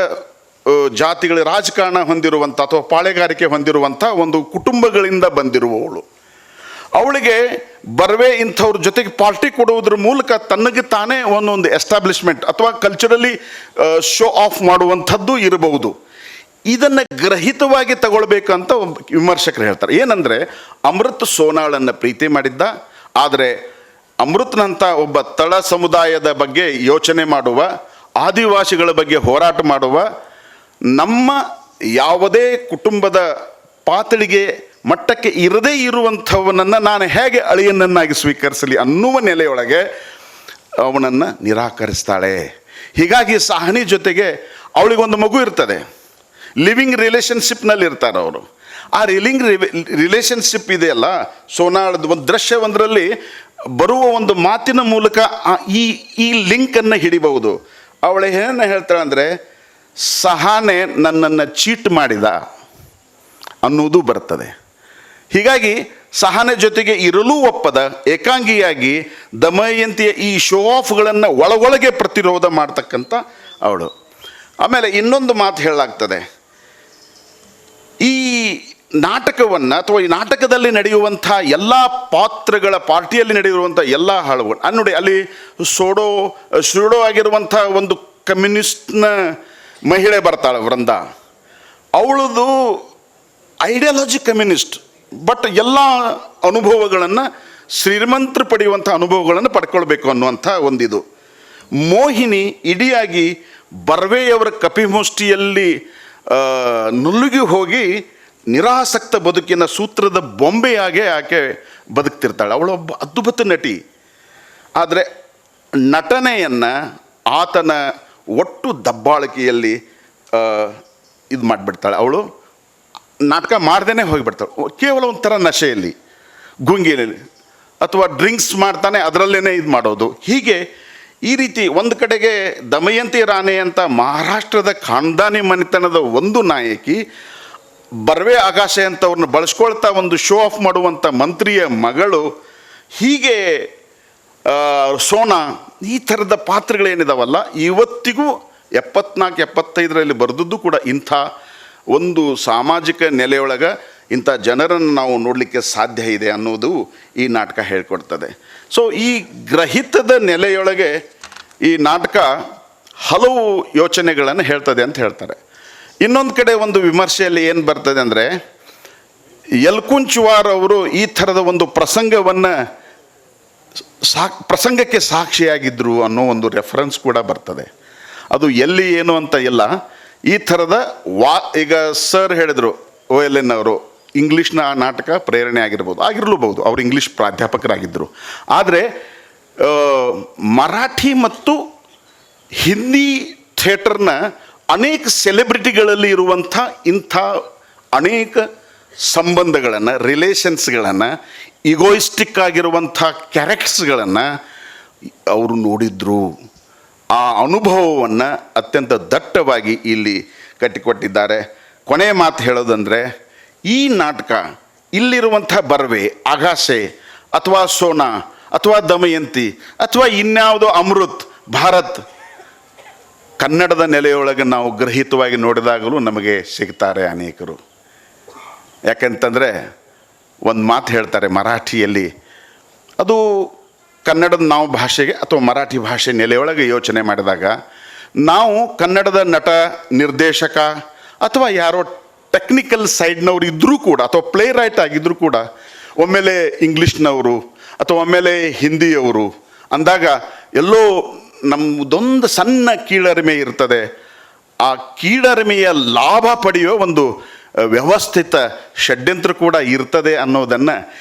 ಜಾತಿಗಳ ರಾಜಕಾರಣ ಹೊಂದಿರುವಂಥ ಅಥವಾ ಪಾಳೆಗಾರಿಕೆ ಹೊಂದಿರುವಂಥ ಒಂದು ಕುಟುಂಬಗಳಿಂದ ಬಂದಿರುವವಳು. ಅವಳಿಗೆ ಬರ್ವೆ ಇಂಥವ್ರ ಜೊತೆಗೆ ಪಾರ್ಟಿ ಕೊಡುವುದ್ರ ಮೂಲಕ ತನಗೆ ತಾನೇ ಒಂದೊಂದು ಎಸ್ಟಾಬ್ಲಿಷ್ಮೆಂಟ್ ಅಥವಾ ಕಲ್ಚರಲಿ ಶೋ ಆಫ್ ಮಾಡುವಂಥದ್ದು ಇರಬಹುದು. ಇದನ್ನು ಗ್ರಹಿತವಾಗಿ ತಗೊಳ್ಬೇಕಂತ ವಿಮರ್ಶಕರು ಹೇಳ್ತಾರೆ. ಏನಂದರೆ ಅಮೃತ್ ಸೋನಾಳನ್ನು ಪ್ರೀತಿ ಮಾಡಿದ್ದ, ಆದರೆ ಅಮೃತ್ನಂಥ ಒಬ್ಬ ತಳ ಸಮುದಾಯದ ಬಗ್ಗೆ ಯೋಚನೆ ಮಾಡುವ, ಆದಿವಾಸಿಗಳ ಬಗ್ಗೆ ಹೋರಾಟ ಮಾಡುವ, ನಮ್ಮ ಯಾವುದೇ ಕುಟುಂಬದ ಪಾತಳಿಗೆ ಮಟ್ಟಕ್ಕೆ ಇರದೇ ಇರುವಂಥವನನ್ನು ನಾನು ಹೇಗೆ ಅಳಿಯನನ್ನಾಗಿ ಸ್ವೀಕರಿಸಲಿ ಅನ್ನುವ ನೆಲೆಯೊಳಗೆ ಅವನನ್ನು ನಿರಾಕರಿಸ್ತಾಳೆ. ಹೀಗಾಗಿ ಸಾಹನಿ ಜೊತೆಗೆ ಅವಳಿಗೊಂದು ಮಗು ಇರ್ತದೆ, ಲಿವಿಂಗ್ ರಿಲೇಷನ್ಶಿಪ್ನಲ್ಲಿ ಇರ್ತಾರೆ ಅವರು. ಆ ರಿಲೇಷನ್ಶಿಪ್ ಇದೆಯಲ್ಲ, ಸೋನಾಳದ ಒಂದು ದೃಶ್ಯ ಒಂದರಲ್ಲಿ ಬರುವ ಒಂದು ಮಾತಿನ ಮೂಲಕ ಈ ಲಿಂಕನ್ನು ಹಿಡಿಬಹುದು. ಅವಳು ಏನು ಹೇಳ್ತಾಳೆ ಅಂದರೆ, ಸಹಾನೆ ನನ್ನನ್ನು ಚೀಟ್ ಮಾಡಿದ ಅನ್ನೋದು ಬರ್ತದೆ. ಹೀಗಾಗಿ ಸಹನೆ ಜೊತೆಗೆ ಇರಲು ಒಪ್ಪದ ಏಕಾಂಗಿಯಾಗಿ ದಮಯಂತಿಯ ಈ ಶೋ ಆಫ್ಗಳನ್ನು ಒಳಗೊಳಗೆ ಪ್ರತಿರೋಧ ಮಾಡ್ತಕ್ಕಂಥ ಅವಳು. ಆಮೇಲೆ ಇನ್ನೊಂದು ಮಾತು ಹೇಳಲಾಗ್ತದೆ, ಈ ನಾಟಕವನ್ನು ಅಥವಾ ಈ ನಾಟಕದಲ್ಲಿ ನಡೆಯುವಂಥ ಎಲ್ಲ ಪಾತ್ರಗಳ, ಪಾರ್ಟಿಯಲ್ಲಿ ನಡೆಯುವಂಥ ಎಲ್ಲ ಹಾಳುಗಳು ನೋಡಿ, ಅಲ್ಲಿ ಶೂಡೋ ಆಗಿರುವಂಥ ಒಂದು ಕಮ್ಯುನಿಸ್ಟ್ನ ಮಹಿಳೆ ಬರ್ತಾಳೆ ವೃಂದ. ಅವಳದು ಐಡಿಯಾಲಜಿ ಕಮ್ಯುನಿಸ್ಟ್, ಬಟ್ ಎಲ್ಲ ಅನುಭವಗಳನ್ನು ಶ್ರೀಮಂತರು ಪಡೆಯುವಂಥ ಅನುಭವಗಳನ್ನು ಪಡ್ಕೊಳ್ಬೇಕು ಅನ್ನುವಂಥ ಒಂದಿದು. ಮೋಹಿನಿ ಇಡಿಯಾಗಿ ಬರ್ವೆಯವರ ಕಪಿಮುಷ್ಟಿಯಲ್ಲಿ ನುಲ್ಲುಗಿ ಹೋಗಿ ನಿರಾಸಕ್ತ ಬದುಕಿನ ಸೂತ್ರದ ಬೊಂಬೆಯಾಗೆ ಆಕೆ ಬದುಕ್ತಿರ್ತಾಳೆ. ಅವಳೊಬ್ಬ ಅದ್ಭುತ ನಟಿ. ಆದರೆ ನಟನೆಯನ್ನು ಆತನ ಒಟ್ಟು ದಬ್ಬಾಳಿಕೆಯಲ್ಲಿ ಇದು ಮಾಡಿಬಿಡ್ತಾಳೆ. ಅವಳು ನಾಟಕ ಮಾಡ್ದೇ ಹೋಗಿಬಿಡ್ತಾಳೆ, ಕೇವಲ ಒಂಥರ ನಶೆಯಲ್ಲಿ, ಗುಂಗಿನಲ್ಲಿ, ಅಥವಾ ಡ್ರಿಂಕ್ಸ್ ಮಾಡ್ತಾನೆ ಅದರಲ್ಲೇ ಇದು ಮಾಡೋದು. ಹೀಗೆ ಈ ರೀತಿ ಒಂದು ಕಡೆಗೆ ದಮಯಂತಿ ರಾಣೆ ಅಂತ ಮಹಾರಾಷ್ಟ್ರದ ಖಾನ್ದಾನಿ ಮನೆತನದ ಒಂದು ನಾಯಕಿ, ಬರ್ವೆ ಆಕಾಶ ಅಂತವ್ರನ್ನ ಬಳಸ್ಕೊಳ್ತಾ ಒಂದು ಶೋ ಆಫ್ ಮಾಡುವಂಥ ಮಂತ್ರಿಯ ಮಗಳು, ಹೀಗೆ ಸೋನಾ, ಈ ಥರದ ಪಾತ್ರಗಳೇನಿದಾವಲ್ಲ ಇವತ್ತಿಗೂ 74-75ರಲ್ಲಿ ಬರೆದದ್ದು ಕೂಡ ಇಂಥ ಒಂದು ಸಾಮಾಜಿಕ ನೆಲೆಯೊಳಗೆ ಇಂಥ ಜನರನ್ನು ನಾವು ನೋಡಲಿಕ್ಕೆ ಸಾಧ್ಯ ಇದೆ ಅನ್ನೋದು ಈ ನಾಟಕ ಹೇಳ್ಕೊಡ್ತದೆ. ಸೊ ಈ ಗ್ರಹಿತದ ನೆಲೆಯೊಳಗೆ ಈ ನಾಟಕ ಹಲವು ಯೋಚನೆಗಳನ್ನು ಹೇಳ್ತದೆ ಅಂತ ಹೇಳ್ತಾರೆ. ಇನ್ನೊಂದು ಕಡೆ ಒಂದು ವಿಮರ್ಶೆಯಲ್ಲಿ ಏನು ಬರ್ತದೆ ಅಂದರೆ, ಯಲ್ಕುಂಚವಾರ್ ಅವರು ಈ ಥರದ ಒಂದು ಪ್ರಸಂಗಕ್ಕೆ ಸಾಕ್ಷಿಯಾಗಿದ್ದರು ಅನ್ನೋ ಒಂದು ರೆಫರೆನ್ಸ್ ಕೂಡ ಬರ್ತದೆ. ಅದು ಎಲ್ಲಿ ಏನು ಅಂತ ಇಲ್ಲ. ಈ ಥರದ ಈಗ ಸರ್ ಹೇಳಿದರು OLN ಅವರು, ಇಂಗ್ಲೀಷ್ನ ನಾಟಕ ಪ್ರೇರಣೆ ಆಗಿರಲೂಬಹುದು, ಅವರು ಇಂಗ್ಲೀಷ್ ಪ್ರಾಧ್ಯಾಪಕರಾಗಿದ್ದರು. ಆದರೆ ಮರಾಠಿ ಮತ್ತು ಹಿಂದಿ ಥಿಯೇಟರ್ನ ಅನೇಕ ಸೆಲೆಬ್ರಿಟಿಗಳಲ್ಲಿ ಇರುವಂಥ ಇಂಥ ಅನೇಕ ಸಂಬಂಧಗಳನ್ನು, ರಿಲೇಷನ್ಸ್ಗಳನ್ನು, ಇಗೋಯಿಸ್ಟಿಕ್ ಆಗಿರುವಂಥ ಕ್ಯಾರೆಕ್ಟರ್ಸ್ಗಳನ್ನು ಅವರು ನೋಡಿದ್ರು. ಆ ಅನುಭವವನ್ನು ಅತ್ಯಂತ ದಟ್ಟವಾಗಿ ಇಲ್ಲಿ ಕಟ್ಟಿಕೊಟ್ಟಿದ್ದಾರೆ. ಕೊನೆಯ ಮಾತು ಹೇಳೋದಂದರೆ, ಈ ನಾಟಕ ಇಲ್ಲಿರುವಂಥ ಬರ್ವೆ, ಅಗಾಸೆ ಅಥವಾ ಸೋನಾ ಅಥವಾ ದಮಯಂತಿ ಅಥವಾ ಇನ್ಯಾವುದೋ ಅಮೃತ್, ಭಾರತ್, ಕನ್ನಡದ ನೆಲೆಯೊಳಗೆ ನಾವು ಗ್ರಹಿತವಾಗಿ ನೋಡಿದಾಗಲೂ ನಮಗೆ ಸಿಗ್ತಾರೆ ಅನೇಕರು. ಯಾಕೆಂತಂದರೆ ಒಂದು ಮಾತು ಹೇಳ್ತಾರೆ ಮರಾಠಿಯಲ್ಲಿ, ಅದು ಕನ್ನಡದ ನಾವು ಭಾಷೆಗೆ ಅಥವಾ ಮರಾಠಿ ಭಾಷೆ ನೆಲೆಯೊಳಗೆ ಯೋಚನೆ ಮಾಡಿದಾಗ, ನಾವು ಕನ್ನಡದ ನಟ, ನಿರ್ದೇಶಕ ಅಥವಾ ಯಾರೋ ಟೆಕ್ನಿಕಲ್ ಸೈಡ್ನವ್ರು ಇದ್ದರೂ ಕೂಡ, ಅಥವಾ ಪ್ಲೇ ರೈಟ್ ಆಗಿದ್ದರೂ ಕೂಡ, ಒಮ್ಮೆಲೆ ಇಂಗ್ಲೀಷ್ನವರು ಅಥವಾ ಒಮ್ಮೆಲೆ ಹಿಂದಿಯವರು ಅಂದಾಗ ಎಲ್ಲೋ ನಮ್ಮದೊಂದು ಸಣ್ಣ ಕೀಳರಿಮೆ ಇರ್ತದೆ. ಆ ಕೀಳರಿಮೆಯ ಲಾಭ ಪಡೆಯೋ ಒಂದು ವ್ಯವಸ್ಥಿತ ಷಡ್ಯಂತ್ರ ಕೂಡ ಇರ್ತದೆ ಅನ್ನೋದನ್ನು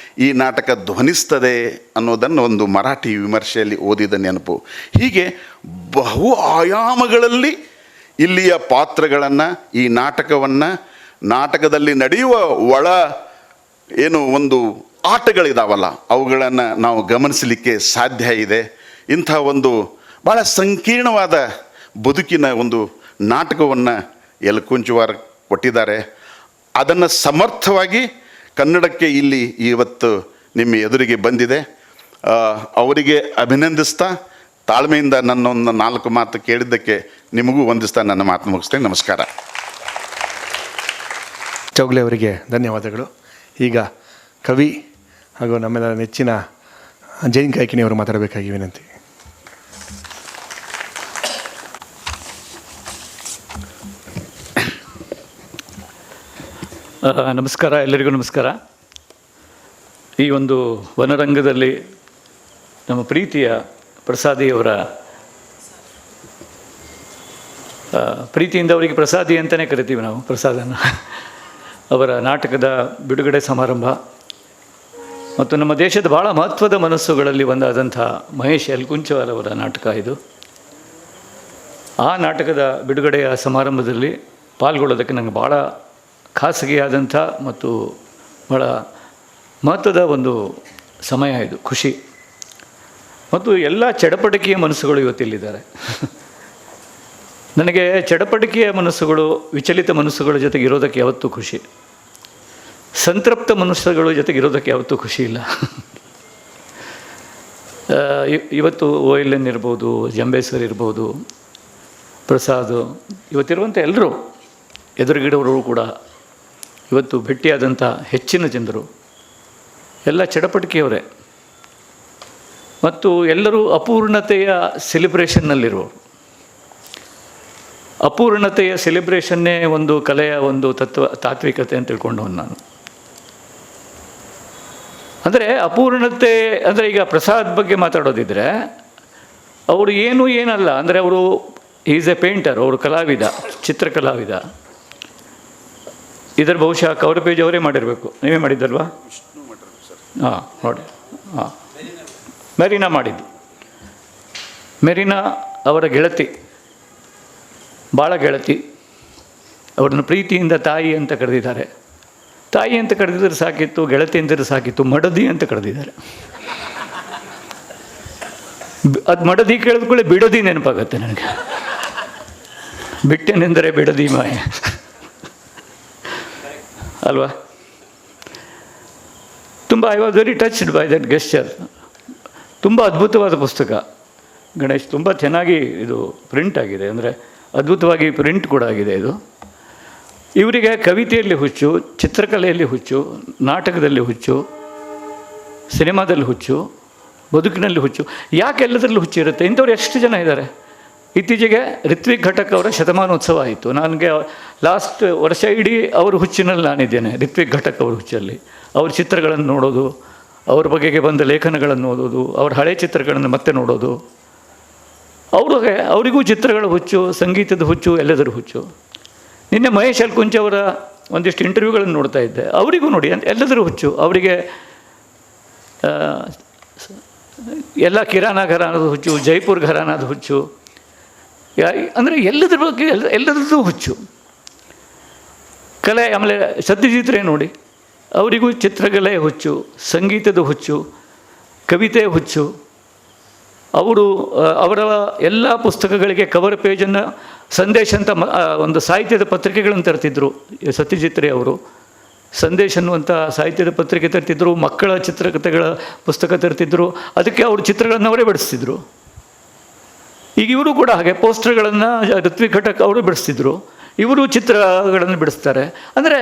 ಈ ನಾಟಕ ಧ್ವನಿಸ್ತದೆ ಅನ್ನೋದನ್ನು ಒಂದು ಮರಾಠಿ ವಿಮರ್ಶೆಯಲ್ಲಿ ಓದಿದ ನೆನಪು. ಹೀಗೆ ಬಹು ಆಯಾಮಗಳಲ್ಲಿ ಇಲ್ಲಿಯ ಪಾತ್ರಗಳನ್ನು, ಈ ನಾಟಕವನ್ನು, ನಾಟಕದಲ್ಲಿ ನಡೆಯುವ ಏನು ಒಂದು ಆಟಗಳಿದಾವಲ್ಲ ಅವುಗಳನ್ನು ನಾವು ಗಮನಿಸಲಿಕ್ಕೆ ಸಾಧ್ಯ ಇದೆ. ಇಂಥ ಒಂದು ಭಾಳ ಸಂಕೀರ್ಣವಾದ ಬದುಕಿನ ಒಂದು ನಾಟಕವನ್ನು ಯಲ್ಕುಂಚವಾರ್ ಕೊಟ್ಟಿದ್ದಾರೆ. ಅದನ್ನು ಸಮರ್ಥವಾಗಿ ಕನ್ನಡಕ್ಕೆ ಇಲ್ಲಿ ಇವತ್ತು ನಿಮ್ಮ ಎದುರಿಗೆ ಬಂದಿದೆ. ಅವರಿಗೆ ಅಭಿನಂದಿಸ್ತಾ, ತಾಳ್ಮೆಯಿಂದ ನನ್ನೊಂದು 4 ಮಾತು ಕೇಳಿದ್ದಕ್ಕೆ ನಿಮಗೂ ವಂದಿಸ್ತಾ ನನ್ನ ಮಾತು ಮುಗಿಸ್ತೇನೆ. ನಮಸ್ಕಾರ. ಚೌಗಲೆ ಅವರಿಗೆ ಧನ್ಯವಾದಗಳು. ಈಗ ಕವಿ ಹಾಗೂ ನಮ್ಮೆಲ್ಲರ ನೆಚ್ಚಿನ ಜೈನ್ ಕಾಯ್ಕಿಣಿಯವರು ಮಾತಾಡಬೇಕಾಗಿ ವಿನಂತಿ. ನಮಸ್ಕಾರ, ಎಲ್ಲರಿಗೂ ನಮಸ್ಕಾರ. ಈ ಒಂದು ವನರಂಗದಲ್ಲಿ ನಮ್ಮ ಪ್ರೀತಿಯ ಪ್ರಸಾದಿಯವರ, ಪ್ರೀತಿಯಿಂದ ಅವರಿಗೆ ಪ್ರಸಾದಿ ಅಂತಲೇ ಕರಿತೀವಿ ನಾವು, ಪ್ರಸಾದನ, ಅವರ ನಾಟಕದ ಬಿಡುಗಡೆ ಸಮಾರಂಭ ಮತ್ತು ನಮ್ಮ ದೇಶದ ಭಾಳ ಮಹತ್ವದ ಮನಸ್ಸುಗಳಲ್ಲಿ ಒಂದಾದಂಥ ಮಹೇಶ್ ಯಲ್ಕುಂಚವಾರ್ ಅವರ ನಾಟಕ ಇದು. ಆ ನಾಟಕದ ಬಿಡುಗಡೆಯ ಸಮಾರಂಭದಲ್ಲಿ ಪಾಲ್ಗೊಳ್ಳೋದಕ್ಕೆ ನನಗೆ ಭಾಳ ಖಾಸಗಿಯಾದಂಥ ಮತ್ತು ಭಾಳ ಮಹತ್ವದ ಒಂದು ಸಮಯ ಇದು, ಖುಷಿ. ಮತ್ತು ಎಲ್ಲ ಚಡಪಟಿಕೆಯ ಮನಸ್ಸುಗಳು ಇವತ್ತಿಲ್ಲಿದ್ದಾರೆ. ನನಗೆ ಚಡಪಟಿಕೆಯ ಮನಸ್ಸುಗಳು, ವಿಚಲಿತ ಮನಸ್ಸುಗಳ ಜೊತೆಗೆ ಇರೋದಕ್ಕೆ ಯಾವತ್ತೂ ಖುಷಿ. ಸಂತೃಪ್ತ ಮನಸ್ಸುಗಳ ಜೊತೆಗೆ ಇರೋದಕ್ಕೆ ಯಾವತ್ತೂ ಖುಷಿ ಇಲ್ಲ. ಇವತ್ತು OLN ಇರ್ಬೋದು, ಜಂಬೇಸರ್ ಇರ್ಬೋದು, ಪ್ರಸಾದ್, ಇವತ್ತಿರುವಂಥ ಎಲ್ಲರೂ ಎದುರುಗಿಡವರು ಕೂಡ, ಇವತ್ತು ಭೇಟಿಯಾದಂಥ ಹೆಚ್ಚಿನ ಜನರು ಎಲ್ಲ ಚಡಪಟಿಕೆಯವರೇ. ಮತ್ತು ಎಲ್ಲರೂ ಅಪೂರ್ಣತೆಯ ಸೆಲೆಬ್ರೇಷನ್ನಲ್ಲಿರುವವರು. ಅಪೂರ್ಣತೆಯ ಸೆಲೆಬ್ರೇಷನ್ನೇ ಒಂದು ಕಲೆಯ ಒಂದು ತಾತ್ವಿಕತೆ ಅಂತ ತಿಳ್ಕೊಂಡವನು ನಾನು. ಅಂದರೆ ಅಪೂರ್ಣತೆ ಅಂದರೆ, ಈಗ ಪ್ರಸಾದ್ ಬಗ್ಗೆ ಮಾತಾಡೋದಿದ್ದರೆ ಅವರು ಏನಲ್ಲ, ಅಂದರೆ ಅವರು ಈಸ್ ಎ ಪೇಂಟರ್, ಅವರು ಕಲಾವಿದ, ಚಿತ್ರಕಲಾವಿದ. ಇದರ ಬಹುಶಃ ಕವರ್ ಪೇಜ್ ಅವರೇ ಮಾಡಿರಬೇಕು, ನೀವೇ ಮಾಡಿದ್ದಲ್ವಾ? ಹಾಂ, ನೋಡಿ, ಹಾಂ, ಮೆರೀನಾ ಮಾಡಿದ್ದು. ಮೆರೀನಾ ಅವರ ಗೆಳತಿ, ಭಾಳ ಗೆಳತಿ. ಅವರನ್ನು ಪ್ರೀತಿಯಿಂದ ತಾಯಿ ಅಂತ ಕರೆದಿದ್ದಾರೆ. ತಾಯಿ ಅಂತ ಕರೆದಿದ್ರೆ ಸಾಕಿತ್ತು, ಗೆಳತಿ ಅಂತಿದ್ರೆ ಸಾಕಿತ್ತು, ಮಡದಿ ಅಂತ ಕರೆದಿದ್ದಾರೆ. ಅದು ಮಡದಿ ಕೇಳಿದ ಕೂಡಲೇ ಬಿಡದಿ ನೆನಪಾಗತ್ತೆ ನನಗೆ. ಬಿಟ್ಟೆನೆಂದರೆ ಬಿಡದಿ ಮಾಯ ಅಲ್ವಾ? ತುಂಬ I was very touched by that gesture. ತುಂಬ ಅದ್ಭುತವಾದ ಪುಸ್ತಕ ಗಣೇಶ್, ತುಂಬ ಚೆನ್ನಾಗಿ ಇದು ಪ್ರಿಂಟ್ ಆಗಿದೆ, ಅಂದರೆ ಅದ್ಭುತವಾಗಿ ಪ್ರಿಂಟ್ ಕೂಡ ಆಗಿದೆ ಇದು. ಇವರಿಗೆ ಕವಿತೆಯಲ್ಲಿ ಹುಚ್ಚು, ಚಿತ್ರಕಲೆಯಲ್ಲಿ ಹುಚ್ಚು, ನಾಟಕದಲ್ಲಿ ಹುಚ್ಚು, ಸಿನಿಮಾದಲ್ಲಿ ಹುಚ್ಚು, ಬದುಕಿನಲ್ಲಿ ಹುಚ್ಚು. ಯಾಕೆ ಎಲ್ಲದರಲ್ಲೂ ಹುಚ್ಚು ಇರುತ್ತೆ? ಇಂಥವ್ರು ಎಷ್ಟು ಜನ ಇದ್ದಾರೆ. ಇತ್ತೀಚೆಗೆ ರಿತ್ವಿಕ್ ಘಟಕ್ ಅವರ ಶತಮಾನೋತ್ಸವ ಆಯಿತು. ನನಗೆ ಲಾಸ್ಟ್ ವರ್ಷ ಇಡೀ ಅವ್ರ ಹುಚ್ಚಿನಲ್ಲಿ ನಾನಿದ್ದೇನೆ, ರಿತ್ವಿಕ್ ಘಟಕ್ ಅವ್ರ ಹುಚ್ಚಲ್ಲಿ. ಅವ್ರ ಚಿತ್ರಗಳನ್ನು ನೋಡೋದು, ಅವ್ರ ಬಗೆಗೆ ಬಂದ ಲೇಖನಗಳನ್ನು ಓದೋದು, ಅವ್ರ ಹಳೆ ಚಿತ್ರಗಳನ್ನು ಮತ್ತೆ ನೋಡೋದು. ಅವರಿಗೂ ಚಿತ್ರಗಳ ಹುಚ್ಚು, ಸಂಗೀತದ ಹುಚ್ಚು, ಎಲ್ಲದರ ಹುಚ್ಚು. ನಿನ್ನೆ ಮಹೇಶ್ ಅಲ್ಕುಂಚ್ ಅವರ ಒಂದಿಷ್ಟು ಇಂಟರ್ವ್ಯೂಗಳನ್ನು ನೋಡ್ತಾ ಇದ್ದೆ. ಅವರಿಗೂ ನೋಡಿ ಎಲ್ಲದರ ಹುಚ್ಚು. ಅವರಿಗೆ ಎಲ್ಲ ಕಿರಾಣ ಘರಾನದ ಹುಚ್ಚು, ಜೈಪುರ್ ಘರಾನದ ಹುಚ್ಚು, ಅಂದರೆ ಎಲ್ಲದ್ರ ಬಗ್ಗೆ ಎಲ್ಲದರದ್ದು ಹುಚ್ಚು. ಕಲೆ, ಆಮೇಲೆ ಸತ್ಯಜಿತ್ ರೇ ನೋಡಿ, ಅವರಿಗೂ ಚಿತ್ರಕಲೆ ಹುಚ್ಚು, ಸಂಗೀತದ ಹುಚ್ಚು, ಕವಿತೆ ಹುಚ್ಚು. ಅವರು ಅವರ ಎಲ್ಲ ಪುಸ್ತಕಗಳಿಗೆ ಕವರ್ ಪೇಜನ್ನು ಸಂದೇಶ ಅಂತ ಒಂದು ಸಾಹಿತ್ಯದ ಪತ್ರಿಕೆಗಳನ್ನು ತರ್ತಿದ್ರು. ಸತ್ಯಜಿತ್ ರೇ ಅವರು ಸಂದೇಶ ಅನ್ನುವಂಥ ಸಾಹಿತ್ಯದ ಪತ್ರಿಕೆ ತರ್ತಿದ್ರು, ಮಕ್ಕಳ ಚಿತ್ರಕಥೆಗಳ ಪುಸ್ತಕ ತರ್ತಿದ್ರು. ಅದಕ್ಕೆ ಅವರು ಚಿತ್ರಗಳನ್ನು ಅವರೇ ಬಿಡಿಸ್ತಿದ್ರು. ಈಗ ಇವರು ಕೂಡ ಹಾಗೆ ಪೋಸ್ಟರ್ಗಳನ್ನು ರಿತ್ವಿಕ್ ಘಟಕ್ ಅವರು ಬಿಡಿಸ್ತಿದ್ರು, ಇವರು ಚಿತ್ರಗಳನ್ನು ಬಿಡಿಸ್ತಾರೆ. ಅಂದರೆ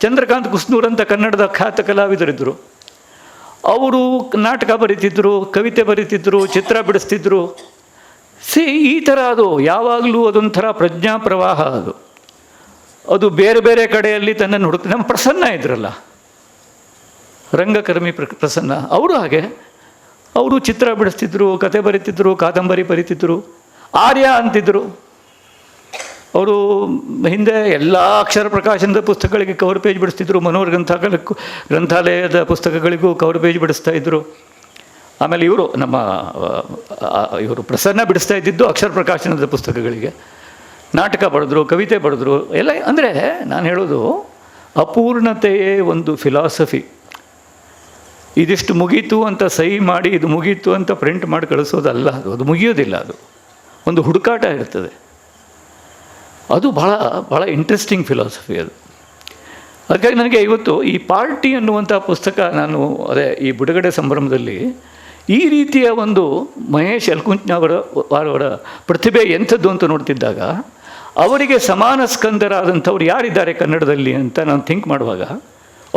ಚಂದ್ರಕಾಂತ್ ಕುಸ್ನೂರ್ ಅಂತ ಕನ್ನಡದ ಖ್ಯಾತ ಕಲಾವಿದರಿದ್ದರು. ಅವರು ನಾಟಕ ಬರೀತಿದ್ರು, ಕವಿತೆ ಬರೀತಿದ್ರು, ಚಿತ್ರ ಬಿಡಿಸ್ತಿದ್ರು. ಈ ಥರ ಅದು ಯಾವಾಗಲೂ ಅದೊಂಥರ ಪ್ರಜ್ಞಾ ಪ್ರವಾಹ. ಅದು ಬೇರೆ ಬೇರೆ ಕಡೆಯಲ್ಲಿ ತನ್ನನ್ನು ಹುಡುಕ್ತಾರೆ. ನಮ್ಮ ಪ್ರಸನ್ನ ಇದ್ರಲ್ಲ, ರಂಗಕರ್ಮಿ ಪ್ರಸನ್ನ, ಅವರು ಹಾಗೆ. ಅವರು ಚಿತ್ರ ಬಿಡಿಸ್ತಿದ್ರು, ಕತೆ ಬರೀತಿದ್ರು, ಕಾದಂಬರಿ ಬರೀತಿದ್ರು. ಆರ್ಯ ಅಂತಿದ್ದರು ಅವರು. ಹಿಂದೆ ಎಲ್ಲ ಅಕ್ಷರ ಪ್ರಕಾಶನದ ಪುಸ್ತಕಗಳಿಗೆ ಕವರ್ ಪೇಜ್ ಬಿಡಿಸ್ತಿದ್ರು, ಮನೋಹರ್ ಗ್ರಂಥಾಲಯದ ಪುಸ್ತಕಗಳಿಗೂ ಕವರ್ ಪೇಜ್ ಬಿಡಿಸ್ತಾ ಇದ್ದರು. ಆಮೇಲೆ ಇವರು ಪ್ರಸನ್ನ ಬಿಡಿಸ್ತಾ ಇದ್ದಿದ್ದು ಅಕ್ಷರ ಪ್ರಕಾಶನದ ಪುಸ್ತಕಗಳಿಗೆ. ನಾಟಕ ಬರೆದ್ರು, ಕವಿತೆ ಬರೆದ್ರು ಎಲ್ಲ. ಅಂದರೆ ನಾನು ಹೇಳೋದು, ಅಪೂರ್ಣತೆಯೇ ಒಂದು ಫಿಲಾಸಫಿ. ಇದಿಷ್ಟು ಮುಗೀತು ಅಂತ ಸಹಿ ಮಾಡಿ ಇದು ಮುಗೀತು ಅಂತ ಪ್ರಿಂಟ್ ಮಾಡಿ ಕಳಿಸೋದಲ್ಲ, ಅದು ಮುಗಿಯೋದಿಲ್ಲ. ಅದು ಒಂದು ಹುಡುಕಾಟ ಇರ್ತದೆ. ಅದು ಭಾಳ ಭಾಳ ಇಂಟ್ರೆಸ್ಟಿಂಗ್ ಫಿಲಾಸಫಿ ಅದು. ಅದಕ್ಕಾಗಿ ನನಗೆ ಇವತ್ತು ಈ ಪಾರ್ಟಿ ಅನ್ನುವಂಥ ಪುಸ್ತಕ, ನಾನು ಈ ಬಿಡುಗಡೆ ಸಂಭ್ರಮದಲ್ಲಿ ಈ ರೀತಿಯ ಒಂದು ಮಹೇಶ್ ಅಲ್ಕುಂಚ್ನವರ ಪ್ರತಿಭೆ ಎಂಥದ್ದು ಅಂತ ನೋಡ್ತಿದ್ದಾಗ, ಅವರಿಗೆ ಸಮಾನ ಸ್ಕಂದರಾದಂಥವ್ರು ಯಾರಿದ್ದಾರೆ ಕನ್ನಡದಲ್ಲಿ ಅಂತ ನಾನು ಥಿಂಕ್ ಮಾಡುವಾಗ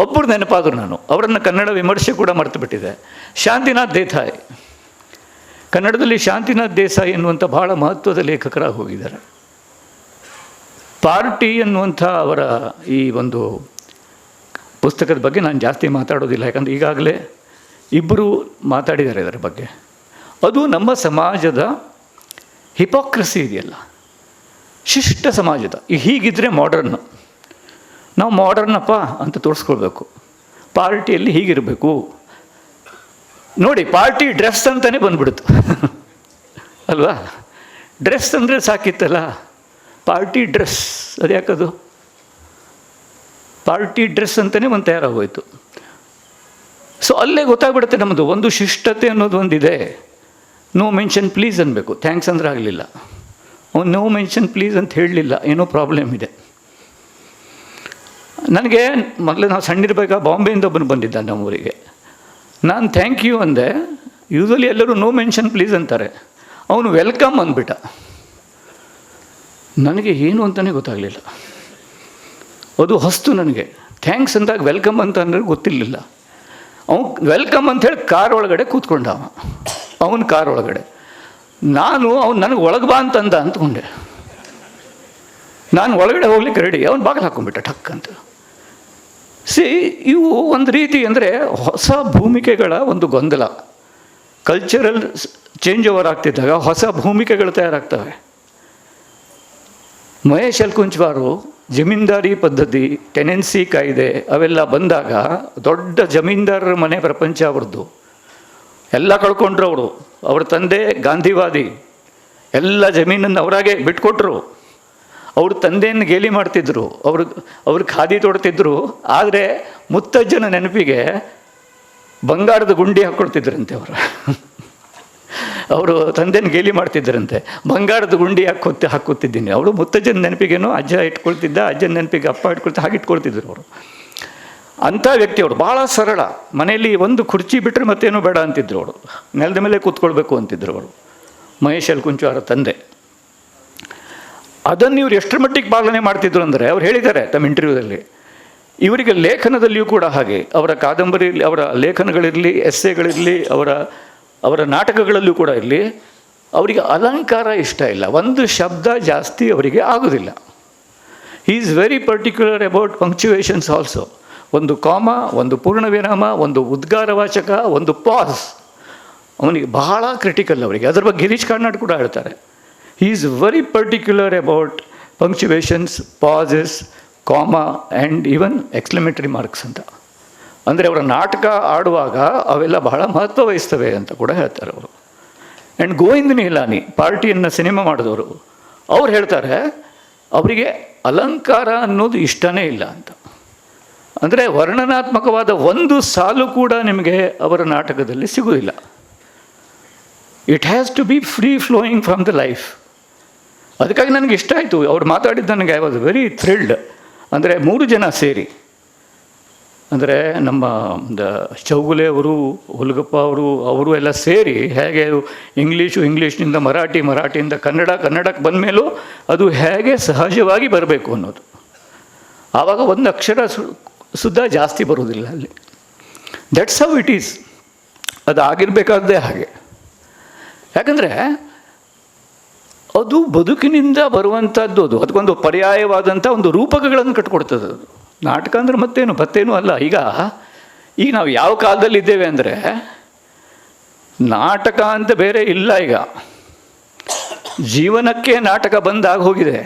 ಒಬ್ಬರು ನೆನಪಾದರು. ನಾನು ಅವರನ್ನು ಕನ್ನಡ ವಿಮರ್ಶೆ ಕೂಡ ಮರೆತು ಬಿಟ್ಟಿದೆ. ಶಾಂತಿನಾಥ್ ದೇಸಾಯಿ. ಕನ್ನಡದಲ್ಲಿ ಶಾಂತಿನಾಥ್ ದೇಸಾಯಿ ಎನ್ನುವಂಥ ಭಾಳ ಮಹತ್ವದ ಲೇಖಕರಾಗಿ ಹೋಗಿದ್ದಾರೆ. ಪಾರ್ಟಿ ಎನ್ನುವಂಥ ಅವರ ಈ ಒಂದು ಪುಸ್ತಕದ ಬಗ್ಗೆ ನಾನು ಜಾಸ್ತಿ ಮಾತಾಡೋದಿಲ್ಲ, ಯಾಕಂದರೆ ಈಗಾಗಲೇ ಇಬ್ಬರು ಮಾತಾಡಿದ್ದಾರೆ ಇದರ ಬಗ್ಗೆ. ಅದು ನಮ್ಮ ಸಮಾಜದ ಹಿಪೋಕ್ರಸಿ ಇದೆಯಲ್ಲ, ಶಿಷ್ಟ ಸಮಾಜದ. ಹೀಗಿದ್ದರೆ ಮಾಡರ್ನ್, ನಾವು ಮಾಡರ್ನಪ್ಪ ಅಂತ ತೋರಿಸ್ಕೊಳ್ಬೇಕು. ಪಾರ್ಟಿಯಲ್ಲಿ ಹೀಗಿರಬೇಕು ನೋಡಿ. ಪಾರ್ಟಿ ಡ್ರೆಸ್ ಅಂತಲೇ ಬಂದ್ಬಿಡ್ತು ಅಲ್ವಾ? ಡ್ರೆಸ್ ಅಂದರೆ ಸಾಕಿತ್ತಲ್ಲ, ಪಾರ್ಟಿ ಡ್ರೆಸ್. ಅದು ಯಾಕದು ಪಾರ್ಟಿ ಡ್ರೆಸ್ ಅಂತಲೇ ಒಂದು ತಯಾರಾಗೋಯ್ತು. ಸೊ ಅಲ್ಲೇ ಗೊತ್ತಾಗ್ಬಿಡುತ್ತೆ ನಮ್ಮದು ಒಂದು ಶಿಷ್ಟತೆ ಅನ್ನೋದು ಒಂದಿದೆ. ನೋ ಮೆನ್ಷನ್ ಪ್ಲೀಸ್ ಅನ್ಬೇಕು, ಥ್ಯಾಂಕ್ಸ್ ಅಂದರೆ ಆಗಲಿಲ್ಲ. ಅವನು ನೋ ಮೆನ್ಷನ್ ಪ್ಲೀಸ್ ಅಂತ ಹೇಳಲಿಲ್ಲ, ಏನೋ ಪ್ರಾಬ್ಲಮ್ ಇದೆ. ನನಗೆ ಮೊದಲು ನಾವು ಸಣ್ಣಿರ್ಬೇಕಾ ಬಾಂಬೆಯಿಂದ ಒಬ್ಬನು ಬಂದಿದ್ದ ನಮ್ಮೂರಿಗೆ. ನಾನು ಥ್ಯಾಂಕ್ ಯು ಅಂದೆ. ಯೂಶ್ವಲಿ ಎಲ್ಲರೂ ನೋ ಮೆನ್ಷನ್ ಪ್ಲೀಸ್ ಅಂತಾರೆ, ಅವನು ವೆಲ್ಕಮ್ ಅಂದ್ಬಿಟ್ಟ. ನನಗೆ ಏನು ಅಂತಲೇ ಗೊತ್ತಾಗಲಿಲ್ಲ. ಅದು ಹೊಸ್ತು ನನಗೆ. ಥ್ಯಾಂಕ್ಸ್ ಅಂದಾಗ ವೆಲ್ಕಮ್ ಅಂತ ಅಂದರೆ ಗೊತ್ತಿರಲಿಲ್ಲ. ಅವನು ವೆಲ್ಕಮ್ ಅಂಥೇಳಿ ಕಾರ್ ಒಳಗಡೆ ಕೂತ್ಕೊಂಡ. ಅವನ ಕಾರ್ ಒಳಗಡೆ ನಾನು ಅವ್ನು ನನಗೆ ಒಳಗೆ ಬಾ ಅಂತಂದ ಅಂದ್ಕೊಂಡೆ. ನಾನು ಒಳಗಡೆ ಹೋಗ್ಲಿಕ್ಕೆ ರೆಡಿ, ಅವ್ನು ಬಾಗಿಲು ಹಾಕ್ಕೊಂಡ್ಬಿಟ್ಟ ಠಕ್ ಅಂತ. ಇವು ಒಂದು ರೀತಿ ಅಂದರೆ ಹೊಸ ಭೂಮಿಕೆಗಳ ಒಂದು ಗೊಂದಲ. ಕಲ್ಚರಲ್ ಚೇಂಜ್ ಓವರ್ ಆಗ್ತಿದ್ದಾಗ ಹೊಸ ಭೂಮಿಕೆಗಳು ತಯಾರಾಗ್ತವೆ. ಮಹೇಶ್ ಅಲ್ಕುಂಚ್ವಾರು ಜಮೀನ್ದಾರಿ ಪದ್ಧತಿ, ಟೆನೆನ್ಸಿ ಕಾಯ್ದೆ ಅವೆಲ್ಲ ಬಂದಾಗ ದೊಡ್ಡ ಜಮೀನ್ದಾರರ ಮನೆ ಪ್ರಪಂಚ ಅವ್ರದ್ದು. ಎಲ್ಲ ಕಳ್ಕೊಂಡ್ರು ಅವರು. ಅವ್ರ ತಂದೆ ಗಾಂಧಿವಾದಿ, ಎಲ್ಲ ಜಮೀನನ್ನು ಅವರಾಗೆ ಬಿಟ್ಕೊಟ್ರು. ಅವ್ರ ತಂದೆಯನ್ನು ಗೇಲಿ ಮಾಡ್ತಿದ್ರು, ಅವ್ರಿಗೆ ಖಾದಿ ತೊಡ್ತಿದ್ರು. ಆದರೆ ಮುತ್ತಜ್ಜನ ನೆನಪಿಗೆ ಬಂಗಾರದ ಗುಂಡಿ ಹಾಕ್ಕೊಳ್ತಿದ್ರಂತೆ ಅವರು ತಂದೆನ ಗೇಲಿ ಮಾಡ್ತಿದ್ದರಂತೆ. ಬಂಗಾರದ ಗುಂಡಿ ಹಾಕ್ಕೊತಿದ್ದೀನಿ. ಅವರು ಮುತ್ತಜ್ಜನ ನೆನಪಿಗೇನೋ ಅಜ್ಜ ಇಟ್ಕೊಳ್ತಿದ್ದ, ಅಜ್ಜನ ನೆನಪಿಗೆ ಅಪ್ಪ ಇಟ್ಕೊಳ್ತಾ ಹಾಗೆ ಇಟ್ಕೊಳ್ತಿದ್ರು ಅವರು. ಅಂಥ ವ್ಯಕ್ತಿ ಅವರು, ಭಾಳ ಸರಳ. ಮನೆಯಲ್ಲಿ ಒಂದು ಕುರ್ಚಿ ಬಿಟ್ಟರೆ ಮತ್ತೇನು ಬೇಡ ಅಂತಿದ್ರು ಅವರು, ನೆಲದ ಮೇಲೆ ಕೂತ್ಕೊಳ್ಬೇಕು ಅಂತಿದ್ರು ಅವರು, ಮಹೇಶ್ ಎಲ್ಕುಂಚು ಅವರ ತಂದೆ. ಅದನ್ನು ಇವರು ಎಷ್ಟರ ಮಟ್ಟಿಗೆ ಪಾಲನೆ ಮಾಡ್ತಿದ್ರು ಅಂದರೆ, ಅವ್ರು ಹೇಳಿದ್ದಾರೆ ತಮ್ಮ ಇಂಟರ್ವ್ಯೂದಲ್ಲಿ, ಇವರಿಗೆ ಲೇಖನದಲ್ಲಿಯೂ ಕೂಡ ಹಾಗೆ, ಅವರ ಕಾದಂಬರಿ, ಅವರ ಲೇಖನಗಳಿರಲಿ, ಎಸ್ಸೆಗಳಿರಲಿ, ಅವರ ನಾಟಕಗಳಲ್ಲೂ ಕೂಡ ಇರಲಿ, ಅವರಿಗೆ ಅಲಂಕಾರ ಇಷ್ಟ ಇಲ್ಲ, ಒಂದು ಶಬ್ದ ಜಾಸ್ತಿ ಅವರಿಗೆ ಆಗೋದಿಲ್ಲ. He is very particular about punctuations also. ಒಂದು ಕಾಮ, ಒಂದು ಪೂರ್ಣ ವಿರಾಮ, ಒಂದು ಉದ್ಗಾರವಾಚಕ, ಒಂದು ಪಾಸ್, ಅವನಿಗೆ ಬಹಳ ಕ್ರಿಟಿಕಲ್ ಅವರಿಗೆ. ಅದ್ರ ಬಗ್ಗೆ ಗಿರೀಶ್ ಕಾರ್ನಾಡ್ ಕೂಡ ಹೇಳ್ತಾರೆ, he is very particular about punctuations, pauses, comma and even exclamatory marks ಅಂತ. ಅಂದರೆ ಅವರ ನಾಟಕ ಆಡುವಾಗ ಅವೆಲ್ಲ ಬಹಳ ಮಹತ್ವ ವಹಿಸ್ತವೆ ಅಂತ ಕೂಡ ಹೇಳ್ತಾರೆ ಅವರು. ಆ್ಯಂಡ್ ಗೋವಿಂದ ನಿಹಲಾನಿ, ಪಾರ್ಟಿಯನ್ನು ಸಿನಿಮಾ ಮಾಡಿದವರು, ಅವ್ರು ಹೇಳ್ತಾರೆ ಅವರಿಗೆ ಅಲಂಕಾರ ಅನ್ನೋದು ಇಷ್ಟನೇ ಇಲ್ಲ ಅಂತ. ಅಂದರೆ ವರ್ಣನಾತ್ಮಕವಾದ ಒಂದು ಸಾಲು ಕೂಡ ನಿಮಗೆ ಅವರ ನಾಟಕದಲ್ಲಿ ಸಿಗುವುದಿಲ್ಲ. It has to be free flowing from the life. ಅದಕ್ಕಾಗಿ ನನಗೆ ಇಷ್ಟ ಆಯಿತು ಅವ್ರು ಮಾತಾಡಿದ್ದು, ನನಗೆ ಐ ವಾಸ್ ವೆರಿ ಥ್ರಿಲ್ಡ್. ಅಂದರೆ 3 ಜನ ಸೇರಿ, ಅಂದರೆ ನಮ್ಮ ಚೌಗುಲೆ ಅವರು, ಹುಲ್ಗಪ್ಪ ಅವರು ಎಲ್ಲ ಸೇರಿ ಹೇಗೆ ಇಂಗ್ಲೀಷ್ನಿಂದ ಮರಾಠಿ, ಮರಾಠಿಯಿಂದ ಕನ್ನಡಕ್ಕೆ ಬಂದ ಮೇಲೂ ಅದು ಹೇಗೆ ಸಹಜವಾಗಿ ಬರಬೇಕು ಅನ್ನೋದು. ಆವಾಗ ಒಂದು ಅಕ್ಷರ ಸುದ್ದ ಜಾಸ್ತಿ ಬರೋದಿಲ್ಲ ಅಲ್ಲಿ. That's how it is. ಅದು ಆಗಿರಬೇಕಾದ್ದೇ ಹಾಗೆ. ಯಾಕಂದರೆ ಅದು ಬದುಕಿನಿಂದ ಬರುವಂಥದ್ದು, ಅದಕ್ಕೊಂದು ಪರ್ಯಾಯವಾದಂಥ ಒಂದು ರೂಪಕಗಳನ್ನು ಕಟ್ಕೊಡ್ತದೆ ಅದು. ನಾಟಕ ಅಂದರೆ ಮತ್ತೇನು ಅಲ್ಲ. ಈಗ ನಾವು ಯಾವ ಕಾಲದಲ್ಲಿ ಇದ್ದೇವೆ ಅಂದರೆ, ನಾಟಕ ಅಂತ ಬೇರೆ ಇಲ್ಲ. ಈಗ ಜೀವನಕ್ಕೆ ನಾಟಕ ಬಂದಾಗ ಹೋಗಿದೆ.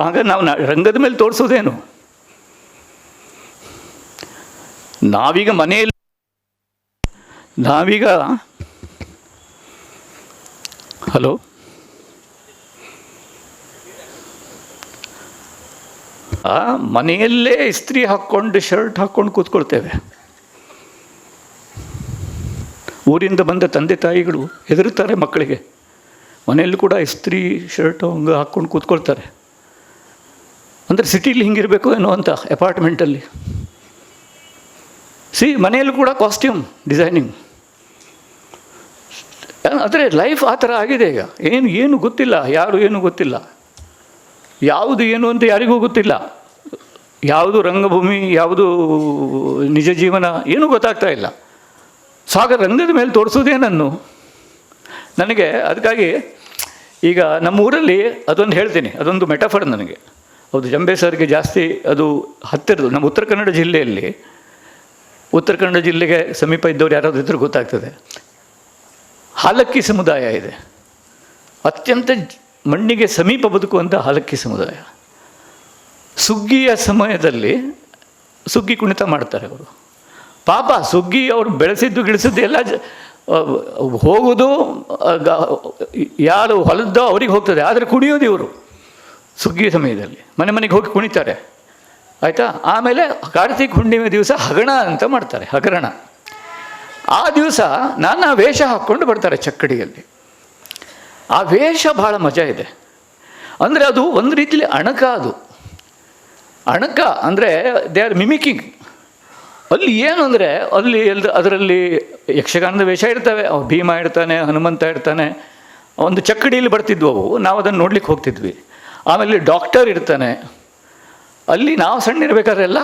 ಆಗ ನಾವು ರಂಗದ ಮೇಲೆ ತೋರಿಸೋದೇನು? ನಾವೀಗ ಮನೆಯಲ್ಲಿ ಹಲೋ, ಮನೆಯಲ್ಲೇ ಇಸ್ತ್ರಿ ಹಾಕ್ಕೊಂಡು ಶರ್ಟ್ ಹಾಕ್ಕೊಂಡು ಕೂತ್ಕೊಳ್ತೇವೆ. ಊರಿಂದ ಬಂದ ತಂದೆ ತಾಯಿಗಳು ಹೆದರುತ್ತಾರೆ ಮಕ್ಕಳಿಗೆ. ಮನೆಯಲ್ಲೂ ಕೂಡ ಇಸ್ತ್ರಿ ಶರ್ಟ್ ಹಂಗೆ ಹಾಕ್ಕೊಂಡು ಕೂತ್ಕೊಳ್ತಾರೆ. ಅಂದರೆ ಸಿಟಿಲಿ ಹಿಂಗಿರಬೇಕು ಏನೋ ಅಂತ ಅಪಾರ್ಟ್ಮೆಂಟಲ್ಲಿ. ಮನೆಯಲ್ಲೂ ಕೂಡ ಕಾಸ್ಟ್ಯೂಮ್ ಡಿಸೈನಿಂಗ್. ಆದರೆ ಲೈಫ್ ಆ ಥರ ಆಗಿದೆ ಈಗ. ಏನು ಗೊತ್ತಿಲ್ಲ, ಏನು ಗೊತ್ತಿಲ್ಲ, ಯಾವುದು ಏನು ಅಂತ ಯಾರಿಗೂ ಗೊತ್ತಿಲ್ಲ. ಯಾವುದು ರಂಗಭೂಮಿ, ಯಾವುದು ನಿಜ ಜೀವನ, ಏನೂ ಗೊತ್ತಾಗ್ತಾ ಇಲ್ಲ. ರಂಗದ ಮೇಲೆ ತೋರಿಸೋದೇನನ್ನು ನನಗೆ. ಅದಕ್ಕಾಗಿ ಈಗ ನಮ್ಮೂರಲ್ಲಿ ಅದೊಂದು ಹೇಳ್ತೀನಿ, ಅದೊಂದು ಮೆಟಾಫರ್ ನನಗೆ. ಹೌದು, ಜಂಬೆ ಸರ್ಗೆ ಜಾಸ್ತಿ ಅದು ಹತ್ತಿರದು. ನಮ್ಮ ಉತ್ತರ ಕನ್ನಡ ಜಿಲ್ಲೆಯಲ್ಲಿ, ಉತ್ತರ ಕನ್ನಡ ಜಿಲ್ಲೆಗೆ ಸಮೀಪ ಇದ್ದವ್ರು ಯಾರಾದರೂ ಇದ್ರೂ ಗೊತ್ತಾಗ್ತದೆ, ಹಾಲಕ್ಕಿ ಸಮುದಾಯ ಇದೆ. ಅತ್ಯಂತ ಮಣ್ಣಿಗೆ ಸಮೀಪ ಬದುಕುವಂಥ ಹಾಲಕ್ಕಿ ಸಮುದಾಯ. ಸುಗ್ಗಿಯ ಸಮಯದಲ್ಲಿ ಸುಗ್ಗಿ ಕುಣಿತ ಮಾಡ್ತಾರೆ ಅವರು. ಪಾಪ ಸುಗ್ಗಿ ಅವರು ಬೆಳೆಸಿದ್ದು ಎಲ್ಲ ಹೋಗೋದು ಯಾರು ಹೊಲದ್ದೋ ಅವ್ರಿಗೆ ಹೋಗ್ತದೆ, ಆದರೆ ಕುಣಿಯೋದು ಇವರು ಸುಗ್ಗಿ ಸಮಯದಲ್ಲಿ ಮನೆಗೆ ಹೋಗಿ ಕುಣಿತಾರೆ. ಆಯಿತಾ? ಆಮೇಲೆ ಕಾರ್ತಿಕ ಹುಣ್ಣಿಮೆ ದಿವಸ ಹಗರಣ ಅಂತ ಮಾಡ್ತಾರೆ. ಹಗರಣ ಆ ದಿವಸ ನಾನಾ ವೇಷ ಹಾಕ್ಕೊಂಡು ಬರ್ತಾರೆ ಚಕ್ಕಡಿಯಲ್ಲಿ. ಆ ವೇಷ ಭಾಳ ಮಜಾ ಇದೆ. ಅಂದರೆ ಅದು ಒಂದು ರೀತಿಯಲ್ಲಿ ಅಣಕ. ಅದು ಅಣಕ ಅಂದರೆ ದೇ ಆರ್ ಮಿಮಿಕಿಂಗ್. ಅಲ್ಲಿ ಏನು ಅಂದರೆ ಅದರಲ್ಲಿ ಯಕ್ಷಗಾನದ ವೇಷ ಇರ್ತವೆ. ಭೀಮ ಇರ್ತಾನೆ, ಹನುಮಂತ ಇರ್ತಾನೆ. ಒಂದು ಚಕ್ಕಡಿಯಲ್ಲಿ ಬರ್ತಿದ್ವು ಅವು, ನಾವು ಅದನ್ನು ನೋಡ್ಲಿಕ್ಕೆ ಹೋಗ್ತಿದ್ವಿ. ಆಮೇಲೆ ಡಾಕ್ಟರ್ ಇರ್ತಾನೆ. ಅಲ್ಲಿ ನಾವು ಸಣ್ಣಿರ್ಬೇಕಾದ್ರೆಲ್ಲ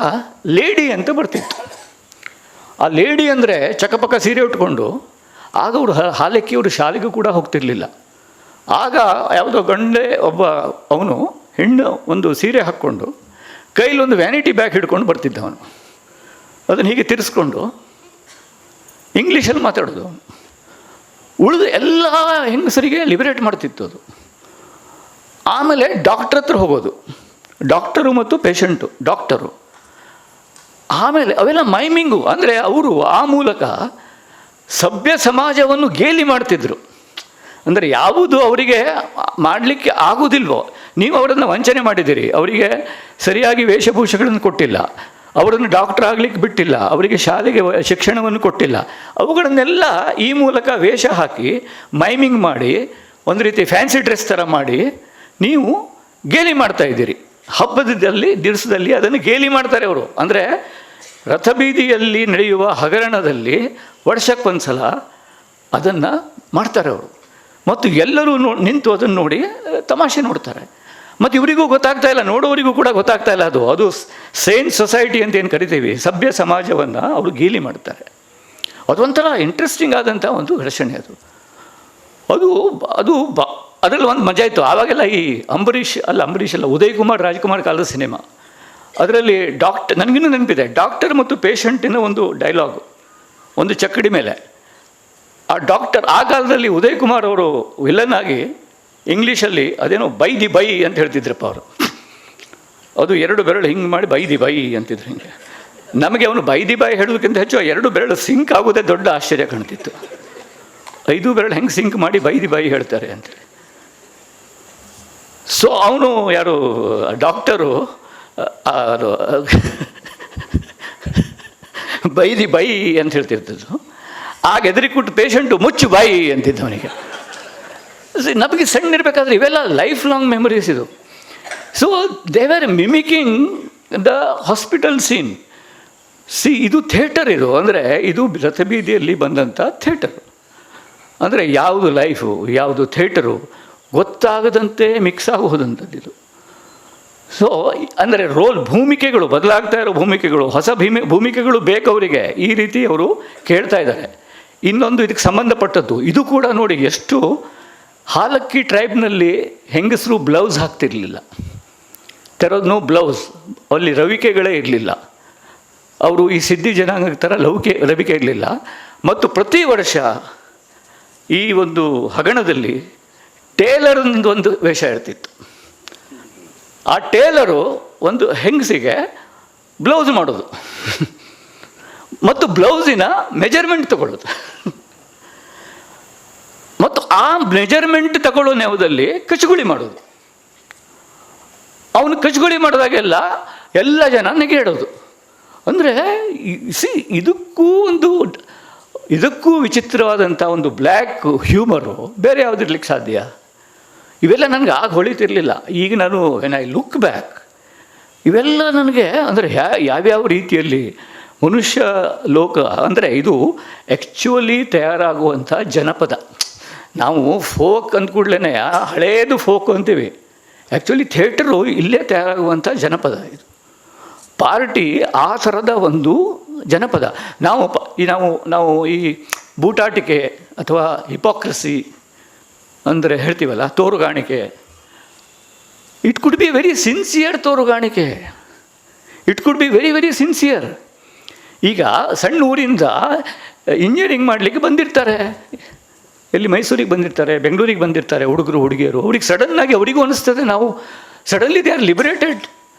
ಲೇಡಿ ಅಂತ ಬರ್ತಿತ್ತು. ಆ ಲೇಡಿ ಅಂದರೆ ಚಕಪಕ ಸೀರೆ ಉಟ್ಕೊಂಡು. ಆಗ ಅವರು ಹಾಲಕ್ಕಿಯವರು ಶಾಲೆಗೂ ಕೂಡ ಹೋಗ್ತಿರ್ಲಿಲ್ಲ. ಆಗ ಯಾವುದೋ ಗಂಡೆ ಒಬ್ಬ ಅವನು ಹೆಣ್ಣು ಒಂದು ಸೀರೆ ಹಾಕ್ಕೊಂಡು ಕೈಲೊಂದು ವ್ಯಾನಿಟಿ ಬ್ಯಾಗ್ ಹಿಡ್ಕೊಂಡು ಬರ್ತಿದ್ದವನು. ಅದನ್ನು ಹೀಗೆ ತಿರ್ಸ್ಕೊಂಡು ಇಂಗ್ಲೀಷಲ್ಲಿ ಮಾತಾಡೋದು. ಉಳಿದು ಎಲ್ಲ ಹೆಂಗಸರಿಗೆ ಲಿಬರೇಟ್ ಮಾಡ್ತಿತ್ತು ಅದು. ಆಮೇಲೆ ಡಾಕ್ಟ್ರ್ ಹತ್ರ ಹೋಗೋದು. ಡಾಕ್ಟರು ಮತ್ತು ಪೇಷಂಟು, ಡಾಕ್ಟರು. ಆಮೇಲೆ ಅವೆಲ್ಲ ಮೈಮಿಂಗು. ಅಂದರೆ ಅವರು ಆ ಮೂಲಕ ಸಭ್ಯ ಸಮಾಜವನ್ನು ಗೇಲಿ ಮಾಡ್ತಿದ್ರು. ಅಂದರೆ ಯಾವುದು ಅವರಿಗೆ ಮಾಡಲಿಕ್ಕೆ ಆಗೋದಿಲ್ವೋ, ನೀವು ಅವರನ್ನು ವಂಚನೆ ಮಾಡಿದ್ದೀರಿ. ಅವರಿಗೆ ಸರಿಯಾಗಿ ವೇಷಭೂಷಗಳನ್ನು ಕೊಟ್ಟಿಲ್ಲ, ಅವರನ್ನು ಡಾಕ್ಟರ್ ಆಗಲಿಕ್ಕೆ ಬಿಟ್ಟಿಲ್ಲ, ಅವರಿಗೆ ಶಾಲೆಗೆ ಶಿಕ್ಷಣವನ್ನು ಕೊಟ್ಟಿಲ್ಲ. ಅವುಗಳನ್ನೆಲ್ಲ ಈ ಮೂಲಕ ವೇಷ ಹಾಕಿ ಮೈಮಿಂಗ್ ಮಾಡಿ ಒಂದು ರೀತಿ ಫ್ಯಾನ್ಸಿ ಡ್ರೆಸ್ ಥರ ಮಾಡಿ ನೀವು ಗೇಲಿ ಮಾಡ್ತಾಯಿದ್ದೀರಿ. ಹಬ್ಬದಲ್ಲಿ ದಿವಸದಲ್ಲಿ ಅದನ್ನು ಗೇಲಿ ಮಾಡ್ತಾರೆ ಅವರು. ಅಂದರೆ ರಥಬೀದಿಯಲ್ಲಿ ನಡೆಯುವ ಹಗರಣದಲ್ಲಿ ವರ್ಷಕ್ಕೊಂದು ಸಲ ಅದನ್ನು ಮಾಡ್ತಾರೆ ಅವರು. ಮತ್ತು ಎಲ್ಲರೂ ನಿಂತು ಅದನ್ನು ನೋಡಿ ತಮಾಷೆ ನೋಡ್ತಾರೆ. ಮತ್ತು ಇವರಿಗೂ ಗೊತ್ತಾಗ್ತಾ ಇಲ್ಲ, ನೋಡೋರಿಗೂ ಕೂಡ ಗೊತ್ತಾಗ್ತಾ ಇಲ್ಲ. ಅದು ಸೇಂಟ್ ಸೊಸೈಟಿ ಅಂತ ಏನು ಕರಿತೀವಿ, ಸಭ್ಯ ಸಮಾಜವನ್ನು ಅವರು ಗೇಲಿ ಮಾಡ್ತಾರೆ. ಅದೊಂಥರ ಇಂಟ್ರೆಸ್ಟಿಂಗ್ ಆದಂಥ ಒಂದು ಘರ್ಷಣೆ ಅದು. ಅದು ಅದು ಅದರಲ್ಲಿ ಒಂದು ಮಜಾ ಇತ್ತು. ಆವಾಗೆಲ್ಲ ಈ ಅಂಬರೀಷ್ ಅಲ್ಲ, ಉದಯ್ ಕುಮಾರ್, ರಾಜ್ಕುಮಾರ್ ಕಾಲದ ಸಿನಿಮಾ. ಅದರಲ್ಲಿ ನನಗಿನ್ನೂ ನೆನಪಿದೆ, ಡಾಕ್ಟರ್ ಮತ್ತು ಪೇಷಂಟಿನ ಒಂದು ಡೈಲಾಗು ಒಂದು ಚಕ್ಕಡಿ ಮೇಲೆ. ಆ ಡಾಕ್ಟರ್ ಆ ಕಾಲದಲ್ಲಿ ಉದಯ್ ಕುಮಾರ್ ಅವರು ವಿಲನ್ ಆಗಿ ಇಂಗ್ಲೀಷಲ್ಲಿ ಅದೇನೋ ಬೈ ದಿ ಬೈ ಅಂತ ಹೇಳ್ತಿದ್ರಪ್ಪ ಅವರು. ಅದು 2 ಬೆರಳು ಹಿಂಗೆ ಮಾಡಿ ಬೈ ದಿ ಬೈ ಅಂತಿದ್ರು. ಹಿಂಗೆ ನಮಗೆ ಅವನು ಬೈ ದಿ ಬೈ ಹೇಳೋದಕ್ಕಿಂತ ಹೆಚ್ಚು 2 ಬೆರಳು ಸಿಂಕ್ ಆಗೋದೇ ದೊಡ್ಡ ಆಶ್ಚರ್ಯ ಕಾಣ್ತಿತ್ತು. 5 ಬೆರಳು ಹೆಂಗೆ ಸಿಂಕ್ ಮಾಡಿ ಬೈ ದಿ ಬೈ ಹೇಳ್ತಾರೆ ಅಂತೇಳಿ. ಸೊ ಅವನು ಯಾರು ಡಾಕ್ಟರು ಅದು ಬೈ ದಿ ಬೈ ಅಂತ ಹೇಳ್ತಿರ್ತಿದ್ರು. ಆಗ ಎದುರಿ ಕೊಟ್ಟು ಪೇಷಂಟು ಮುಚ್ಚು ಬಾಯಿ ಅಂತಿದ್ದ ಅವನಿಗೆ. ನಮಗೆ ಸಣ್ಣ ಇರಬೇಕಾದ್ರೆ ಇವೆಲ್ಲ ಲೈಫ್ ಲಾಂಗ್ ಮೆಮರೀಸ್ ಇದು. So they are mimicking the hospital scene. ಇದು ಥಿಯೇಟರ್ ಇದು. ಅಂದರೆ ಇದು ರಥಬೀದಿಯಲ್ಲಿ ಬಂದಂಥ ಥಿಯೇಟರ್. ಅಂದರೆ ಯಾವುದು ಲೈಫು ಯಾವುದು ಥಿಯೇಟರು ಗೊತ್ತಾಗದಂತೆ ಮಿಕ್ಸ್ ಆಗೋದಂಥದ್ದು ಇದು. ಸೊ ಅಂದರೆ ಭೂಮಿಕೆಗಳು ಬದಲಾಗ್ತಾ ಇರೋ ಭೂಮಿಕೆಗಳು, ಹೊಸ ಭೂಮಿಕೆಗಳು ಬೇಕವರಿಗೆ. ಈ ರೀತಿ ಅವರು ಕೇಳ್ತಾ ಇದ್ದಾರೆ. ಇನ್ನೊಂದು ಇದಕ್ಕೆ ಸಂಬಂಧಪಟ್ಟದ್ದು ಇದು ಕೂಡ ನೋಡಿ, ಎಷ್ಟು ಹಾಲಕ್ಕಿ ಟ್ರೈಬ್ನಲ್ಲಿ ಹೆಂಗಸರು ಬ್ಲೌಸ್ ಹಾಕ್ತಿರ್ಲಿಲ್ಲ, ನೋ ಬ್ಲೌಸ್, ಅಲ್ಲಿ ರವಿಕೆಗಳೇ ಇರಲಿಲ್ಲ. ಅವರು ಈ ಸಿದ್ಧಿ ಜನಾಂಗದ ಥರ ರವಿಕೆ ಇರಲಿಲ್ಲ. ಮತ್ತು ಪ್ರತಿ ವರ್ಷ ಈ ಒಂದು ಹಗರಣದಲ್ಲಿ ಟೇಲರ್ನೊಂದು ವೇಷ ಇರ್ತಿತ್ತು. ಆ ಟೇಲರು ಒಂದು ಹೆಂಗಸಿಗೆ ಬ್ಲೌಸ್ ಮಾಡೋದು ಮತ್ತು ಬ್ಲೌಸಿನ ಮೆಜರ್ಮೆಂಟ್ ತಗೊಳ್ಳೋದು. ಮತ್ತು ಆ ಮೆಜರ್ಮೆಂಟ್ ತಗೊಳ್ಳೋ ನೆವದಲ್ಲಿ ಕಚಗುಳಿ ಮಾಡೋದು. ಅವನು ಕಚಗುಳಿ ಮಾಡಿದಾಗೆಲ್ಲ ಎಲ್ಲ ಜನ ನೆಗೆಡೋದು. ಅಂದರೆ ಇದಕ್ಕೂ ವಿಚಿತ್ರವಾದಂಥ ಒಂದು ಬ್ಲ್ಯಾಕ್ ಹ್ಯೂಮರು ಬೇರೆ ಯಾವುದಿರ್ಲಿಕ್ಕೆ ಸಾಧ್ಯ? ಇವೆಲ್ಲ ನನಗೆ ಆಗ ಹೊಳಿತಿರಲಿಲ್ಲ. ಈಗ ನಾನು ವೆನ್ ಐ ಲುಕ್ ಬ್ಯಾಕ್ ಇವೆಲ್ಲ ನನಗೆ ಅಂದರೆ ಯಾವ್ಯಾವ ರೀತಿಯಲ್ಲಿ ಮನುಷ್ಯ ಲೋಕ ಅಂದರೆ ಇದು ಆ್ಯಕ್ಚುಲಿ ತಯಾರಾಗುವಂಥ ಜನಪದ. ನಾವು ಫೋಕ್ ಅಂದ್ಕೂಡ್ಲೇ ಹಳೇದು ಫೋಕ್ ಅಂತೀವಿ. ಆ್ಯಕ್ಚುಲಿ ಥಿಯೇಟರು ಇಲ್ಲೇ ತಯಾರಾಗುವಂಥ ಜನಪದ ಇದು. ಪಾರ್ಟಿ ಆ ಥರದ ಒಂದು ಜನಪದ. ನಾವು ಈ ಬೂಟಾಟಿಕೆ ಅಥವಾ ಹಿಪೋಕ್ರಸಿ ಅಂದರೆ ಹೇಳ್ತೀವಲ್ಲ, ತೋರುಗಾಣಿಕೆ. It could be very sincere ತೋರುಗಾಣಿಕೆ. It could be very very sincere. ಈಗ ಸಣ್ಣ ಊರಿಂದ ಇಂಜಿನಿಯರಿಂಗ್ ಮಾಡಲಿಕ್ಕೆ ಬಂದಿರ್ತಾರೆ, ಎಲ್ಲಿ ಮೈಸೂರಿಗೆ ಬಂದಿರ್ತಾರೆ, ಬೆಂಗಳೂರಿಗೆ ಬಂದಿರ್ತಾರೆ ಹುಡುಗರು ಹುಡುಗಿಯರು. ಅವ್ರಿಗೆ ಸಡನ್ನಾಗಿ ಅವರಿಗೂ ಅನ್ನಿಸ್ತದೆ, ನಾವು ಸಡನ್ಲಿ ದೇ ಆರ್ ಲಿಬರೇಟೆಡ್.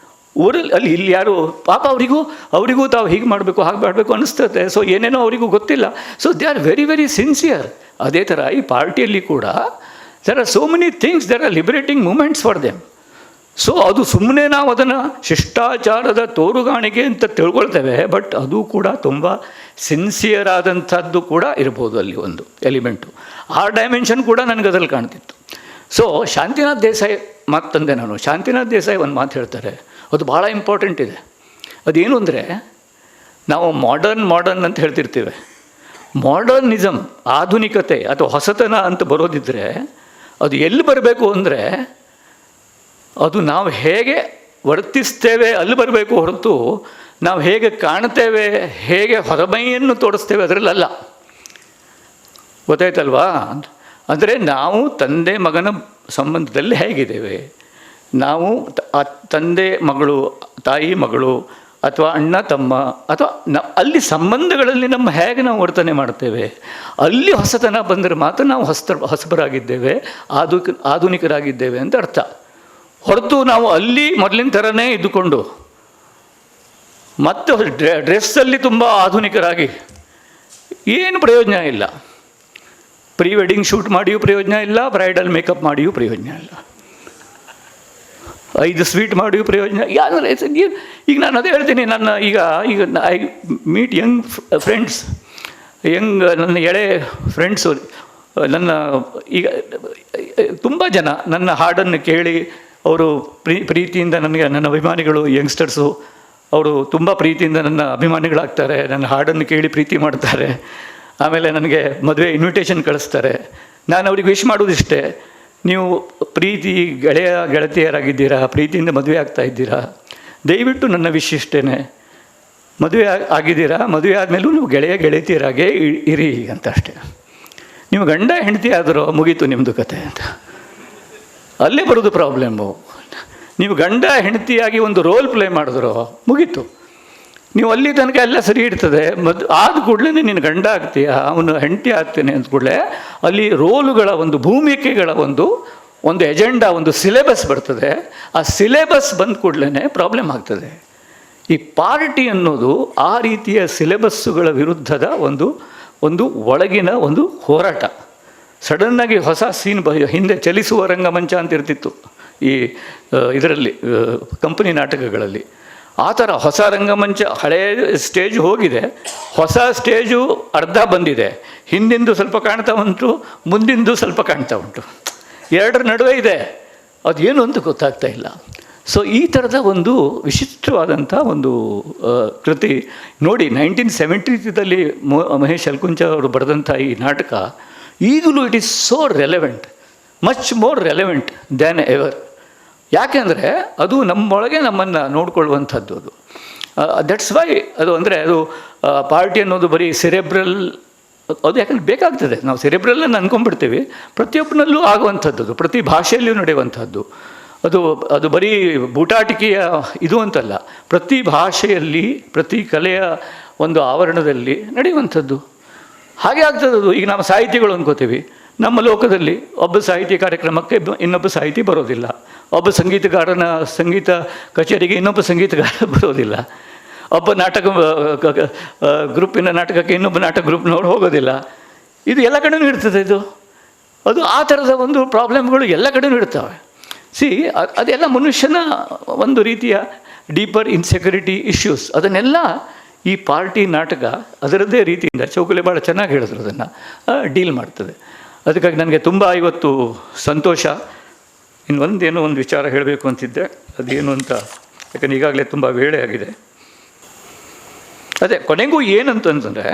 ಊರಲ್ಲಿ ಇಲ್ಲಿ ಯಾರು ಪಾಪ ಅವರಿಗೂ ತಾವು ಹೀಗೆ ಮಾಡಬೇಕು ಹಾಗೆ ಮಾಡಬೇಕು ಅನ್ನಿಸ್ತದೆ. ಸೊ ಏನೇನೋ ಅವರಿಗೂ ಗೊತ್ತಿಲ್ಲ. So they are very very sincere. ಅದೇ ಥರ ಈ ಪಾರ್ಟಿಯಲ್ಲಿ ಕೂಡ there are so many things, there are liberating moments for them. So ಅದು ಸುಮ್ಮನೆ ನಾವು ಅದನ್ನು ಶಿಷ್ಟಾಚಾರದ ತೋರುಗಾಣಿಕೆ ಅಂತ ತಿಳ್ಕೊಳ್ತೇವೆ, ಬಟ್ ಅದು ಕೂಡ ತುಂಬ ಸಿನ್ಸಿಯರ್ ಆದಂಥದ್ದು ಕೂಡ ಇರ್ಬೋದು ಅಲ್ಲಿ ಒಂದು ಎಲಿಮೆಂಟು. ಆ ಡೈಮೆನ್ಷನ್ ಕೂಡ ನನಗೆ ಅದರಲ್ಲಿ ಕಾಣ್ತಿತ್ತು. ಸೊ ಶಾಂತಿನಾಥ್ ದೇಸಾಯಿ ಮಾತು ತಂದೆ ನಾನು. ಶಾಂತಿನಾಥ್ ದೇಸಾಯಿ ಒಂದು ಮಾತು ಹೇಳ್ತಾರೆ, ಅದು ಭಾಳ ಇಂಪಾರ್ಟೆಂಟ್ ಇದೆ. ಅದೇನು ಅಂದರೆ, ನಾವು ಮಾಡರ್ನ್ ಅಂತ ಹೇಳ್ತಿರ್ತೀವಿ. ಮಾಡರ್ನಿಸಮ್, ಆಧುನಿಕತೆ ಅಥವಾ ಹೊಸತನ ಅಂತ ಬರೋದಿದ್ದರೆ ಅದು ಎಲ್ಲಿ ಬರಬೇಕು ಅಂದರೆ ಅದು ನಾವು ಹೇಗೆ ವರ್ತಿಸ್ತೇವೆ ಅಲ್ಲಿ ಬರಬೇಕು ಹೊರತು ನಾವು ಹೇಗೆ ಕಾಣ್ತೇವೆ, ಹೇಗೆ ಹೊರಮೈಯನ್ನು ತೋರಿಸ್ತೇವೆ ಅದರಲ್ಲ. ಗೊತ್ತಾಯ್ತಲ್ವಾ? ಅಂದರೆ ನಾವು ತಂದೆ ಮಗನ ಸಂಬಂಧದಲ್ಲಿ ಹೇಗಿದ್ದೇವೆ, ನಾವು ತಂದೆ ಮಗಳು, ತಾಯಿ ಮಗಳು, ಅಥವಾ ಅಣ್ಣ ತಮ್ಮ, ಅಥವಾ ಅಲ್ಲಿ ಸಂಬಂಧಗಳಲ್ಲಿ ಹೇಗೆ ನಾವು ವರ್ತನೆ ಮಾಡ್ತೇವೆ, ಅಲ್ಲಿ ಹೊಸತನ ಬಂದರೆ ಮಾತ್ರ ನಾವು ಹೊಸಬರಾಗಿದ್ದೇವೆ, ಆಧುನಿಕರಾಗಿದ್ದೇವೆ ಅಂತ ಅರ್ಥ. ಹೊರತು ನಾವು ಅಲ್ಲಿ ಮೊದಲಿನ ಥರನೇ ಇದ್ದುಕೊಂಡು ಮತ್ತು ಡ್ರೆಸ್ಸಲ್ಲಿ ತುಂಬ ಆಧುನಿಕರಾಗಿ ಏನು ಪ್ರಯೋಜನ ಇಲ್ಲ. ಪ್ರೀ ವೆಡ್ಡಿಂಗ್ ಶೂಟ್ ಮಾಡಿಯೂ ಪ್ರಯೋಜನ ಇಲ್ಲ, ಬ್ರೈಡಲ್ ಮೇಕಪ್ ಮಾಡಿಯೂ ಪ್ರಯೋಜನ ಇಲ್ಲ, 5 ಸ್ವೀಟ್ ಮಾಡಿಯೂ ಪ್ರಯೋಜನ. ಈಗ ನಾನು ಅದೇ ಹೇಳ್ತೀನಿ, ಈಗ ಐ ಮೀಟ್ ಯಂಗ್ ಫ್ರೆಂಡ್ಸ್, ನನ್ನ ಎಳೆ ಫ್ರೆಂಡ್ಸು, ಈಗ ತುಂಬ ಜನ ನನ್ನ ಹಾಡನ್ನು ಕೇಳಿ ಅವರು ಪ್ರೀತಿಯಿಂದ ನನ್ನ ಅಭಿಮಾನಿಗಳು ಯಂಗ್ಸ್ಟರ್ಸು ಅವರು ತುಂಬ ಪ್ರೀತಿಯಿಂದ ನನ್ನ ಅಭಿಮಾನಿಗಳಾಗ್ತಾರೆ, ನನ್ನ ಹಾಡನ್ನು ಕೇಳಿ ಪ್ರೀತಿ ಮಾಡ್ತಾರೆ, ಆಮೇಲೆ ನನಗೆ ಮದುವೆ ಇನ್ವಿಟೇಷನ್ ಕಳಿಸ್ತಾರೆ. ನಾನು ಅವ್ರಿಗೆ ವಿಶ್ ಮಾಡೋದಿಷ್ಟೇ, ನೀವು ಪ್ರೀತಿ ಗೆಳತಿಯರಾಗಿದ್ದೀರಾ, ಪ್ರೀತಿಯಿಂದ ಮದುವೆ ಆಗ್ತಾ ಇದ್ದೀರಾ, ದಯವಿಟ್ಟು ನನ್ನ ವಿಶ್ ಇಷ್ಟೇ, ಮದುವೆ ಆಗಿದ್ದೀರಾ, ಮದುವೆ ಆದಮೇಲೂ ನೀವು ಗೆಳತಿಯರಾಗೇ ಇರಿ ಅಂತ ಅಷ್ಟೇ. ನೀವು ಗಂಡ ಹೆಂಡತಿ ಆದರೂ ಮುಗೀತು ನಿಮ್ಮದು ಕತೆ ಅಂತ. ಅಲ್ಲೇ ಬರೋದು ಪ್ರಾಬ್ಲಮ್ಮು. ನೀವು ಗಂಡ ಹೆಂಡತಿಯಾಗಿ ಒಂದು ರೋಲ್ ಪ್ಲೇ ಮಾಡಿದ್ರು ಮುಗೀತು. ನೀವು ಅಲ್ಲಿ ತನಕ ಎಲ್ಲ ಸರಿ ಇರ್ತದೆ. ಆದ ಕೂಡಲೇ ನೀನು ಗಂಡ ಆಗ್ತೀಯ, ಅವನು ಹೆಂಡತಿ ಆಗ್ತೇನೆ ಅಂದ ಕೂಡಲೇ ಅಲ್ಲಿ ರೋಲುಗಳ ಒಂದು ಭೂಮಿಕೆಗಳ ಒಂದು ಎಜೆಂಡಾ, ಒಂದು ಸಿಲೆಬಸ್ ಬರ್ತದೆ. ಆ ಸಿಲೆಬಸ್ ಬಂದ ಕೂಡಲೇ ಪ್ರಾಬ್ಲಮ್ ಆಗ್ತದೆ. ಈ ಪಾರ್ಟಿ ಅನ್ನೋದು ಆ ರೀತಿಯ ಸಿಲೆಬಸ್ಸುಗಳ ವಿರುದ್ಧದ ಒಂದು ಒಳಗಿನ ಒಂದು ಹೋರಾಟ. ಸಡನ್ನಾಗಿ ಹೊಸ ಸೀನ್ ಹಿಂದೆ ಚಲಿಸುವ ರಂಗಮಂಚ ಅಂತ ಇರ್ತಿತ್ತು ಈ ಇದರಲ್ಲಿ ಕಂಪನಿ ನಾಟಕಗಳಲ್ಲಿ. ಆ ಥರ ಹೊಸ ರಂಗಮಂಚ, ಹಳೆಯ ಸ್ಟೇಜ್ ಹೋಗಿದೆ, ಹೊಸ ಸ್ಟೇಜು ಅರ್ಧ ಬಂದಿದೆ, ಹಿಂದಿಂದು ಸ್ವಲ್ಪ ಕಾಣ್ತಾ ಉಂಟು, ಮುಂದಿಂದು ಸ್ವಲ್ಪ ಕಾಣ್ತಾ ಉಂಟು, ಎರಡರ ನಡುವೆ ಇದೆ, ಅದೇನು ಅಂತ ಗೊತ್ತಾಗ್ತಾ ಇಲ್ಲ. ಸೊ ಈ ಥರದ ಒಂದು ವಿಚಿತ್ರವಾದಂಥ ಒಂದು ಕೃತಿ ನೋಡಿ. 1970 ಮಹೇಶ್ ಅಲ್ಕುಂಚ ಅವರು ಬರೆದಂಥ ಈ ನಾಟಕ ಈಗಲೂ it is so relevant, much more relevant than ever. ಯಾಕೆಂದರೆ ಅದು ನಮ್ಮೊಳಗೆ ನಮ್ಮನ್ನು ನೋಡ್ಕೊಳ್ಳುವಂಥದ್ದು. ಅದು ದಟ್ಸ್ ವೈ ಅದು ಅಂದರೆ ಅದು ಪಾರ್ಟಿ ಅನ್ನೋದು ಬರೀ ಸೆರೆಬ್ರಲ್, ಅದು ಯಾಕಂದ್ರೆ ಬೇಕಾಗ್ತದೆ. ನಾವು ಸೆರೆಬ್ರಲ್ಲನ್ನು ಅಂದ್ಕೊಂಡ್ಬಿಡ್ತೀವಿ, ಪ್ರತಿಯೊಬ್ಬನಲ್ಲೂ ಆಗುವಂಥದ್ದು, ಪ್ರತಿ ಭಾಷೆಯಲ್ಲಿಯೂ ನಡೆಯುವಂಥದ್ದು. ಅದು ಬರೀ ಬೂಟಾಟಿಕೆಯ ಇದು ಅಂತಲ್ಲ, ಪ್ರತಿ ಭಾಷೆಯಲ್ಲಿ ಪ್ರತಿ ಕಲೆಯ ಒಂದು ಆವರಣದಲ್ಲಿ ನಡೆಯುವಂಥದ್ದು. ಹಾಗೆ ಆಗ್ತದದು. ಈಗ ನಾವು ಸಾಹಿತಿಗಳು ಅಂದ್ಕೋತೀವಿ, ನಮ್ಮ ಲೋಕದಲ್ಲಿ ಒಬ್ಬ ಸಾಹಿತ್ಯ ಕಾರ್ಯಕ್ರಮಕ್ಕೆ ಇನ್ನೊಬ್ಬ ಸಾಹಿತಿ ಬರೋದಿಲ್ಲ, ಒಬ್ಬ ಸಂಗೀತಗಾರನ ಸಂಗೀತ ಕಚೇರಿಗೆ ಇನ್ನೊಬ್ಬ ಸಂಗೀತಗಾರ ಬರೋದಿಲ್ಲ, ಒಬ್ಬ ನಾಟಕ ಗ್ರೂಪಿನ ನಾಟಕಕ್ಕೆ ಇನ್ನೊಬ್ಬ ನಾಟಕ ಗ್ರೂಪ್ನವ್ರು ಹೋಗೋದಿಲ್ಲ. ಇದು ಎಲ್ಲ ಕಡೆಯೂ ಇರ್ತದೆ. ಅದು ಆ ಥರದ ಒಂದು ಪ್ರಾಬ್ಲಮ್ಗಳು ಎಲ್ಲ ಕಡೆಯೂ ಇರ್ತವೆ. ಅದೆಲ್ಲ ಮನುಷ್ಯನ ಒಂದು ರೀತಿಯ ಡೀಪರ್ ಇನ್ಸೆಕ್ಯೂರಿಟಿ ಇಶ್ಯೂಸ್. ಅದನ್ನೆಲ್ಲ ಈ ಪಾರ್ಟಿ ನಾಟಕ ಅದರದ್ದೇ ರೀತಿಯಿಂದ ಚೌಕಲೆ ಭಾಳ ಚೆನ್ನಾಗಿ ಹೇಳಿದ್ರು, ಅದನ್ನು ಡೀಲ್ ಮಾಡ್ತದೆ. ಅದಕ್ಕಾಗಿ ನನಗೆ ತುಂಬ ಇವತ್ತು ಸಂತೋಷ. ಇನ್ನೊಂದೇನೋ ಒಂದು ವಿಚಾರ ಹೇಳಬೇಕು ಅಂತಿದ್ದೆ, ಅದೇನು ಅಂತ, ಯಾಕಂದ್ರೆ ಈಗಾಗಲೇ ತುಂಬ ವೇಳೆ ಆಗಿದೆ. ಅದೇ ಕೊನೆಗೂ ಏನಂತಂದರೆ,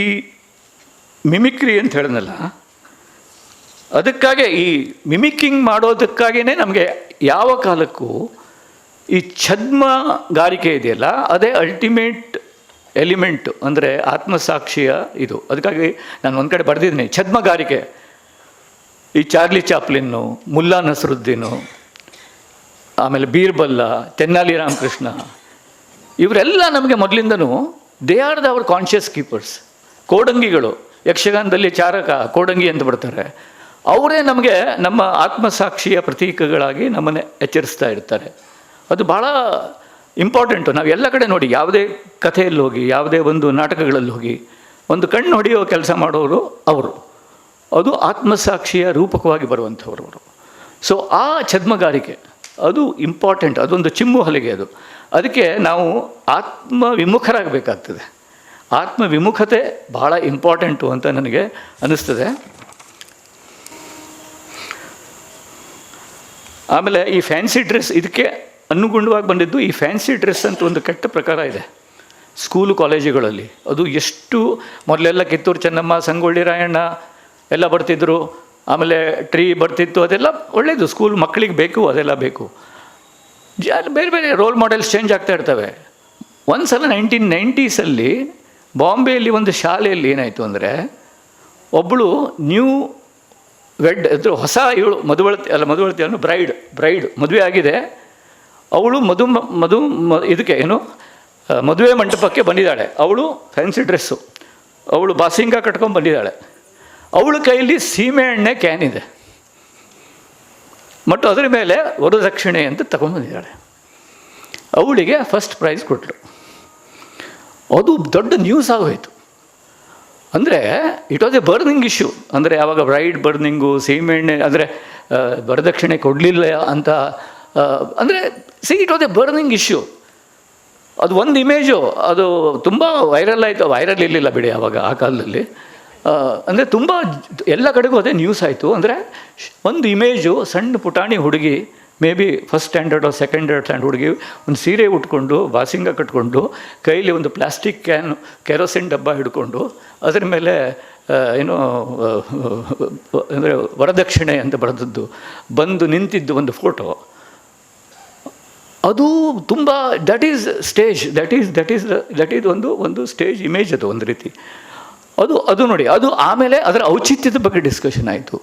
ಈ ಮಿಮಿಕ್ರಿ ಅಂತ ಹೇಳಿದ್ನಲ್ಲ, ಅದಕ್ಕಾಗೆ ಈ ಮಿಮಿಕ್ಕಿಂಗ್ ಮಾಡೋದಕ್ಕಾಗಿಯೇ ನಮಗೆ ಯಾವ ಕಾಲಕ್ಕೂ ಈ ಛದ್ಮಗಾರಿಕೆ ಇದೆಯಲ್ಲ, ಅದೇ ಅಲ್ಟಿಮೇಟ್ ಎಲಿಮೆಂಟು, ಅಂದರೆ ಆತ್ಮಸಾಕ್ಷಿಯ ಇದು. ಅದಕ್ಕಾಗಿ ನಾನು ಒಂದು ಕಡೆ ಬರೆದಿದ್ದೀನಿ, ಛದ್ಮಗಾರಿಕೆ. ಈ ಚಾರ್ಲಿ ಚಾಪ್ಲಿನ್ನು, ಮುಲ್ಲಾ ನಸರುದ್ದೀನು, ಆಮೇಲೆ ಬೀರ್ಬಲ್ಲ, ತೆನ್ನಾಲಿ ರಾಮಕೃಷ್ಣ, ಇವರೆಲ್ಲ ನಮಗೆ ಮೊದಲಿಂದನೂ they are the our conscious keepers. ಕೋಡಂಗಿಗಳು, ಯಕ್ಷಗಾನದಲ್ಲಿ ಚಾರಕ ಕೋಡಂಗಿ ಅಂತ ಬರ್ತಾರೆ, ಅವರೇ ನಮಗೆ ನಮ್ಮ ಆತ್ಮಸಾಕ್ಷಿಯ ಪ್ರತೀಕಗಳಾಗಿ ನಮ್ಮನ್ನು ಎಚ್ಚರಿಸ್ತಾ ಇರ್ತಾರೆ. ಅದು ಭಾಳ ಇಂಪಾರ್ಟೆಂಟು. ನಾವು ಎಲ್ಲ ಕಡೆ ನೋಡಿ, ಯಾವುದೇ ಕಥೆಯಲ್ಲಿ ಹೋಗಿ, ಯಾವುದೇ ಒಂದು ನಾಟಕಗಳಲ್ಲಿ ಹೋಗಿ, ಒಂದು ಕಣ್ಣು ಹೊಡೆಯೋ ಕೆಲಸ ಮಾಡೋರು ಅವರು, ಅದು ಆತ್ಮಸಾಕ್ಷಿಯ ರೂಪಕವಾಗಿ ಬರುವಂಥವ್ರು ಅವರು. ಸೊ ಆ ಛದ್ಮಗಾರಿಕೆ ಅದು ಇಂಪಾರ್ಟೆಂಟ್, ಅದೊಂದು ಚಿಮ್ಮು ಹಲಿಗೆ ಅದು. ಅದಕ್ಕೆ ನಾವು ಆತ್ಮವಿಮುಖರಾಗಬೇಕಾಗ್ತದೆ. ಆತ್ಮವಿಮುಖತೆ ಭಾಳ ಇಂಪಾರ್ಟೆಂಟು ಅಂತ ನನಗೆ ಅನ್ನಿಸ್ತದೆ. ಆಮೇಲೆ ಈ ಫ್ಯಾನ್ಸಿ ಡ್ರೆಸ್, ಇದಕ್ಕೆ ಅನುಗುಣವಾಗಿ ಬಂದಿದ್ದು ಈ ಫ್ಯಾನ್ಸಿ ಡ್ರೆಸ್ ಅಂತ ಒಂದು ಕೆಟ್ಟ ಪ್ರಕಾರ ಇದೆ ಸ್ಕೂಲು ಕಾಲೇಜುಗಳಲ್ಲಿ. ಅದು ಎಷ್ಟು ಮೊದಲೆಲ್ಲ ಕಿತ್ತೂರು ಚೆನ್ನಮ್ಮ, ಸಂಗೊಳ್ಳಿ ರಾಯಣ್ಣ ಎಲ್ಲ ಬರ್ತಿದ್ರು, ಆಮೇಲೆ ಟ್ರೀ ಬರ್ತಿತ್ತು, ಅದೆಲ್ಲ ಒಳ್ಳೆಯದು, ಸ್ಕೂಲ್ ಮಕ್ಕಳಿಗೆ ಬೇಕು, ಅದೆಲ್ಲ ಬೇಕು. ಬೇರೆ ಬೇರೆ ರೋಲ್ ಮಾಡೆಲ್ಸ್ ಚೇಂಜ್ ಆಗ್ತಾ ಇರ್ತವೆ. ಒಂದು ಸಲ 1990s ಬಾಂಬೆಯಲ್ಲಿ ಒಂದು ಶಾಲೆಯಲ್ಲಿ ಏನಾಯಿತು ಅಂದರೆ, ಒಬ್ಬಳು ನ್ಯೂ ಇದ್ರು ಹೊಸ ಇವಳು ಮದುವಳತಿ ಅನ್ನೋ ಬ್ರೈಡ್ ಮದುವೆ ಆಗಿದೆ. ಅವಳು ಇದಕ್ಕೆ ಏನು ಮದುವೆ ಮಂಟಪಕ್ಕೆ ಬಂದಿದ್ದಾಳೆ. ಅವಳು ಫ್ಯಾನ್ಸಿ ಡ್ರೆಸ್ಸು, ಅವಳು ಬಾಸಿಂಗ ಕಟ್ಕೊಂಡು ಬಂದಿದ್ದಾಳೆ. ಅವಳ ಕೈಯಲ್ಲಿ ಸೀಮೆ ಎಣ್ಣೆ ಕ್ಯಾನ್ ಇದೆ ಮತ್ತು ಅದರ ಮೇಲೆ ವರದಕ್ಷಿಣೆ ಅಂತ ತಗೊಂಡ್ಬಂದಿದ್ದಾಳೆ. ಅವಳಿಗೆ ಫಸ್ಟ್ ಪ್ರೈಸ್ ಕೊಟ್ಟಳು. ಅದು ದೊಡ್ಡ ನ್ಯೂಸ್ ಆಗೋಯಿತು. ಅಂದರೆ it was A burning issue. ಅಂದರೆ ಆವಾಗ ಬ್ರೈಡ್ ಬರ್ನಿಂಗು, ಸೀಮೆಎಣ್ಣೆ, ಅಂದರೆ ವರದಕ್ಷಿಣೆ ಕೊಡಲಿಲ್ಲ ಅಂತ, ಅಂದರೆ it was A burning issue. ಅದು ಒಂದು ಇಮೇಜು, ಅದು ತುಂಬ ವೈರಲ್ ಆಯಿತು. ವೈರಲ್ ಇರಲಿಲ್ಲ ಬಿಡಿ ಆವಾಗ, ಆ ಕಾಲದಲ್ಲಿ. ಅಂದರೆ ತುಂಬ ಎಲ್ಲ ಕಡೆಗೂ ಅದೇ ನ್ಯೂಸ್ ಆಯಿತು. ಅಂದರೆ ಒಂದು ಇಮೇಜು, ಸಣ್ಣ ಪುಟಾಣಿ ಹುಡುಗಿ may be first standard second standard ಹುಡುಗಿ ಒಂದು ಸೀರೆ ಉಟ್ಕೊಂಡು ಬಾಸಿಂಗ ಕಟ್ಕೊಂಡು ಕೈಲಿ ಒಂದು ಪ್ಲಾಸ್ಟಿಕ್ ಕ್ಯಾನ್ ಕೆರೋಸಿನ್ ಡಬ್ಬ ಹಿಡ್ಕೊಂಡು ಅದರ ಮೇಲೆ ಏನೋ ಅಂದರೆ ವರದಕ್ಷಿಣೆ ಅಂತ ಬರೆದದ್ದು ಬಂದು ನಿಂತಿದ್ದು ಒಂದು ಫೋಟೋ. ಅದು ತುಂಬ that is stage, that is ಒಂದು ಸ್ಟೇಜ್ ಇಮೇಜ್ ಅದು ಒಂದು ರೀತಿ. ಅದು ನೋಡಿ, ಅದು ಆಮೇಲೆ ಅದರ ಔಚಿತ್ಯದ ಬಗ್ಗೆ ಡಿಸ್ಕಷನ್ ಆಯಿತು.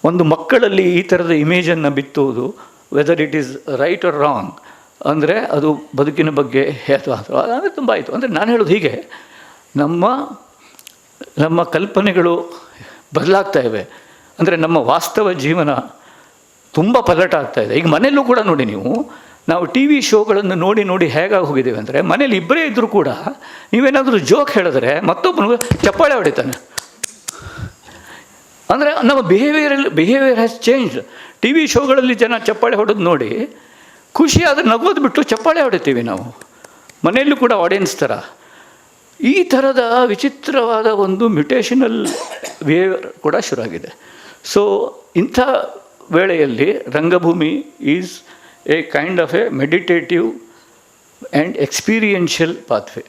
ಒಂದು ಮಕ್ಕಳಲ್ಲಿ ಈ ಥರದ ಇಮೇಜನ್ನು ಬಿತ್ತುವುದು, whether it is right or wrong, ಅಂದರೆ ಅದು ಬದುಕಿನ ಬಗ್ಗೆ ಅಂದರೆ ತುಂಬ ಆಯಿತು. ಅಂದರೆ ನಾನು ಹೇಳೋದು ಹೀಗೆ, ನಮ್ಮ ಕಲ್ಪನೆಗಳು ಬದಲಾಗ್ತಾ ಇವೆ. ಅಂದರೆ ನಮ್ಮ ವಾಸ್ತವ ಜೀವನ ತುಂಬ ಪಲ್ಲಟ ಆಗ್ತಾಯಿದೆ. ಈಗ ಮನೆಯಲ್ಲೂ ಕೂಡ ನೋಡಿ, ನಾವು ಟಿ ವಿ ಶೋಗಳನ್ನು ನೋಡಿ ಹೇಗಾಗಿ ಹೋಗಿದ್ದೇವೆ ಅಂದರೆ, ಮನೇಲಿ ಇಬ್ಬರೇ ಇದ್ದರೂ ಕೂಡ ನೀವೇನಾದರೂ ಜೋಕ್ ಹೇಳಿದ್ರೆ ಮತ್ತೊಬ್ಬನು ಚಪ್ಪಾಳೆ ಹೊಡಿತಾನೆ. ಅಂದರೆ ನಮ್ಮ behaviour has change. T V ಶೋಗಳಲ್ಲಿ ಜನ ಚಪ್ಪಾಳೆ ಹೊಡೆದು ನೋಡಿ ಖುಷಿಯಾದರೆ ನಗೋದು ಬಿಟ್ಟು ಚಪ್ಪಾಳೆ ಹೊಡಿತೀವಿ ನಾವು, ಮನೆಯಲ್ಲೂ ಕೂಡ ಆಡಿಯನ್ಸ್ ಥರ. ಈ ಥರದ ವಿಚಿತ್ರವಾದ ಒಂದು ಮ್ಯುಟೇಷನಲ್ ಬಿಹೇವಿಯರ್ ಕೂಡ ಶುರುವಾಗಿದೆ. ಸೊ ಇಂಥ ವೇಳೆಯಲ್ಲಿ ರಂಗಭೂಮಿ is a kind of a meditative and experiential pathway.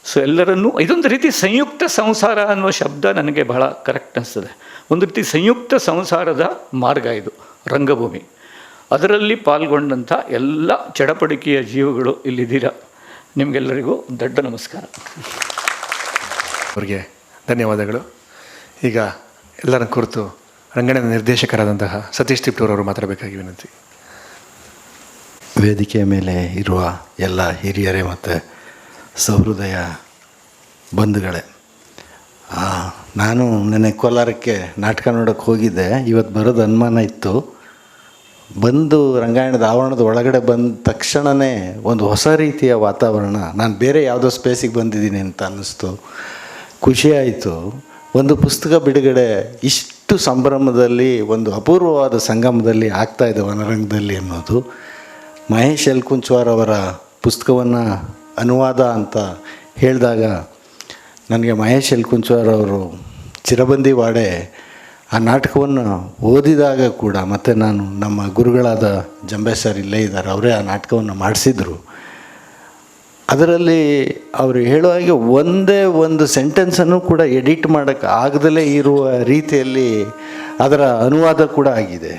So ಎಲ್ಲರನ್ನೂ ಇದೊಂದು ರೀತಿ ಸಂಯುಕ್ತ ಸಂಸಾರ ಅನ್ನುವ ಶಬ್ದ ನನಗೆ ಬಹಳ ಕರೆಕ್ಟ್ ಅನಿಸ್ತದೆ. ಒಂದು ರೀತಿ ಸಂಯುಕ್ತ ಸಂಸಾರದ ಮಾರ್ಗ ಇದು ರಂಗಭೂಮಿ. ಅದರಲ್ಲಿ ಪಾಲ್ಗೊಂಡಂಥ ಎಲ್ಲ ಚಡಪಡಿಕೆಯ ಜೀವಗಳು ಇಲ್ಲಿದ್ದೀರಾ. ನಿಮಗೆಲ್ಲರಿಗೂ ದೊಡ್ಡ ನಮಸ್ಕಾರ. ಅವರಿಗೆ ಧನ್ಯವಾದಗಳು. ಈಗ ಎಲ್ಲರ ಕುರಿತು ರಂಗಣದ ನಿರ್ದೇಶಕರಾದಂತಹ ಸತೀಶ್ ತಿಪ್ಟೂರವರು ಮಾತಾಡಬೇಕಾಗಿ ವಿನಂತಿ. ವೇದಿಕೆಯ ಮೇಲೆ ಇರುವ ಎಲ್ಲ ಹಿರಿಯರೇ ಮತ್ತು ಸಹೃದಯ ಬಂಧುಗಳೇ, ನಾನು ನೆನ್ನೆ ಕೋಲಾರಕ್ಕೆ ನಾಟಕ ನೋಡೋಕ್ಕೆ ಹೋಗಿದ್ದೆ. ಇವತ್ತು ಬರೋದು ಅನುಮಾನ ಇತ್ತು. ಬಂದು ರಂಗಾಯಣದ ಆವರಣದ ಒಳಗಡೆ ಬಂದ ತಕ್ಷಣವೇ ಒಂದು ಹೊಸ ರೀತಿಯ ವಾತಾವರಣ, ನಾನು ಬೇರೆ ಯಾವುದೋ ಸ್ಪೇಸಿಗೆ ಬಂದಿದ್ದೀನಿ ಅಂತ ಅನ್ನಿಸ್ತು. ಖುಷಿಯಾಯಿತು. ಒಂದು ಪುಸ್ತಕ ಬಿಡುಗಡೆ ಇಷ್ಟು ಸಂಭ್ರಮದಲ್ಲಿ, ಒಂದು ಅಪೂರ್ವವಾದ ಸಂಗಮದಲ್ಲಿ ಆಗ್ತಾಯಿದೆ ವನರಂಗದಲ್ಲಿ ಅನ್ನೋದು. ಮಹೇಶ್ ಎಲ್ಕುಂಚವಾರ್ ಅವರ ಪುಸ್ತಕವನ್ನು ಅನುವಾದ ಅಂತ ಹೇಳಿದಾಗ ನನಗೆ ಮಹೇಶ್ ಎಲ್ಕುಂಚವಾರ್ ಅವರು ಚಿರಬಂದಿ ವಾಡೆ ಆ ನಾಟಕವನ್ನು ಓದಿದಾಗ ಕೂಡ, ಮತ್ತು ನಾನು ನಮ್ಮ ಗುರುಗಳಾದ ಜಂಬೆ ಸರ್ ಇಲ್ಲೇ ಇದ್ದಾರೆ, ಅವರೇ ಆ ನಾಟಕವನ್ನು ಮಾಡಿಸಿದ್ರು. ಅದರಲ್ಲಿ ಅವರು ಹೇಳೋ ಹಾಗೆ ಒಂದೇ ಒಂದು ಸೆಂಟೆನ್ಸನ್ನು ಕೂಡ ಎಡಿಟ್ ಮಾಡೋಕ್ಕೆ ಆಗದಲೇ ಇರುವ ರೀತಿಯಲ್ಲಿ ಅದರ ಅನುವಾದ ಕೂಡ ಆಗಿದೆ.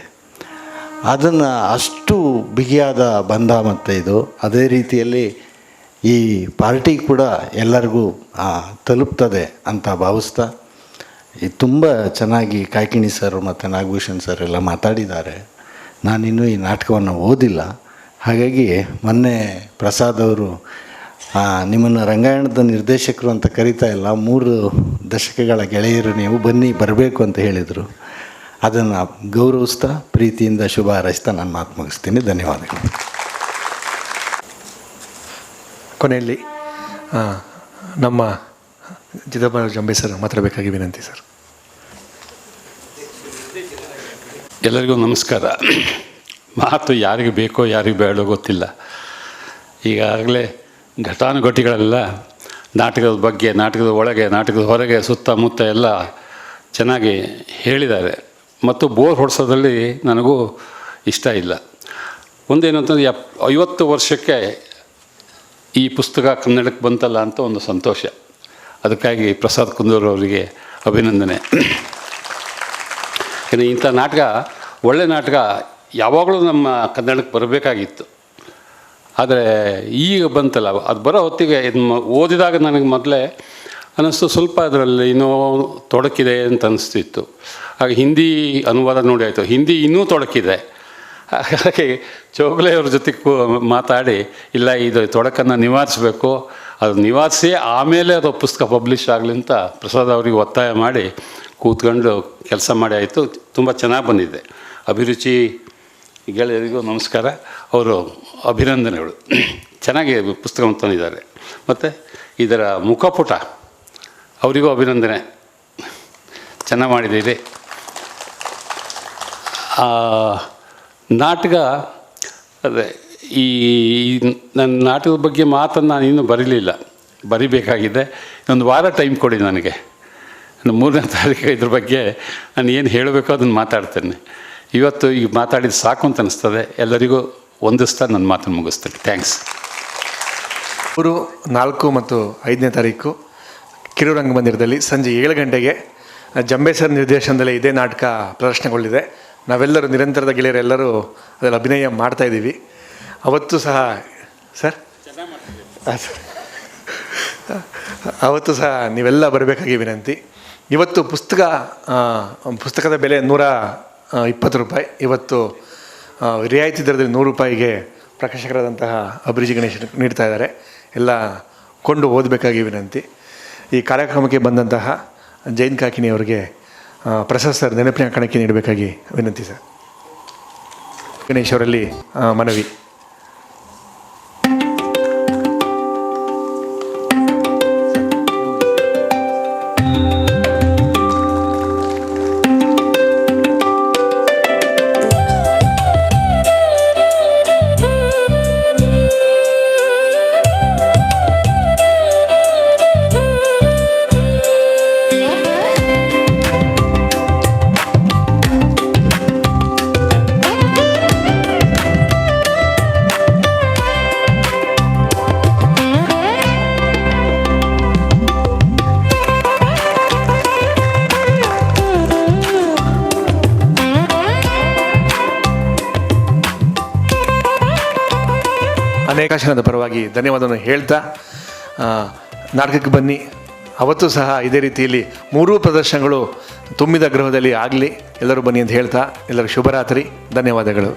ಅದನ್ನು ಅಷ್ಟು ಬಿಗಿಯಾದ ಬಂಧ ಮತ್ತು ಇದು ಅದೇ ರೀತಿಯಲ್ಲಿ ಈ ಪಾರ್ಟಿ ಕೂಡ ಎಲ್ಲರಿಗೂ ತಲುಪ್ತದೆ ಅಂತ ಭಾವಿಸ್ತಾ, ಇದು ತುಂಬ ಚೆನ್ನಾಗಿ ಕಾಯ್ಕಿಣಿ ಸರ್ ಮತ್ತು ನಾಗಭೂಷಣ್ ಸರ್ ಎಲ್ಲ ಮಾತಾಡಿದ್ದಾರೆ. ನಾನಿನ್ನೂ ಈ ನಾಟಕವನ್ನು ಓದಿಲ್ಲ. ಹಾಗಾಗಿ ಮೊನ್ನೆ ಪ್ರಸಾದ್ ಅವರು ನಿಮ್ಮನ್ನು ರಂಗಾಯಣದ ನಿರ್ದೇಶಕರು ಅಂತ ಕರಿತಾ ಇಲ್ಲ, 3 ದಶಕಗಳ ಗೆಳೆಯರು ನೀವು, ಬನ್ನಿ ಬರಬೇಕು ಅಂತ ಹೇಳಿದರು. ಅದನ್ನು ಗೌರವಿಸ್ತಾ ಪ್ರೀತಿಯಿಂದ ಶುಭ ಹಾರೈಸ್ತಾ ನಾನು ಮಾತು ಮುಗಿಸ್ತೀನಿ. ಧನ್ಯವಾದಗಳು. ಕೊನೆಯಲ್ಲಿ ನಮ್ಮ ಚಿದಂಬರ ಜಂಬೆ ಸರ್ ಮಾತಾಡಬೇಕಾಗಿ ವಿನಂತಿ ಸರ್. ಎಲ್ಲರಿಗೂ ನಮಸ್ಕಾರ. ಮಾತು ಯಾರಿಗೆ ಬೇಕೋ ಯಾರಿಗೆ ಬೇಡೋ ಗೊತ್ತಿಲ್ಲ. ಈಗಾಗಲೇ ಘಟಾನುಘಟಿಗಳೆಲ್ಲ ನಾಟಕದ ಬಗ್ಗೆ, ನಾಟಕದ ಒಳಗೆ, ನಾಟಕದ ಹೊರಗೆ, ಸುತ್ತಮುತ್ತ ಎಲ್ಲ ಚೆನ್ನಾಗಿ ಹೇಳಿದ್ದಾರೆ. ಮತ್ತು ಬೋರ್ ಹೊಡೆಸೋದ್ರಲ್ಲಿ ನನಗೂ ಇಷ್ಟ ಇಲ್ಲ. ಒಂದೇನು ಅಂತಂದರೆ 50 ವರ್ಷಕ್ಕೆ ಈ ಪುಸ್ತಕ ಕನ್ನಡಕ್ಕೆ ಬಂತಲ್ಲ ಅಂತ ಒಂದು ಸಂತೋಷ. ಅದಕ್ಕಾಗಿ ಪ್ರಸಾದ್ ಕುಂದೂರು ಅವರಿಗೆ ಅಭಿನಂದನೆ. ಯಾಕಂದರೆ ಇಂಥ ನಾಟಕ, ಒಳ್ಳೆಯ ನಾಟಕ ಯಾವಾಗಲೂ ನಮ್ಮ ಕನ್ನಡಕ್ಕೆ ಬರಬೇಕಾಗಿತ್ತು. ಆದರೆ ಈಗ ಬಂತಲ್ಲ, ಅದು ಬರೋ ಹೊತ್ತಿಗೆ ಓದಿದಾಗ ನನಗೆ ಮೊದಲೇ ಅನ್ನಿಸ್ತು ಸ್ವಲ್ಪ ಅದರಲ್ಲಿ ಇನ್ನೂ ತೊಡಕಿದೆ ಅಂತ ಅನಿಸ್ತಿತ್ತು. ಹಾಗೆ ಹಿಂದಿ ಅನುವಾದ ನೋಡಿ ಆಯಿತು, ಹಿಂದಿ ಇನ್ನೂ ತೊಡಕಿದೆ. ಹಾಗಾಗಿ ಚೌಗಲೆಯವ್ರ ಜೊತೆ ಮಾತಾಡಿ, ಇಲ್ಲ ಇದು ತೊಡಕನ್ನು ನಿವಾರಿಸಬೇಕು, ಅದು ನಿವಾರಿಸಿ ಆಮೇಲೆ ಅದು ಪುಸ್ತಕ ಪಬ್ಲಿಷ್ ಆಗಲಿ ಅಂತ ಪ್ರಸಾದ್ ಅವರಿಗೆ ಒತ್ತಾಯ ಮಾಡಿ ಕೂತ್ಕೊಂಡು ಕೆಲಸ ಮಾಡಿ ಆಯಿತು. ತುಂಬ ಚೆನ್ನಾಗಿ ಬಂದಿದೆ. ಅಭಿರುಚಿ ಗೆಳೆಯರಿಗೂ ನಮಸ್ಕಾರ, ಅವರು ಅಭಿನಂದನೆಗಳು. ಚೆನ್ನಾಗಿ ಪುಸ್ತಕವನ್ನು ತಂದಿದ್ದಾರೆ. ಮತ್ತು ಇದರ ಮುಖಪುಟ ಅವರಿಗೂ ಅಭಿನಂದನೆ, ಚೆನ್ನಾಗಿ ಮಾಡಿದ್ದೀರಿ. ನಾಟಕ ಅದೇ ಈ ನನ್ನ ನಾಟಕದ ಬಗ್ಗೆ ಮಾತನ್ನು ನಾನು ಇನ್ನೂ ಬರೀಲಿಲ್ಲ, ಬರಿಬೇಕಾಗಿದೆ. ಒಂದು ವಾರ ಟೈಮ್ ಕೊಡಿ ನನಗೆ. 3ನೇ ತಾರೀಕು ಇದ್ರ ಬಗ್ಗೆ ನಾನು ಏನು ಹೇಳಬೇಕೋ ಅದನ್ನು ಮಾತಾಡ್ತೇನೆ. ಇವತ್ತು ಈಗ ಮಾತಾಡಿದ ಸಾಕು ಅಂತ ಅನಿಸ್ತದೆ. ಎಲ್ಲರಿಗೂ ಒಂದಿಸ್ತಾ ನನ್ನ ಮಾತನ್ನು ಮುಗಿಸ್ತೀನಿ. ಥ್ಯಾಂಕ್ಸ್. 3, 4 ಮತ್ತು 5ನೇ ತಾರೀಕು ಕಿರು ರಂಗಮಂದಿರದಲ್ಲಿ ಸಂಜೆ 7 ಗಂಟೆಗೆ ಜಂಬೆ ಸರ್ ನಿರ್ದೇಶನದಲ್ಲಿ ಇದೇ ನಾಟಕ ಪ್ರದರ್ಶನಗೊಳ್ಳಿದೆ. ನಾವೆಲ್ಲರೂ ನಿರಂತರದ ಗೆಳೆಯರೆಲ್ಲರೂ ಅದರಲ್ಲಿ ಅಭಿನಯ ಮಾಡ್ತಾಯಿದ್ದೀವಿ. ಅವತ್ತು ಸಹ ಸರ್ ಅವತ್ತು ಸಹ ನೀವೆಲ್ಲ ಬರಬೇಕಾಗಿ ವಿನಂತಿ. ಇವತ್ತು ಪುಸ್ತಕದ ಬೆಲೆ 120 ರೂಪಾಯಿ. ಇವತ್ತು ರಿಯಾಯಿತಿ ದರದಲ್ಲಿ 100 ರೂಪಾಯಿಗೆ ಪ್ರಕಾಶಕರಾದಂತಹ ಅಭಿರುಚಿ ಗಣೇಶ್ ನೀಡ್ತಾ ಇದ್ದಾರೆ. ಎಲ್ಲ ಕೊಂಡು ಓದಬೇಕಾಗಿ ವಿನಂತಿ. ಈ ಕಾರ್ಯಕ್ರಮಕ್ಕೆ ಬಂದಂತಹ ಜೈನ್ ಕಾಕಿನಿ ಅವರಿಗೆ ಪ್ರಶಸ್ತಿ ಸರ್ ನೆನಪಿನ ಕಾಣಿಕೆ ನೀಡಬೇಕಾಗಿ ವಿನಂತಿ ಸರ್. ಗಣೇಶ್ ಅವರಲ್ಲಿ ಮನವಿ. ಅನೇಕಾಶನದ ಪರವಾಗಿ ಧನ್ಯವಾದವನ್ನು ಹೇಳ್ತಾ ನಾಟಕಕ್ಕೆ ಬನ್ನಿ. ಅವತ್ತು ಸಹ ಇದೇ ರೀತಿಯಲ್ಲಿ 3 ಪ್ರದರ್ಶನಗಳು ತುಂಬಿದ ಗೃಹದಲ್ಲಿ ಆಗಲಿ. ಎಲ್ಲರೂ ಬನ್ನಿ ಅಂತ ಹೇಳ್ತಾ ಎಲ್ಲರಿಗೂ ಶುಭರಾತ್ರಿ. ಧನ್ಯವಾದಗಳು.